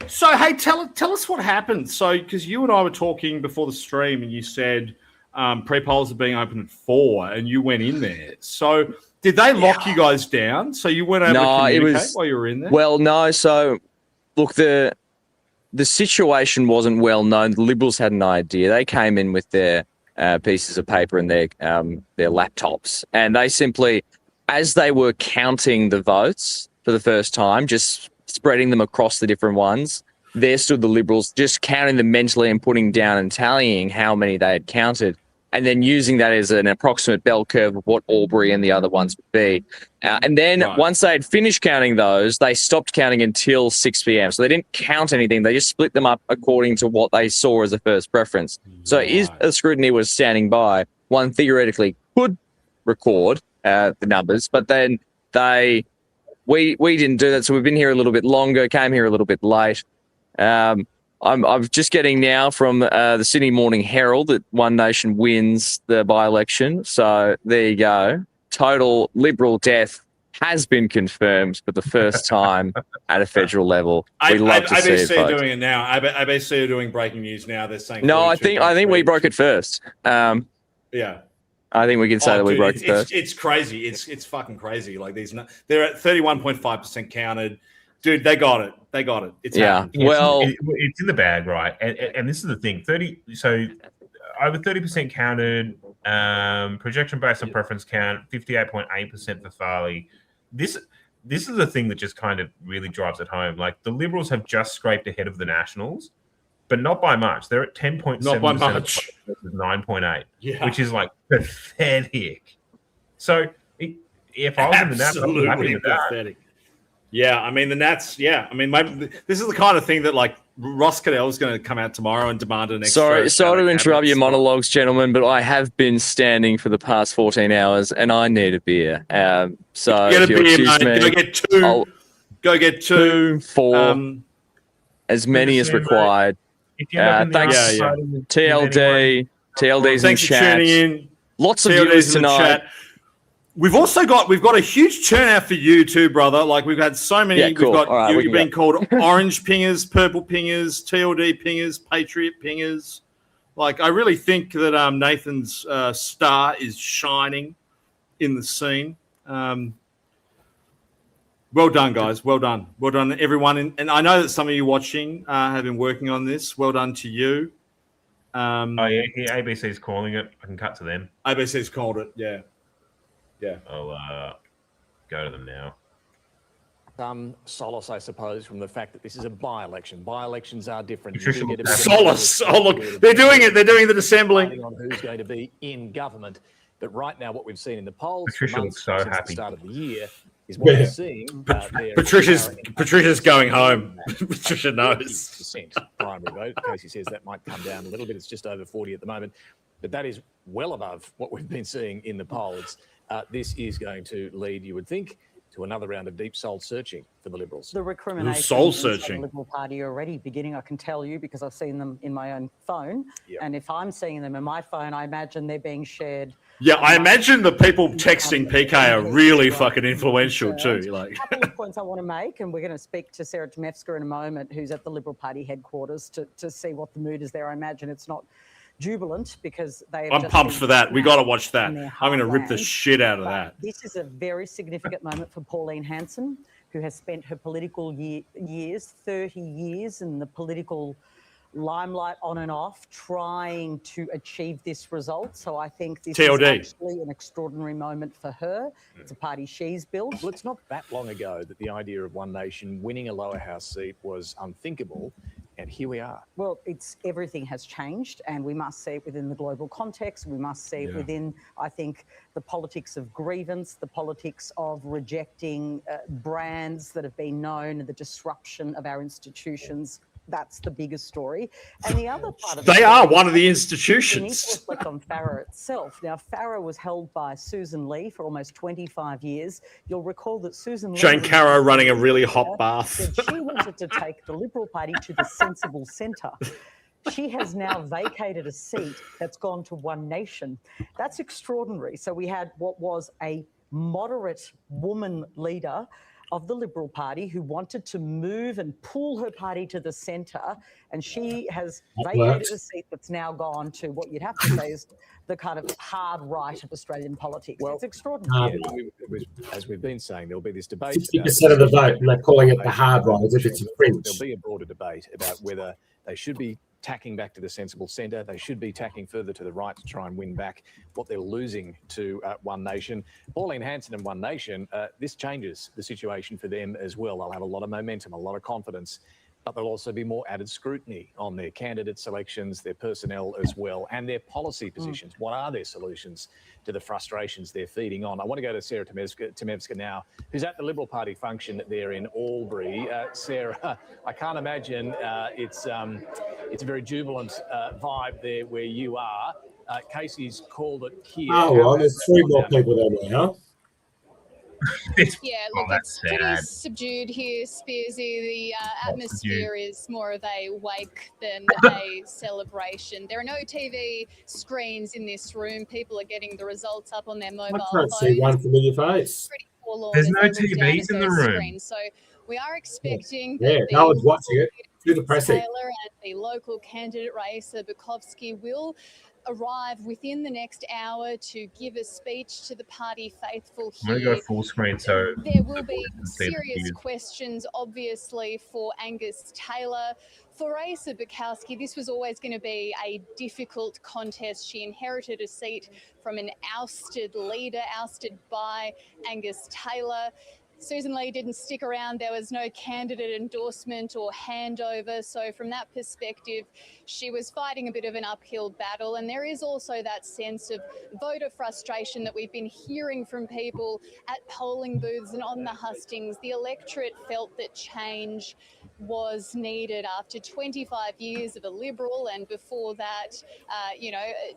So, hey, tell us what happened. So, because you and I were talking before the stream and you said pre-polls are being opened at 4 and you went in there. So, did they lock you guys down? So you weren't able to communicate while you were in there? Well, no. So, look, the situation wasn't well known. The Liberals had an idea. They came in with their pieces of paper and their laptops, and they simply, as they were counting the votes for the first time, just spreading them across the different ones, there stood the Liberals just counting them mentally and putting down and tallying how many they had counted, and then using that as an approximate bell curve of what Albury and the other ones would be. And then once they had finished counting those, they stopped counting until 6 p.m. So they didn't count anything. They just split them up according to what they saw as a first preference. So if a scrutiny was standing by, one theoretically could record the numbers, but then we didn't do that. So we've been here a little bit longer, came here a little bit late. I'm just getting now from the Sydney Morning Herald that One Nation wins the by-election. So there you go. Total Liberal death has been confirmed for the first time at a federal level. We love to see it. ABC are doing it now. ABC are doing breaking news now. They're saying no. I think we broke it first. Yeah. I think we can say that we broke it first. It's crazy. It's fucking crazy. Like they're at 31.5% counted. Dude, they got it. It's happening. Well, it's in the bag, right? And this is the thing. So over 30% counted. Projection based on preference count, 58.8% for Farley. This is the thing that just kind of really drives it home. Like the Liberals have just scraped ahead of the Nationals, but not by much. They're at 10.7%. Not by much. 9.8, which is like pathetic. So if I was in the Nats, I'd be happy with that. Yeah, I mean the Nats. Yeah, I mean this is the kind of thing that like Ross Cadell is going to come out tomorrow and demand an extra. Sorry to interrupt your monologues, gentlemen, but I have been standing for the past 14 hours and I need a beer. So get if a beer, mate. Go get two. 4, as many as required. Thanks, TLD. TLD's in chat. For tuning in. Lots of viewers tonight. We've got a huge turnout for you too, brother. Like we've had so many. Yeah, cool. We've got right, you've been called orange pingers, purple pingers, TLD pingers, Patriot pingers. Like I really think that Nathan's star is shining in the scene. Well done, guys. Well done, everyone. And I know that some of you watching have been working on this. Well done to you. ABC's calling it. I can cut to them. ABC's called it. Yeah. I'll go to them now. Some solace, I suppose, from the fact that this is a by-election. By-elections are different. Patricia, solace. Oh, look, they're doing it. They're doing the dissembling. On who's going to be in government. But right now, what we've seen in the polls Patricia for months looks so since happy. the start of the year is what we're seeing. Patricia's going home. Patricia knows. Percent primary vote. Casey says that might come down a little bit. It's just over 40 at the moment. But that is well above what we've been seeing in the polls. This is going to lead, you would think, to another round of deep soul searching for the Liberals. The recrimination soul inside searching. the Liberal Party are already beginning, I can tell you, because I've seen them in my own phone. Yep. And if I'm seeing them in my phone, I imagine they're being shared. Yeah, I imagine the people texting PK are really fucking influential too. Like, A couple of points I want to make, and we're going to speak to Sarah Temevska in a moment, who's at the Liberal Party headquarters to see what the mood is there. I imagine it's not jubilant because they. I'm pumped for that. We got to watch that. I'm going to rip the shit out of that. This is a very significant moment for Pauline Hanson, who has spent her political years, 30 years in the political limelight on and off, trying to achieve this result. So I think this is actually an extraordinary moment for her. It's a party she's built. Well, it's not that long ago that the idea of One Nation winning a lower house seat was unthinkable. And here we are. Well, everything has changed, and we must see it within the global context. We must see it within, I think, the politics of grievance, the politics of rejecting brands that have been known, and the disruption of our institutions. That's the biggest story. And the other part of they are one of the we need institutions. to reflect on Farah itself. Now, Farah was held by Susan Lee for almost 25 years. You'll recall that Susan Lee... Jane Caro running a really hot bath. Said she wanted to take the Liberal Party to the sensible centre. She has now vacated a seat that's gone to One Nation. That's extraordinary. So we had what was a moderate woman leader of the Liberal Party who wanted to move and pull her party to the centre, and she has vacated a seat that's now gone to what you'd have to say is the kind of hard right of Australian politics. Well, it's extraordinary. As we've been saying, there'll be this debate. 60% of the vote, and they're calling it the hard right as if it's a fringe. There'll be a broader debate about whether they should be tacking back to the sensible centre. They should be tacking further to the right to try and win back what they're losing to One Nation. Pauline Hanson and One Nation, this changes the situation for them as well. They'll have a lot of momentum, a lot of confidence, but there'll also be more added scrutiny on their candidate selections, their personnel as well, and their policy positions. What are their solutions to the frustrations they're feeding on? I want to go to Sarah Temevska now, who's at the Liberal Party function there in Albury. Sarah, I can't imagine it's a very jubilant vibe there where you are. Casey's called it here. Oh, well, there's 3 more people there now. Yeah, look, it's pretty subdued here, Spearsy. The atmosphere is more of a wake than a celebration. There are no TV screens in this room. People are getting the results up on their mobile phones. I can't see one familiar face. Pretty forlorn. There's no TVs in the room. Screens. So we are expecting Yeah, no one's watching it. Do the pressing. Taylor and the local candidate Raisa Bukovsky will arrive within the next hour to give a speech to the party faithful here. I'm going to go full screen so there will be serious questions, obviously, for Angus Taylor. For Raisa Bukowski, this was always going to be a difficult contest. She inherited a seat from an ousted leader, ousted by Angus Taylor. Susan Lee didn't stick around. There was no candidate endorsement or handover. So from that perspective, she was fighting a bit of an uphill battle. And there is also that sense of voter frustration that we've been hearing from people at polling booths and on the hustings. The electorate felt that change was needed after 25 years of a Liberal, and before that,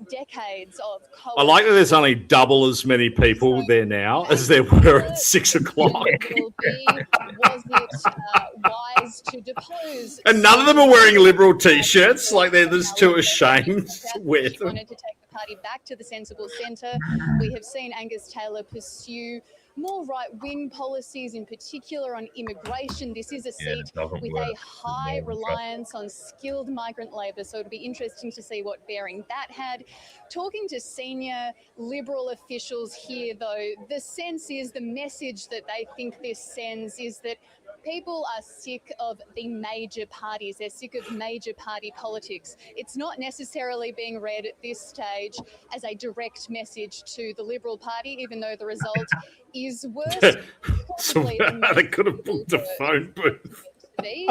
decades of coalition. I like that there's only double as many people there now as there were at 6 o'clock. Was it wise to depose? And none of them are wearing Liberal T-shirts, like they're just too ashamed to wear them. Wanted to take the party back to the sensible centre. We have seen Angus Taylor pursue more right-wing policies, in particular on immigration. This is a seat with a high reliance on skilled migrant labour, so it'll be interesting to see what bearing that had. Talking to senior Liberal officials here, though, the sense is, the message that they think this sends is that people are sick of the major parties. They're sick of major party politics. It's not necessarily being read at this stage as a direct message to the Liberal Party, even though the result is worse. So they could have booked a phone booth. Be.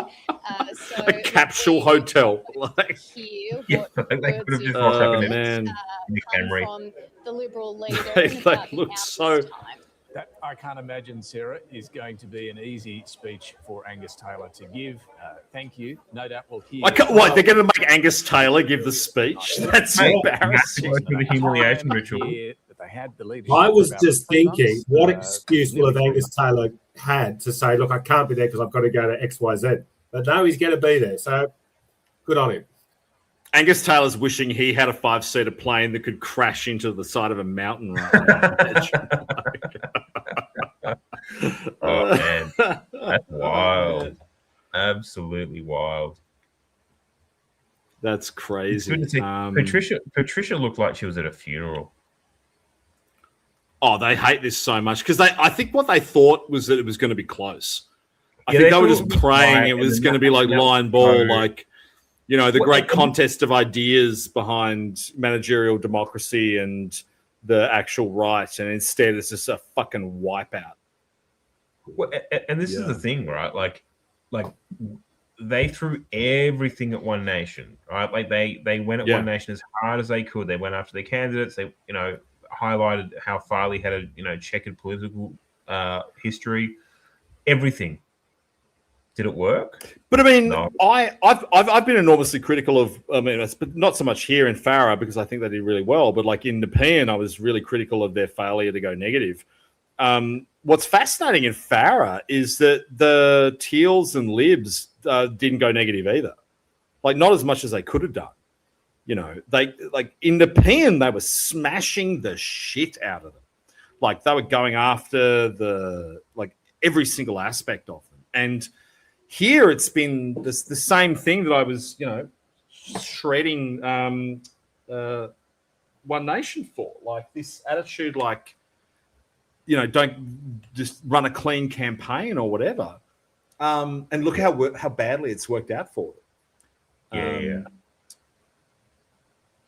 So A capsule hotel. Like, hear Yeah, what they could have words just of lost up in words, man. come Camry. from the Liberal leader. They in about look an hour's so- time. That, I can't imagine, Sarah, is going to be an easy speech for Angus Taylor to give. Thank you. No doubt we'll hear. What, they're going to make Angus Taylor give the speech? That's Mate, embarrassing. go through the humiliation ritual. That they had the leadership I was for about just 3 thinking, months, what excuse will have nearly 3 Angus months. Taylor had to say, look, I can't be there because I've got to go to XYZ. But no, he's going to be there. So good on him. Angus Taylor's wishing he had a 5-seater plane that could crash into the side of a mountain right now. Oh man, that's wild. Absolutely wild. That's It's crazy. good to see. Patricia looked like she was at a funeral. Oh, they hate this so much because I think what they thought was that it was going to be close. I Yeah, think they they were thought just it was praying tight, it and was then going to be like that was line ball, so- like, you know, the Well, great and- contest of ideas behind managerial democracy and the actual right. And instead, it's just a fucking wipeout. Well, and this is the thing, right? Like they threw everything at One Nation, right? Like they went at One Nation as hard as they could. They went after their candidates. They, you know, highlighted how Farley had a, you know, checkered political history. Everything. Did it work? But I mean, No. I've been enormously critical of. I mean, but not so much here in Farah because I think they did really well. But like in Nepean, I was really critical of their failure to go negative. What's fascinating in Farah is that the Teals and Libs didn't go negative either. Like not as much as they could have done. You know, they like in Nepean, they were smashing the shit out of them. Like they were going after the like every single aspect of them. And here it's been the same thing that I was, you know, shredding One Nation for. Like this attitude, like, you know, don't just run a clean campaign or whatever. And look how badly it's worked out for them.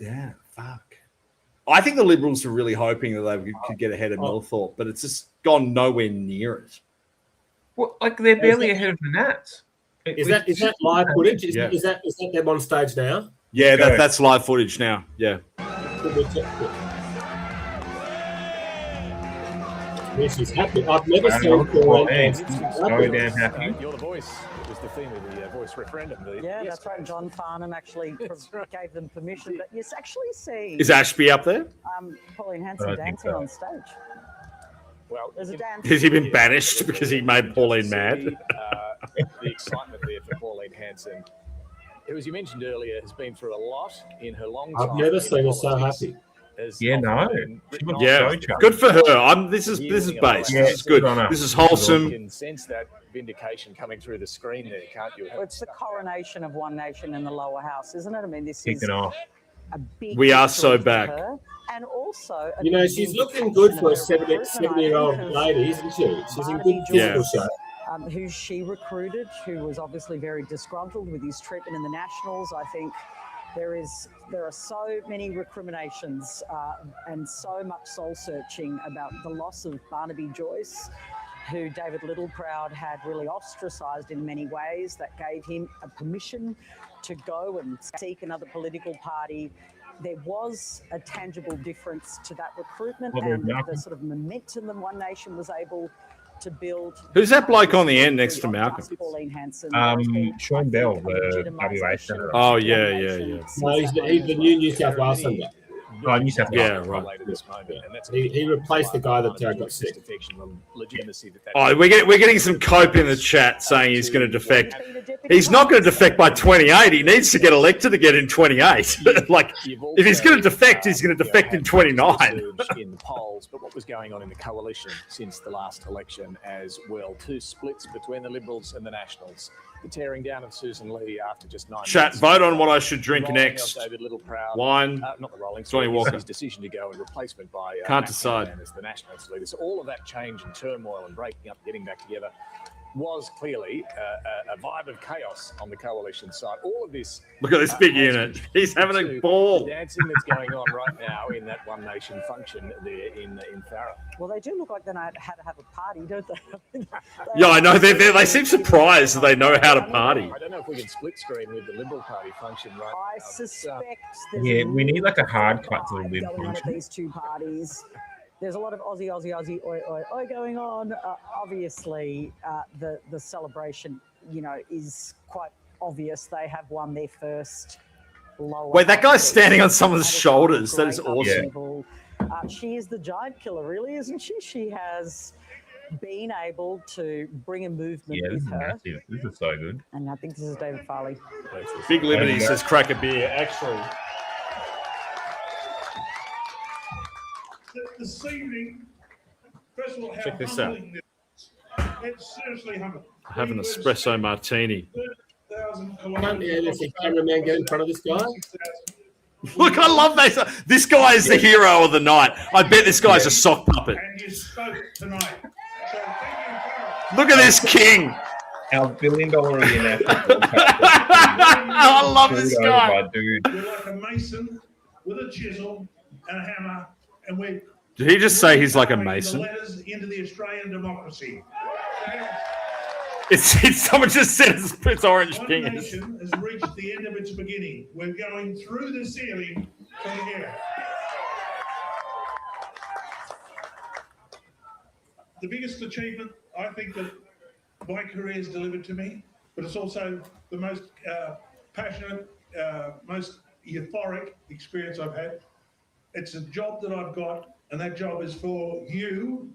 Yeah, fuck. I think the Liberals are really hoping that they could get ahead of Millthorpe, but it's just gone nowhere near it. Well, like they're barely ahead of the Nats. Is that live footage? Is that them on stage now? Yeah, that's live footage now. Yeah. Yes, he's happy. I've never seen Pauline so damn happy. You're the voice. It was the theme of the voice referendum. Yeah, that's right. John Farnham actually gave them permission. But you actually see... Is Ashby up there? Pauline Hanson dancing on stage. Well, there's a dance. Has he been banished because he made Pauline mad? The excitement there for Pauline Hanson, who, as you mentioned earlier, has been through a lot in her long time. I've never seen her so happy. Yeah, no. Yeah, good for her. This is base. Yeah, this is good. on her. This is wholesome. You can sense that vindication coming through the screen there, can't you? Well, it's the coronation of One Nation in the lower house, isn't it? I mean, this Kicking is off. a big We are victory so for back. her. And also, You know, she's looking good for a 70-year-old lady, isn't she? She's in good physical shape. Who she recruited, who was obviously very disgruntled with his treatment in the Nationals. I think there are so many recriminations and so much soul searching about the loss of Barnaby Joyce, who David Littleproud had really ostracised in many ways. That gave him a permission to go and seek another political party. There was a tangible difference to that recruitment and the sort of momentum that One Nation was able to build. Who's that bloke on the end next to Malcolm? Pauline Hanson. Sean Bell, the WA Senator. Oh, yeah. No, he's the new New South Wales Senator. Oh, New South Wales. Yeah, right. He replaced the guy that got sick. Oh, we're getting some cope in the chat saying he's going to defect. He's not going to defect by 28. He needs to get elected to get in 28. Like, if he's going to defect, he's going to defect in 29. In the polls, but what was going on in the coalition since the last election as well? Two splits between the Liberals and the Nationals. The tearing down of Susan Lee after just 9 Chat, months. vote on what I should drink Rolling next. of David Littleproud, Wine. Not the rolling. Johnny Walker. His decision to go in replacement by Can't Matt decide. Callahan as the Nationals leader. So all of that change and turmoil and breaking up, getting back together. was clearly a vibe of chaos on the coalition side. All of this. Look at this big unit. He's having a ball. The dancing that's going on right now in that One Nation function there in Farah. Well, they do look like they know how to have a party, don't they? Yeah, I know. They seem surprised that they know how to party. I don't know if we can split screen with the Liberal Party function right I now. suspect Yeah, we need like a hard cut to the Lib going on at function. these two parties. There's a lot of Aussie, oi, oi, oi going on. Obviously, the celebration, is quite obvious. They have won their first lower. Wait, that guy's standing on someone's shoulders. That is awesome. She is the giant killer, really, isn't she? She has been able to bring a movement Yeah, this with is her. massive. This is so good. And I think this is David Farley. Big Liberty says crack a beer. Actually, this evening, first of all, check this out. It's seriously humbling. I have an espresso martini. Can't the cameraman get in front of this guy? Look, I love that. This guy is the hero of the night. I bet this guy's a sock puppet. And you spoke tonight. So thank you, Look at this king. Our $1 billion a year national I love this guy. Dude. We're like a mason with a chisel and a hammer, and we're. Did he just say he's like a mason? The letters into the Australian democracy. It's someone just said it's orange One king. nation has reached the end of its beginning. We're going through the ceiling from here. The biggest achievement I think that my career has delivered to me, but it's also the most passionate, most euphoric experience I've had. It's a job that I've got, and that job is for you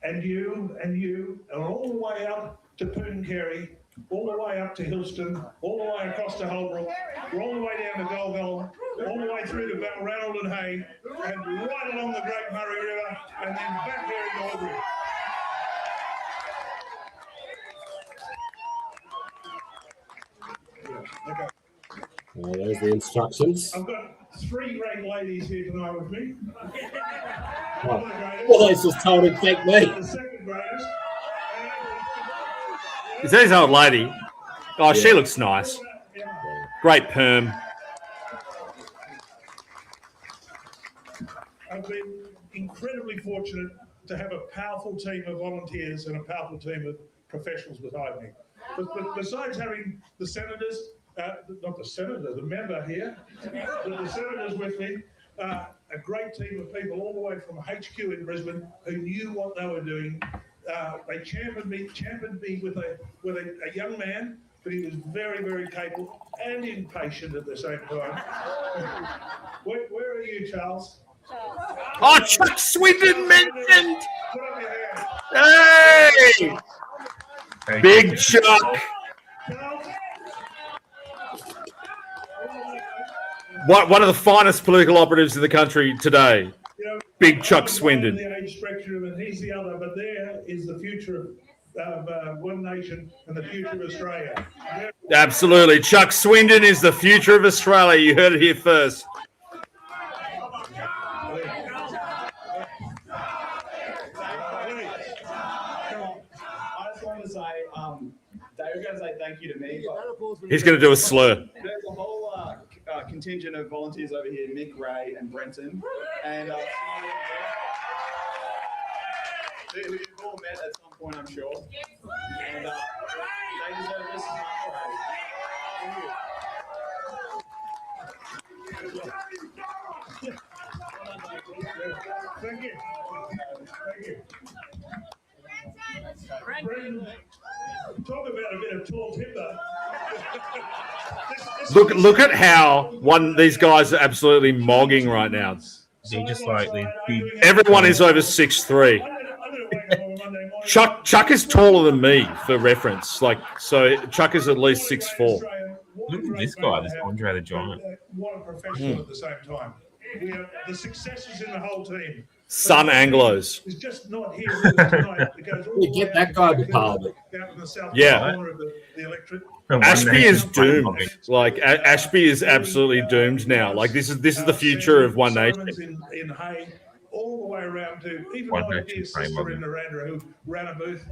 and you and you, and all the way up to Pooncarry, all the way up to Hillston, all the way across to Holbrook, all the way down to Golgol, all the way through to Balranald and Hay, and right along the Great Murray River, and then back here in Albury. Okay. Well, there's the instructions. I've got 3 great ladies here tonight with me. Well, they just told him thank me. The second greatest. Is that his old lady? Oh, she looks nice. Great perm. I've been incredibly fortunate to have a powerful team of volunteers and a powerful team of professionals behind me. But besides having the senators, not the senator, the member here, but the senators with me, a great team of people all the way from HQ in Brisbane who knew what they were doing. They championed me with a young man, but he was very, very capable and impatient at the same time. Where are you, Charles? Oh, Chuck Swindon mentioned. Hey, Big Chuck. One of the finest political operatives in the country today. Big Chuck Swindon. The age spectrum, and he's the other, but there is the future of One Nation and the future of Australia. Absolutely. Chuck Swindon is the future of Australia. You heard it here first. I just wanted to say, David going to say thank you to me. He's going to do a slur. There's a whole contingent of volunteers over here, Mick, Ray, and Brenton, and who you've all met at some point, I'm sure. And they deserve this as Thank you. Thank you. Brendan, talk about a bit of tall timber. Look at how these guys are absolutely mogging right now. They just like Everyone is over 6'3". Chuck is taller than me for reference. So Chuck is at least 6'4". Look at this guy, this Andre the Giant. What a professional at the same time. The successes in the whole team. Sun Anglos. It's just not here with us tonight. It goes all You get that guy to Parliament. out in the south Yeah. corner of the electorate. Ashby is doomed. Ashby is absolutely doomed now. This is the future of One Nation. In Hay, all the way around to even One my Nation dear sister framework. in Narendra who ran a booth.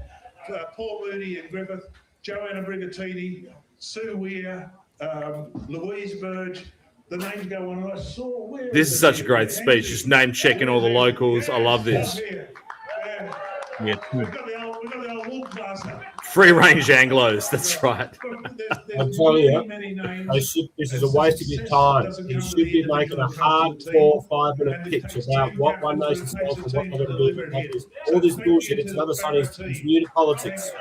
Paul Mooney and Griffith, Joanna Brigatini, Sue Weir, Louise Burge. The names go on. And I saw where This is such a great speech. Just name checking all the locals. I love this. Yeah, we've got the old Wolf Master. Free range Anglos. That's right. I'm telling you, this is a waste of your time. You should be making a hardcore 5-minute pitch about what One Nation stands for, what they're going to do. All this bullshit, it's another sign he's new to politics.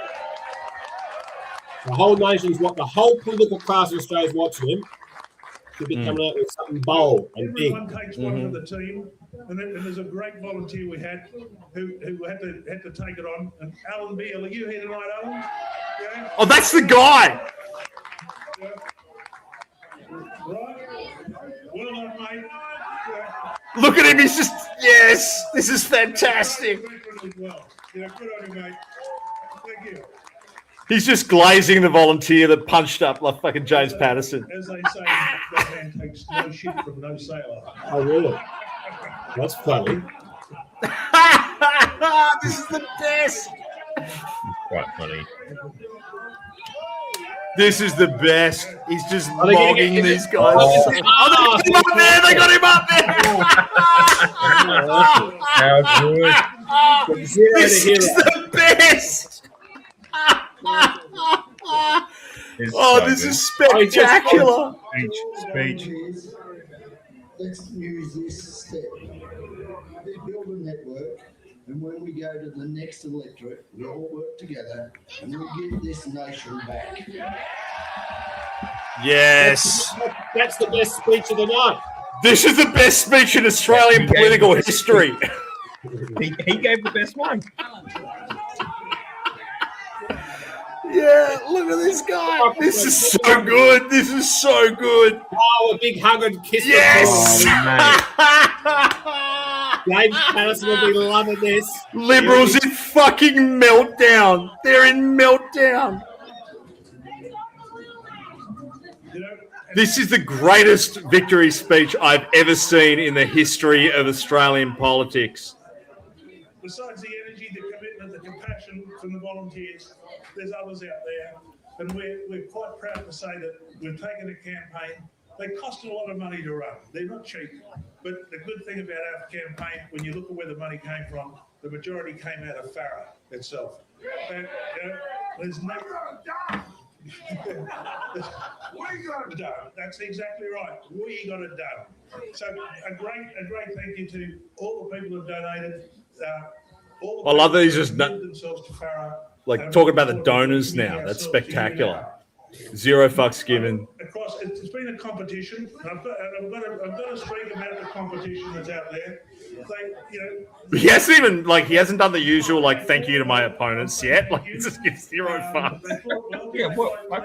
The whole nation's what the whole political class in Australia is watching him. Should be coming out with something bold and big. Everyone takes one for the team, and there's a great volunteer we had who had to take it on. And Alan Beale, are you here tonight, Alan? Yeah. Oh, that's the guy. Yeah. Right. Well done, mate. Yeah. Look at him. He's just, yes, this is fantastic. Well. Yeah, good on you, mate. Thank you. He's just glazing the volunteer that punched up like fucking James Patterson. As they say, that man takes no shit from no sailor. Oh, really? That's funny. This is the best. Quite funny. This is the best. He's just mogging these guys. Oh, they got him up there. They got him up there. How good. This is the best. This is spectacular. Speech. Let's use this step. Build a network, and when we go to the next electorate, we all work together and we give this nation back. Yes. That's the best speech of the night. This is the best speech in Australian political history. He gave the best one. Yeah, look at this guy. This is so good. This is so good. Oh, a big hug and kiss. Yes. James Patterson will be loving this. Liberals in fucking meltdown. They're in meltdown. This is the greatest victory speech I've ever seen in the history of Australian politics. Besides the energy, the commitment, the compassion from the volunteers, there's others out there. And we're quite proud to say that we've taken a campaign. They cost a lot of money to run. They're not cheap. But the good thing about our campaign, when you look at where the money came from, the majority came out of Farah itself. And, there's no... We got it done. That's exactly right. We got it done. So a great thank you to all the people who've donated. All the I love that he's just themselves to Farah. like talking about the donors now. That's spectacular. Zero fucks given. Across, it's been a competition. I've got to speak about the competition that's out there. He hasn't done the usual thank you to my opponents yet. Like he just gives zero fucks. Yeah, what? Right.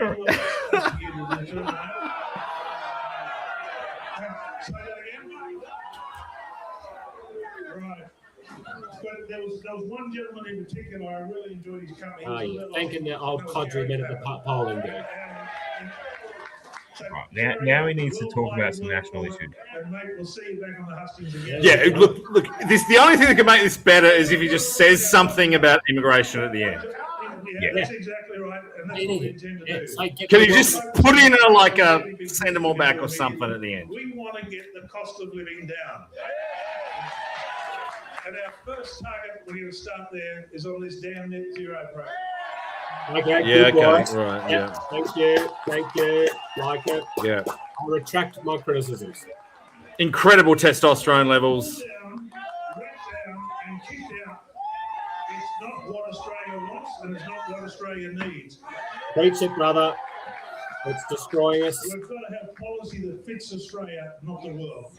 But there was one gentleman in particular I really enjoyed his company. Thanking the old codger men at the polling day. Right, now he needs to talk about some national issues. Yeah, look. The only thing that can make this better is if he just says something about immigration at the end. Yeah, that's exactly right. And that's what we intend to do. Can you just put in a send them all back or something at the end? We want to get the cost of living down. And our first target, we're going to start there, is on this damn net zero program. Okay, yeah, good okay, boys. right, yeah. Thank you. Like it. Yeah. I'll retract my criticisms. Incredible testosterone levels. Down, and kick down. It's not what Australia wants, and it's not what Australia needs. Preach it, brother. It's destroying us. We've got to have policy that fits Australia, not the world.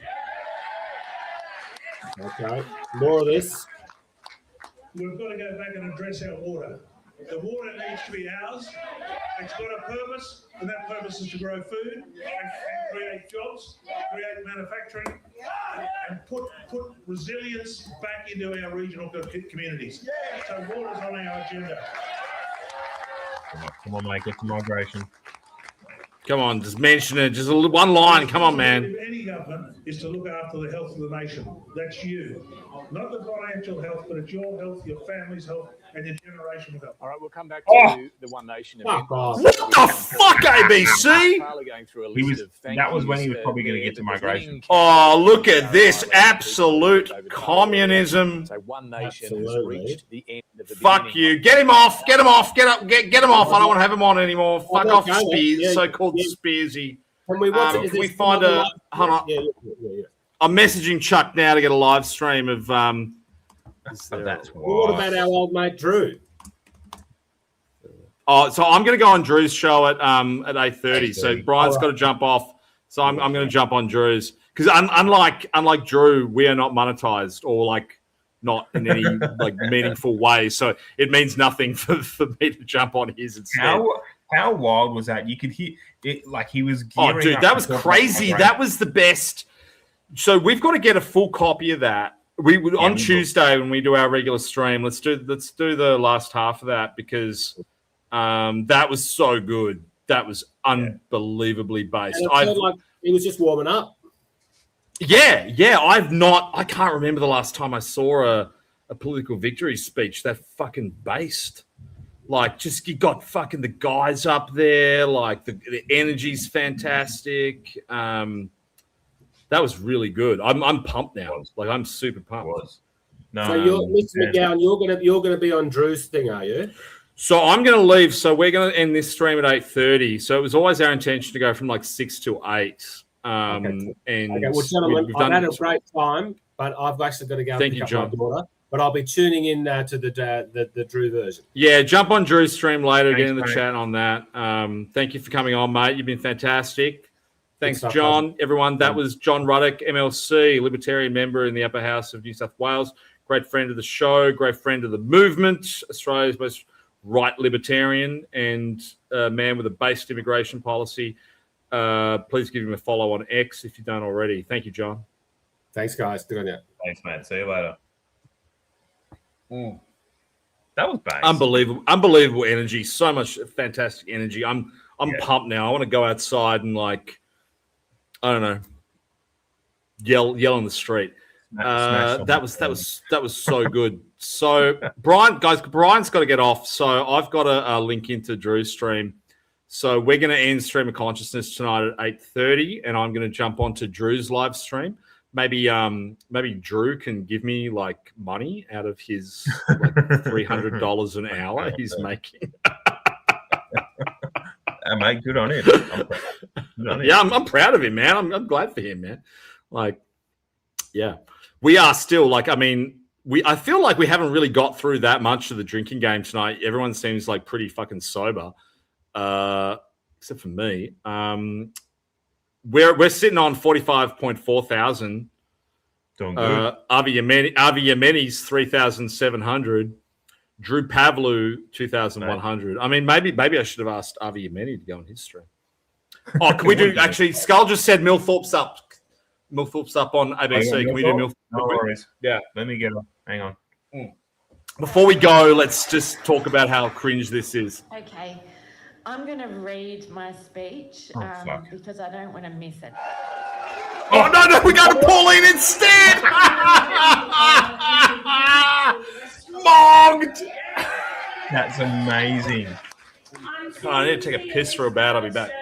Okay, more of this. We've got to go back and address our water. The water needs to be ours. It's got a purpose, and that purpose is to grow food and create jobs, create manufacturing, and put resilience back into our regional communities. So water's on our agenda. Come on, mate, get to migration. Come on, just mention it. Just one line. Come on, man. Any government is to look after the health of the nation. That's you. Not the financial health, but it's your health, your family's health, and your generational health. All right, we'll come back to the One Nation event. What the fuck, ABC? That was when he was probably going to get to migration. Oh, look at this. Absolute communism. So One Nation has reached the end of the Fuck you. Get him off. Get him off. Get him off. I don't want to have him on anymore. Fuck off, Spears. So-called Spearsy. Can we watch Can we find a... Hold on. Yeah. I'm messaging Chuck now to get a live stream of... What about our old mate Drew? Oh, so I'm going to go on Drew's show at 8:30. So Brian's got to jump off. So I'm going to jump on Drew's because unlike Drew, we are not monetized or like not in any like meaningful way. So it means nothing for me to jump on his instead. How wild was that? You could hear it like he was. Oh, dude, that was crazy. That was the best. So we've got to get a full copy of that. On Tuesday when we do our regular stream, let's do the last half of that because that was so good. That was unbelievably based. I felt like he was just warming up. Yeah. I can't remember the last time I saw a political victory speech that fucking based. Like, just you got fucking the guys up there. Like the energy's fantastic. That was really good. I'm pumped now. Like I'm super pumped. No, so Mr. McGowan, you're gonna be on Drew's thing, are you? So I'm gonna leave. So we're gonna end this stream at 8:30. So it was always our intention to go from like 6 to 8. And well, gentlemen, I've had a great time, but I've actually got to go and pick up my daughter. But I'll be tuning in to the Drew version. Yeah, jump on Drew's stream later. Get in the chat on that. Thank you for coming on, mate. You've been fantastic. Thanks, John. Everyone, that was John Ruddock, MLC, Libertarian member in the Upper House of New South Wales. Great friend of the show, great friend of the movement, Australia's most right libertarian and man with a based immigration policy. Please give him a follow on X if you don't already. Thank you, John. Thanks, guys. Good on you. Thanks, mate. See you later. That was bad. Unbelievable energy. So much fantastic energy. I'm pumped now. I want to go outside and like, I don't know, yell on the street. That was so good. So Brian's got to get off. So I've got a link into Drew's stream. So we're going to end Stream of Consciousness tonight at 8:30, and I'm going to jump onto Drew's live stream. Maybe Drew can give me like money out of his like $300 an hour he's making. Mate, good on him. Yeah, I'm proud of him, man. I'm glad for him, man. Like, yeah, we are still like, I mean, I feel like we haven't really got through that much of the drinking game tonight. Everyone seems like pretty fucking sober, except for me. We're sitting on 45.4 thousand. Doing good. Avi Yemeni's 3,700. Drew Pavlu 2,100. I mean, maybe I should have asked Avi Yemeni to go on his stream. Oh, can we do? Actually, Skull just said Millthorpe's up. Millthorpe's up on ABC. Can we do Millthorpe? No worries. Yeah. Let me get on. Hang on. Before we go, let's just talk about how cringe this is. Okay. I'm going to read my speech because I don't want to miss it. Oh, no, we got to Pauline instead! Mogged! That's amazing. I need to take a piss for a bit. I'll be back.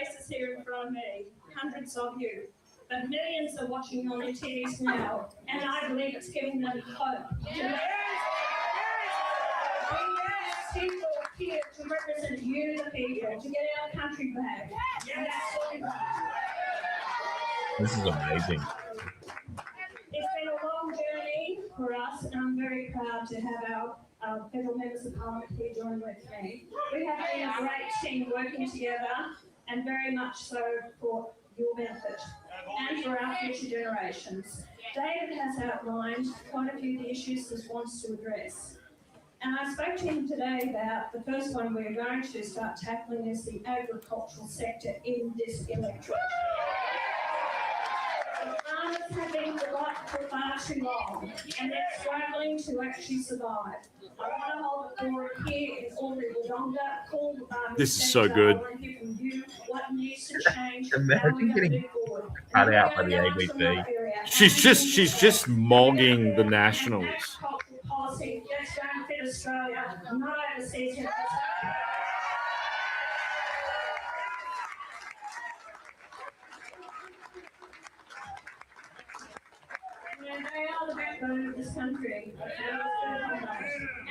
Faces here in front of me, hundreds of you, but millions are watching on their TVs now, and I believe it's giving them hope. People here to represent you, the people, to get our country back. This is amazing. It's been a long journey for us, and I'm very proud to have our federal members of parliament here join with me. We have been a great team working together, and very much so for your benefit and for our future generations. David has outlined quite a few of the issues this wants to address. And I spoke to him today about the first one we're going to start tackling is the agricultural sector in this electorate. The farmers have been forgotten for far too long, and they're struggling to actually survive. I want to hold the door here in Albury Wodonga, call This is so good. and hear from you what needs to change. Imagine getting cut out by the ABC. She's just mogging the Nationals. Policy, let's go and fit Australia, not overseas. They are the backbone of this country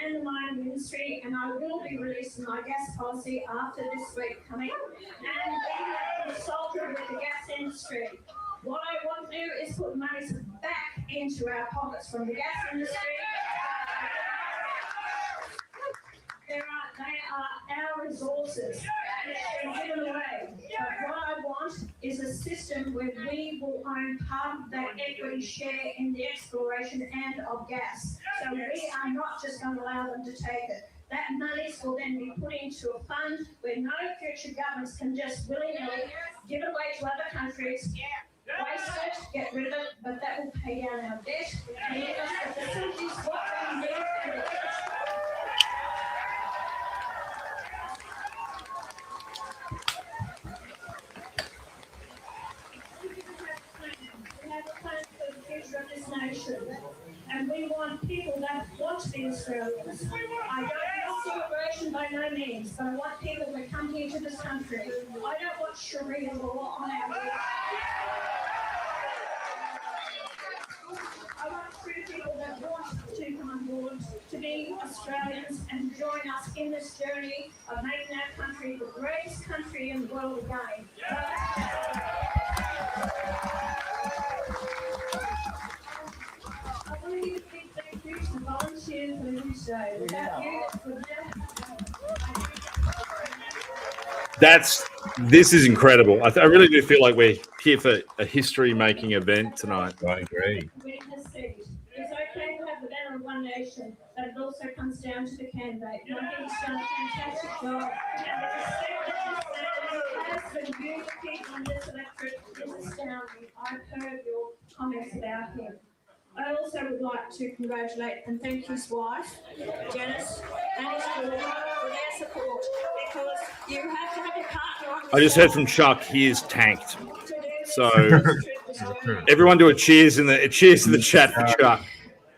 and the mining industry, and I will be releasing my gas policy after this week coming, and we have consulted with the gas industry. What I want to do is put money back into our pockets from the gas industry. They are our resources, and it's been given away. But what I want is a system where we will own part of that equity share in the exploration and of gas. So we are not just going to allow them to take it. That money will then be put into a fund where no future governments can just willy-nilly give it away to other countries, waste it, get rid of it, but that will pay down our debt and give us the facilities what we need. We have a plan for the future of this nation, and we want people that want to be Australians. I don't want immigration by no means, but I want people that come here to this country. I don't want Sharia law on our land. I want true people that want to come on board to be Australians and join us in this journey of making our country the greatest country in the world again. I want to give a big thank you to the volunteers for this day. Without you, it would never This is incredible. I really do feel like we're here for a history-making event tonight. I agree. It's okay to have the banner of one nation, but it also comes down to the candidate. And I think he's done a fantastic job. And the respect that has for you, the people in this electorate, is astounding. I've heard your comments about him. I also would like to congratulate and thank his wife, Janice, and his daughter for their support, because you have to have a partner. I just heard from Chuck. He is tanked. So everyone do a cheers in the chat for Chuck.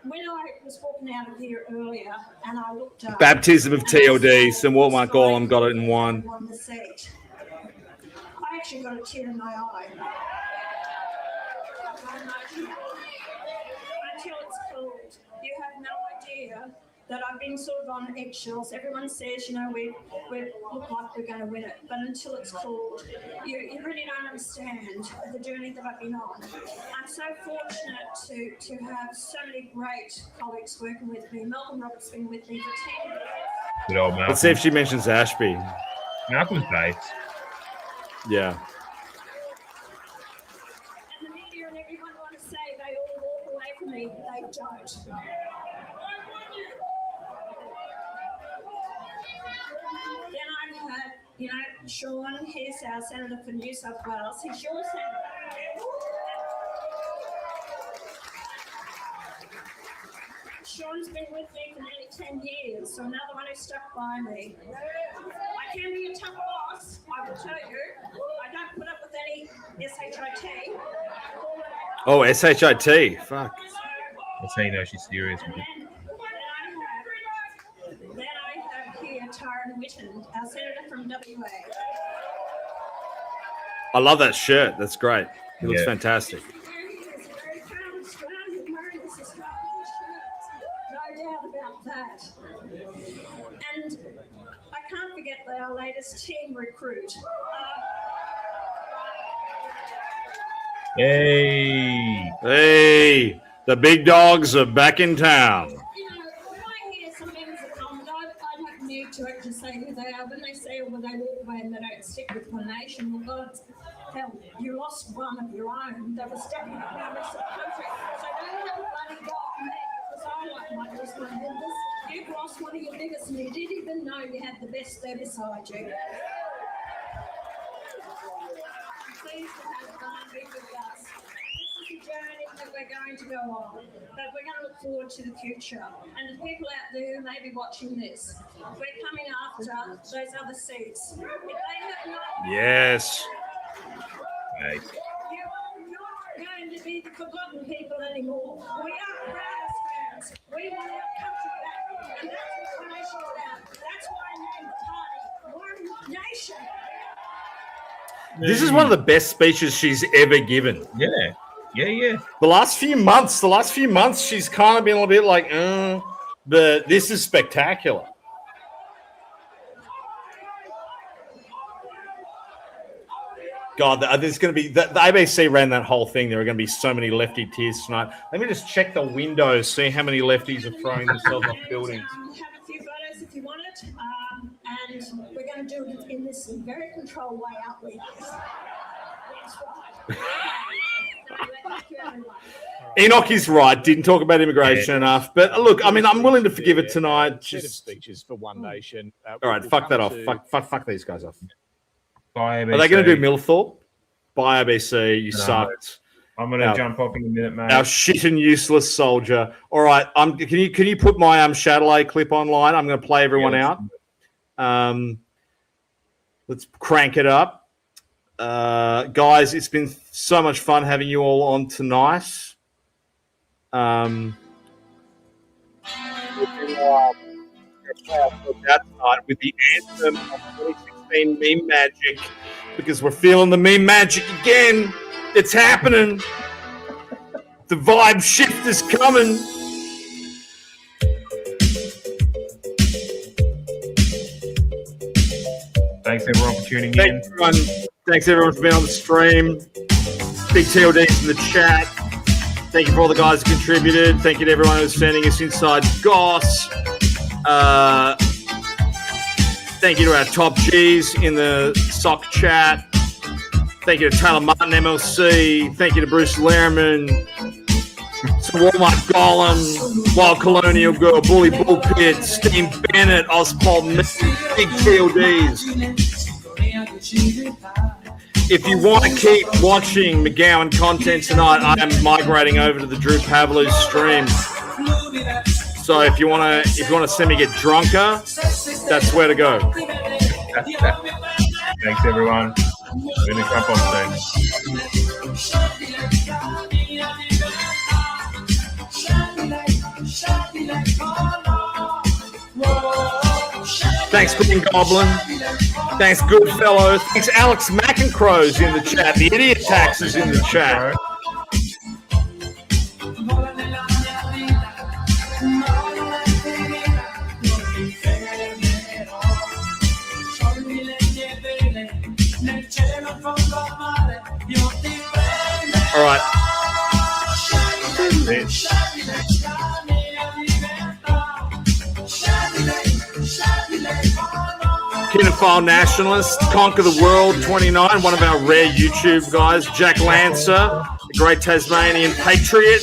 When I was walking out of here earlier, and I looked up, Baptism of TLD. Some Walmart Golem got it in one. on the seat. I actually got a tear in my eye. Until it's cold. You have no idea that I've been sort of on eggshells. Everyone says, you know, we look like we're going to win it, but until it's called, you really don't understand the journey that I've been on. I'm so fortunate to have so many great colleagues working with me. Malcolm Roberts has been with me for 10 years. Good old Malcolm. Let's see if she mentions Ashby. Malcolm's base. Yeah. And the media and everyone want to say they all walk away from me, but they don't. Then I've had, you know, Sean, he's our Senator for New South Wales. He's your Senator. Sean's been with me for nearly 10 years, so another one who stuck by me. I can be a tough boss, I will tell you. I don't put up with any SHIT. Oh, SHIT. Fuck. That's how you know she's serious. Then I have here Tyron Whitten, our Senator from WA. I love that shirt. That's great. It looks Yeah. fantastic. No doubt about that. And I can't forget our latest team recruit. Hey. Hey, the big dogs are back in town. You know, when I hear some members of Parliament, I don't need to actually say who they are. When they say, or when they walk away and they don't stick with One Nation, well, God, hell, you lost one of your own that was stepping up now rest of the country. So don't have a bloody go on me, because I like my first one members. You've lost one of your biggest, and you didn't even know you had the best there beside you. Please have fun, be with us. This is a journey that we're going to go on, that we're going to look forward to the future. And the people out there who may be watching this, we're coming after those other seats. If they have not, Yes. Nice. you are not going to be the forgotten people anymore. We are proud Australians. We want our country back. And that's what the nation's about. That's why I named the party One Nation. This is one of the best speeches she's ever given. Yeah. The last few months, she's kind of been a little bit like, but this is spectacular. God, there's going to be the ABC ran that whole thing. There are going to be so many lefty tears tonight. Let me just check the windows, see how many lefties are throwing themselves off buildings. Have a few photos if you want it, and we're going to do it in this very controlled way, aren't we? That's right. Thank you, everyone. Enoch is right. Didn't talk about immigration enough. But look, I mean, I'm willing to forgive it tonight. Set of speeches for One Nation. All right, fuck that off. Fuck these guys off. Bye, ABC. Are they going to do Millthorpe? Bye, ABC. You sucked. I'm going to jump off in a minute, mate. Our shit and useless soldier. All right, can you put my Chatelet clip online? I'm going to play everyone out. Let's crank it up. Guys, it's been so much fun having you all on tonight. With the anthem of 2016 meme magic, because we're feeling the meme magic again. It's happening. The vibe shift is coming. Thanks everyone for tuning in. Thanks everyone for being on the stream. Big TLDs in the chat. Thank you for all the guys who contributed. Thank you to everyone who's sending us inside goss. Thank you to our top G's in the sock chat. Thank you to Taylor Martin, MLC. Thank you to Bruce Lehrman, to Walmart Golem, Wild Colonial Girl, Bully Bullpit, Steam Bennett, Ozpol, Big TLDs. If you want to keep watching McGowan content tonight, I am migrating over to the Drew Pavlou stream. So if you want to see me get drunker, that's where to go. Thanks everyone. We're going to jump on soon. Thanks, Green Goblin. Thanks, Goodfellow. Thanks, Alex McEncrow's in the chat. The Idiot Tax is in the chat. All right. Kinophile Nationalist, Conquer the World 29, one of our rare YouTube guys. Jack Lancer, the great Tasmanian patriot.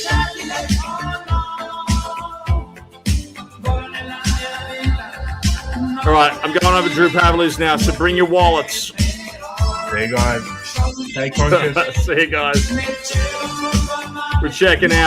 All right, I'm going over Drew Pavlou's now, so bring your wallets. See you guys. Stay conscious. See you guys. We're checking out.